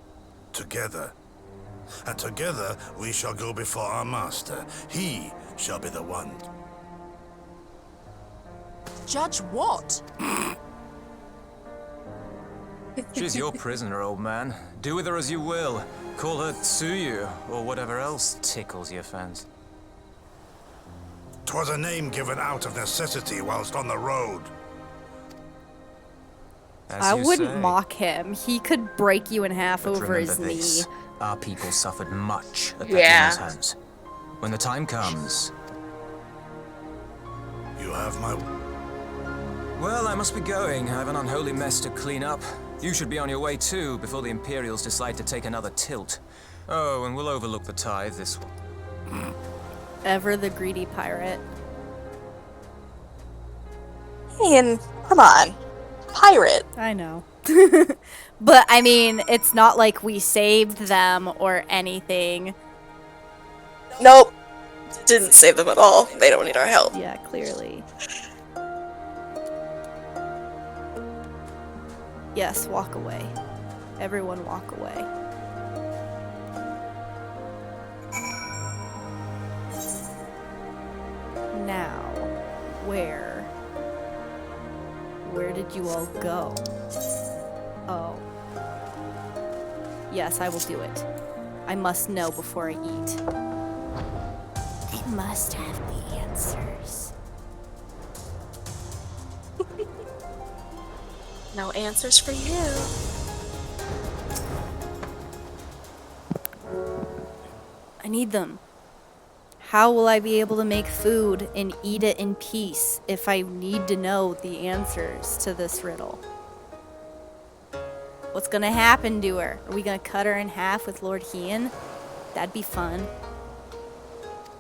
together. And together we shall go before our master. He shall be the one.
Judge what?
She's your prisoner, old man. Do with her as you will. Call her Tsuyu, or whatever else tickles your fancy.
'Twas a name given out of necessity whilst on the road.
As
I
you
wouldn't
say.
mock him. He could break you in half
But
over
remember
his
this.
knee.
Our people suffered much at that
Yeah.
woman's hands. When the time comes...
You have my...
Well, I must be going. I have an unholy mess to clean up. You should be on your way too, before the Imperials decide to take another tilt. Oh, and we'll overlook the tithe this one.
Ever the greedy pirate.
Ian, come on. Pirate.
I know. But, I mean, it's not like we saved them or anything.
Nope. Didn't save them at all. They don't need our help.
Yeah, clearly. Yes, walk away. Everyone walk away. Now, where? Where did you all go? Oh. Yes, I will do it. I must know before I eat.
I must have the answers.
No answers for you.
I need them. How will I be able to make food and eat it in peace if I need to know the answers to this riddle? What's gonna happen to her? Are we gonna cut her in half with Lord Hien? That'd be fun.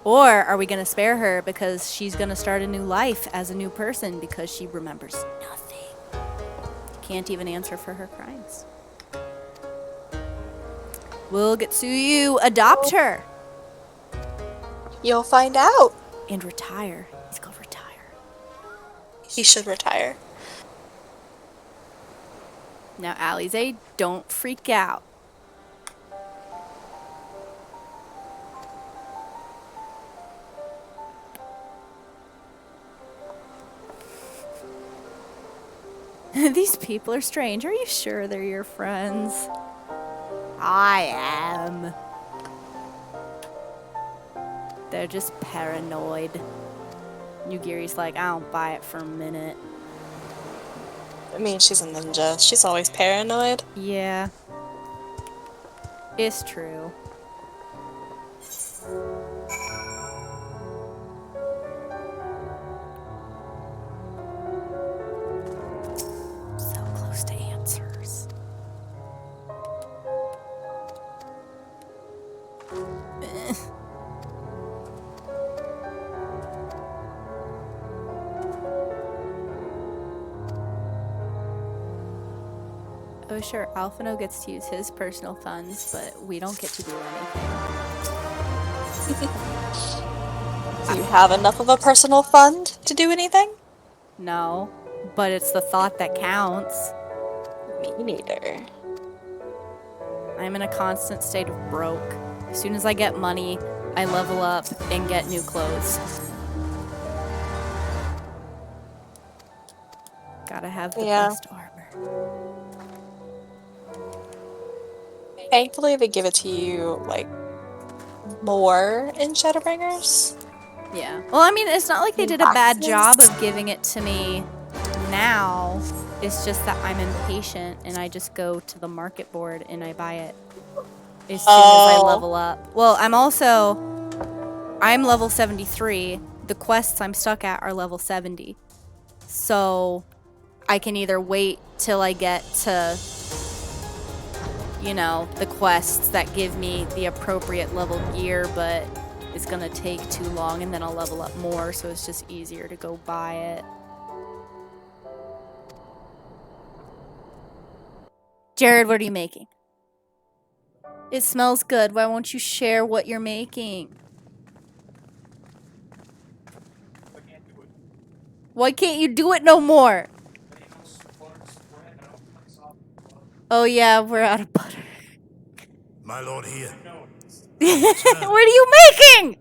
Or are we gonna spare her because she's gonna start a new life as a new person because she remembers nothing? Can't even answer for her crimes. We'll get Tsuyu, adopt her!
You'll find out.
And retire. He's gonna retire.
He should retire.
Now, Alize, don't freak out. These people are strange. Are you sure they're your friends? I am. They're just paranoid. Nugiri's like, I don't buy it for a minute.
I mean, she's a ninja. She's always paranoid.
Yeah. It's true. Oh sure, Alphino gets to use his personal funds, but we don't get to do anything.
Do you have enough of a personal fund to do anything?
No, but it's the thought that counts.
Me neither.
I'm in a constant state of broke. As soon as I get money, I level up and get new clothes. Gotta have the best armor.
Thankfully, they give it to you, like, more in Shadowbringers.
Yeah. Well, I mean, it's not like they did a bad job of giving it to me now. It's just that I'm impatient and I just go to the market board and I buy it as soon as I level up. Well, I'm level 73. The quests I'm stuck at are level 70. So I can either wait till I get to, you know, the quests that give me the appropriate level gear, but it's gonna take too long, and then I'll level up more, so it's just easier to go buy it. Jared, what are you making? It smells good. Why won't you share what you're making? Why can't you do it no more? Oh yeah, we're out of butter.
My lord here.
What are you making?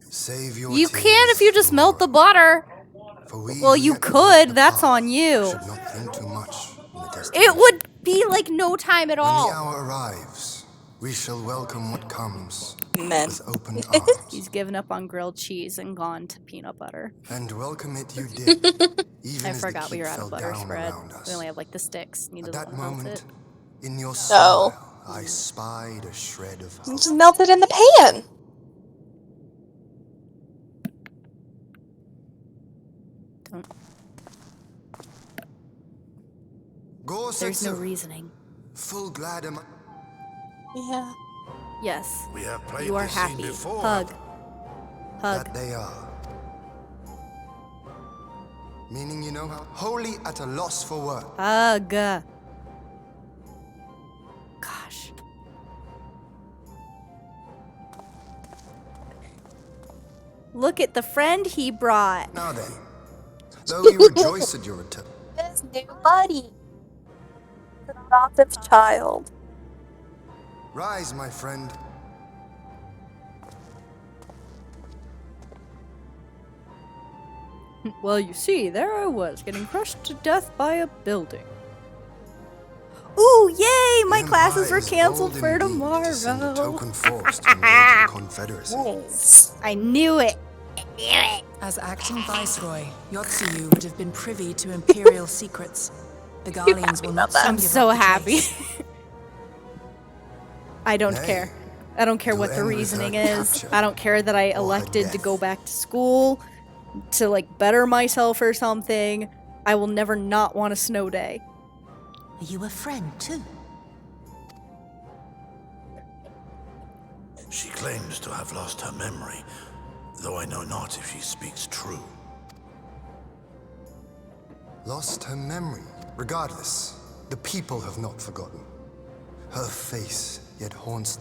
Save your
You can if you just melt the butter. Well, you could. That's on you.
should not think too much in the destination.
It would be like no time at
When the
all.
hour arrives, we shall welcome what comes
Men.
with open arms.
He's given up on grilled cheese and gone to peanut butter.
And welcome it you did, even
I
as
forgot
the
we were
keep
out of
fell
butter
down
spread.
around us.
We only have like the sticks. Neither
At that
one melts
moment,
it.
in your
So-
smile, I spied a shred of hope.
Just melt it in the pan.
There's no reasoning.
Full glad am I.
Yeah.
Yes.
We have played
You are
this scene
happy.
before.
Hug. Hug.
That they are. Meaning, you know, wholly at a loss for words.
Hug. Gosh. Look at the friend he brought.
Now then, though we rejoice at your return,
His new buddy. The adoptive child.
rise, my friend.
Well, you see, there I was, getting crushed to death by a building. Ooh, yay! My classes were canceled for tomorrow.
Token force to engage the Confederacy.
I knew it.
As acting viceroy, Yotsuyu would have been privy to imperial secrets. The Guardians will not soon
I'm
give
so
up the
happy.
chase.
I don't care. I don't care what the reasoning is. I don't care that I elected to go back to school to like better myself or something. I will never not want a snow day.
Are you a friend too?
She claims to have lost her memory, though I know not if she speaks true.
Lost her memory. Regardless, the people have not forgotten. Her face yet haunts.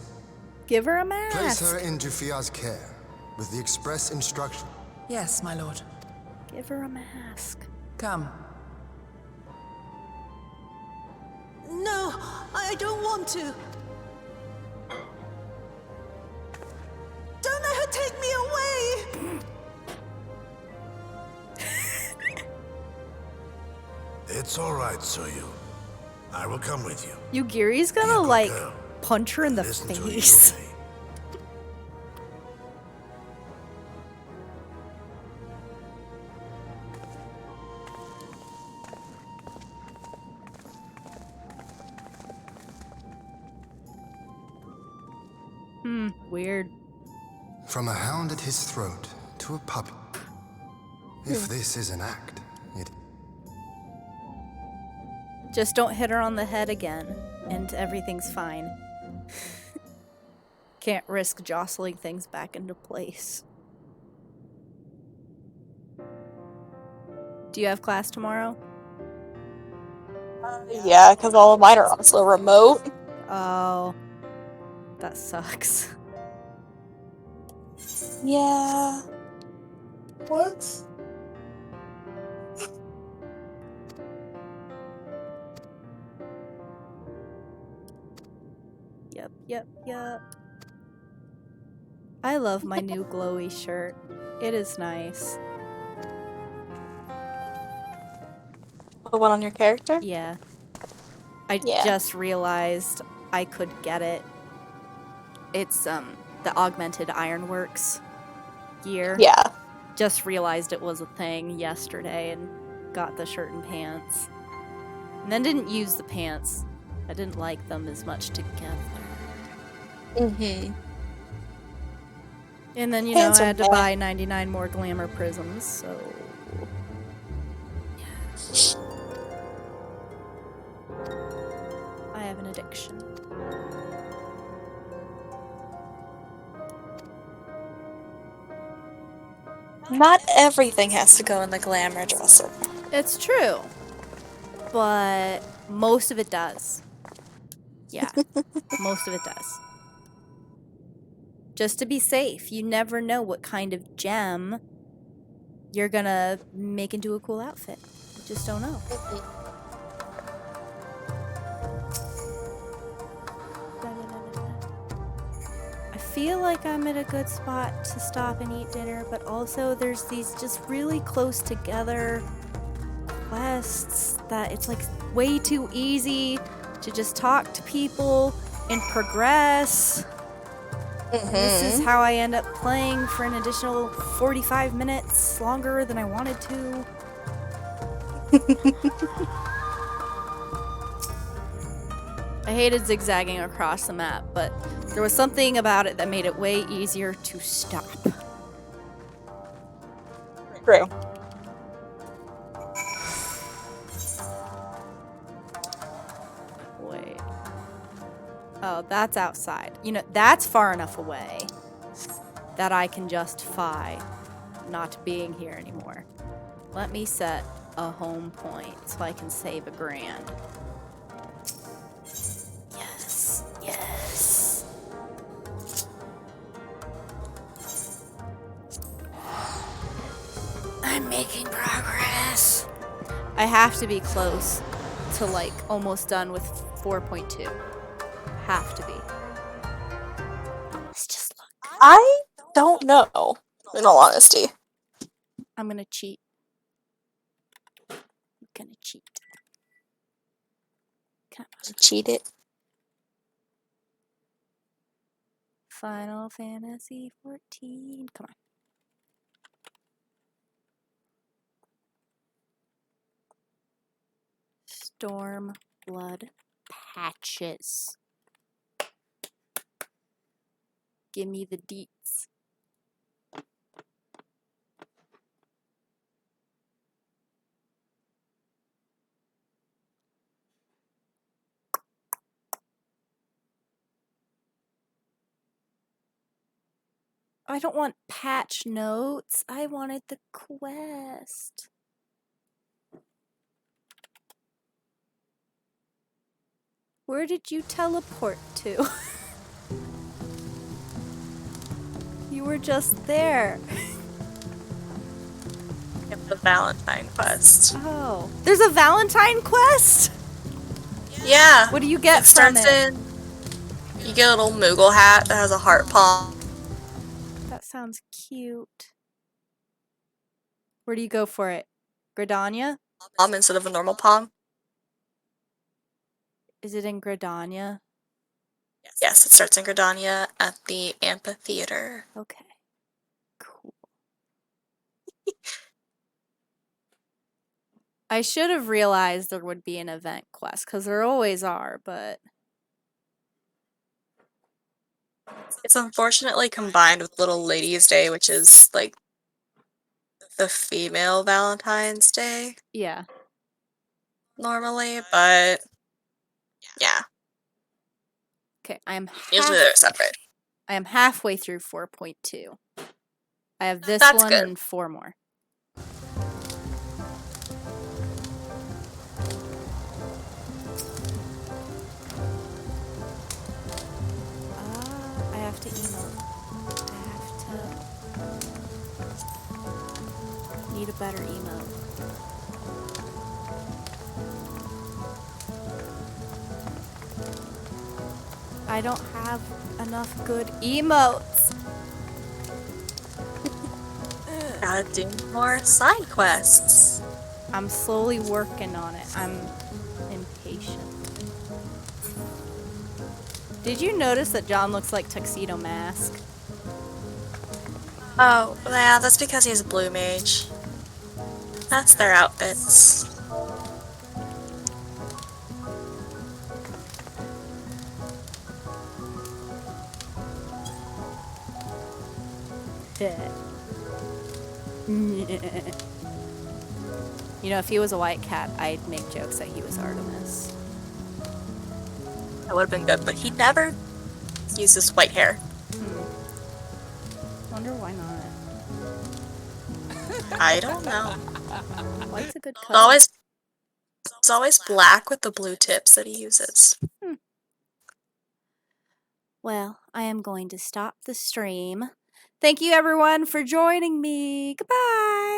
Give her a
Place
mask.
her in Jufia's care, with the express instruction.
Yes, my lord.
Give her a mask.
Come.
No, I don't want to. Don't let her take me away!
It's all right, Soyu. I will come with you.
Yugiri's gonna like punch her in the
Listen to
face. Weird.
From a hound at his throat to a puppy. If this is an act, it.
Just don't hit her on the head again, and everything's fine. Can't risk jostling things back into place. Do you have class tomorrow?
Yeah, because all of mine are also remote.
Oh, that sucks.
Yeah. What?
Yep. I love my new glowy shirt. It is nice.
The one on your character?
Yeah. I
Yeah.
just realized I could get it. It's the augmented ironworks gear.
Yeah.
Just realized it was a thing yesterday and got the shirt and pants. And then didn't use the pants. I didn't like them as much together.
Mm-hmm.
And then, you
Pants
know, I
are
had to
bad.
buy 99 more glamour prisms, so... I have an addiction.
Not everything has to go in the glamour dresser.
It's true. But most of it does. Yeah. Most of it does. Just to be safe. You never know what kind of gem you're gonna make into a cool outfit. You just don't know. I feel like I'm at a good spot to stop and eat dinner, but also there's these just really close together quests that it's like way too easy to just talk to people and progress. And this is how I end up playing for an additional 45 minutes longer than I wanted to. I hated zigzagging across the map, but there was something about it that made it way easier to stop.
True.
Wait. Oh, that's outside. You know, that's far enough away that I can justify not being here anymore. Let me set a home point so I can save a grand. Yes. I'm making progress. I have to be close to like almost done with 4.2. Have to be. Let's just look.
I don't know, in all honesty.
I'm gonna cheat. Can I
cheat it?
Final Fantasy 14. Come on. Storm Blood patches. Give me the deets. I don't want patch notes. I wanted the quest. Where did you teleport to? You were just there.
The Valentine quest.
Oh. There's a Valentine quest?
Yeah.
What do you get from it?
You get a little Moogle hat that has a heart palm.
That sounds cute. Where do you go for it? Gridania?
Palm instead of a normal palm.
Is it in Gridania?
Yes, it starts in Gridania at the amphitheater.
Okay. Cool. I should have realized there would be an event quest, because there always are, but...
It's unfortunately combined with Little Ladies' Day, which is, like, the female Valentine's Day.
Yeah.
Normally, but... yeah.
Okay,
Usually they're separate.
I am halfway through 4.2. I have this
That's
one
good.
and 4 more.
have to emote. Need a better emote. I don't have enough good emotes.
Gotta do more side quests.
I'm slowly working on it. I'm impatient. Did you notice that John looks like Tuxedo Mask?
Oh, yeah, that's because he's a blue mage. That's their outfits.
You know, if he was a white cat, I'd make jokes that he was Artemis.
That would have been good, but he never uses white hair.
Wonder why not.
I don't know.
White's a good color.
It's always black with the blue tips that he uses.
Well, I am going to stop the stream. Thank you everyone for joining me. Goodbye.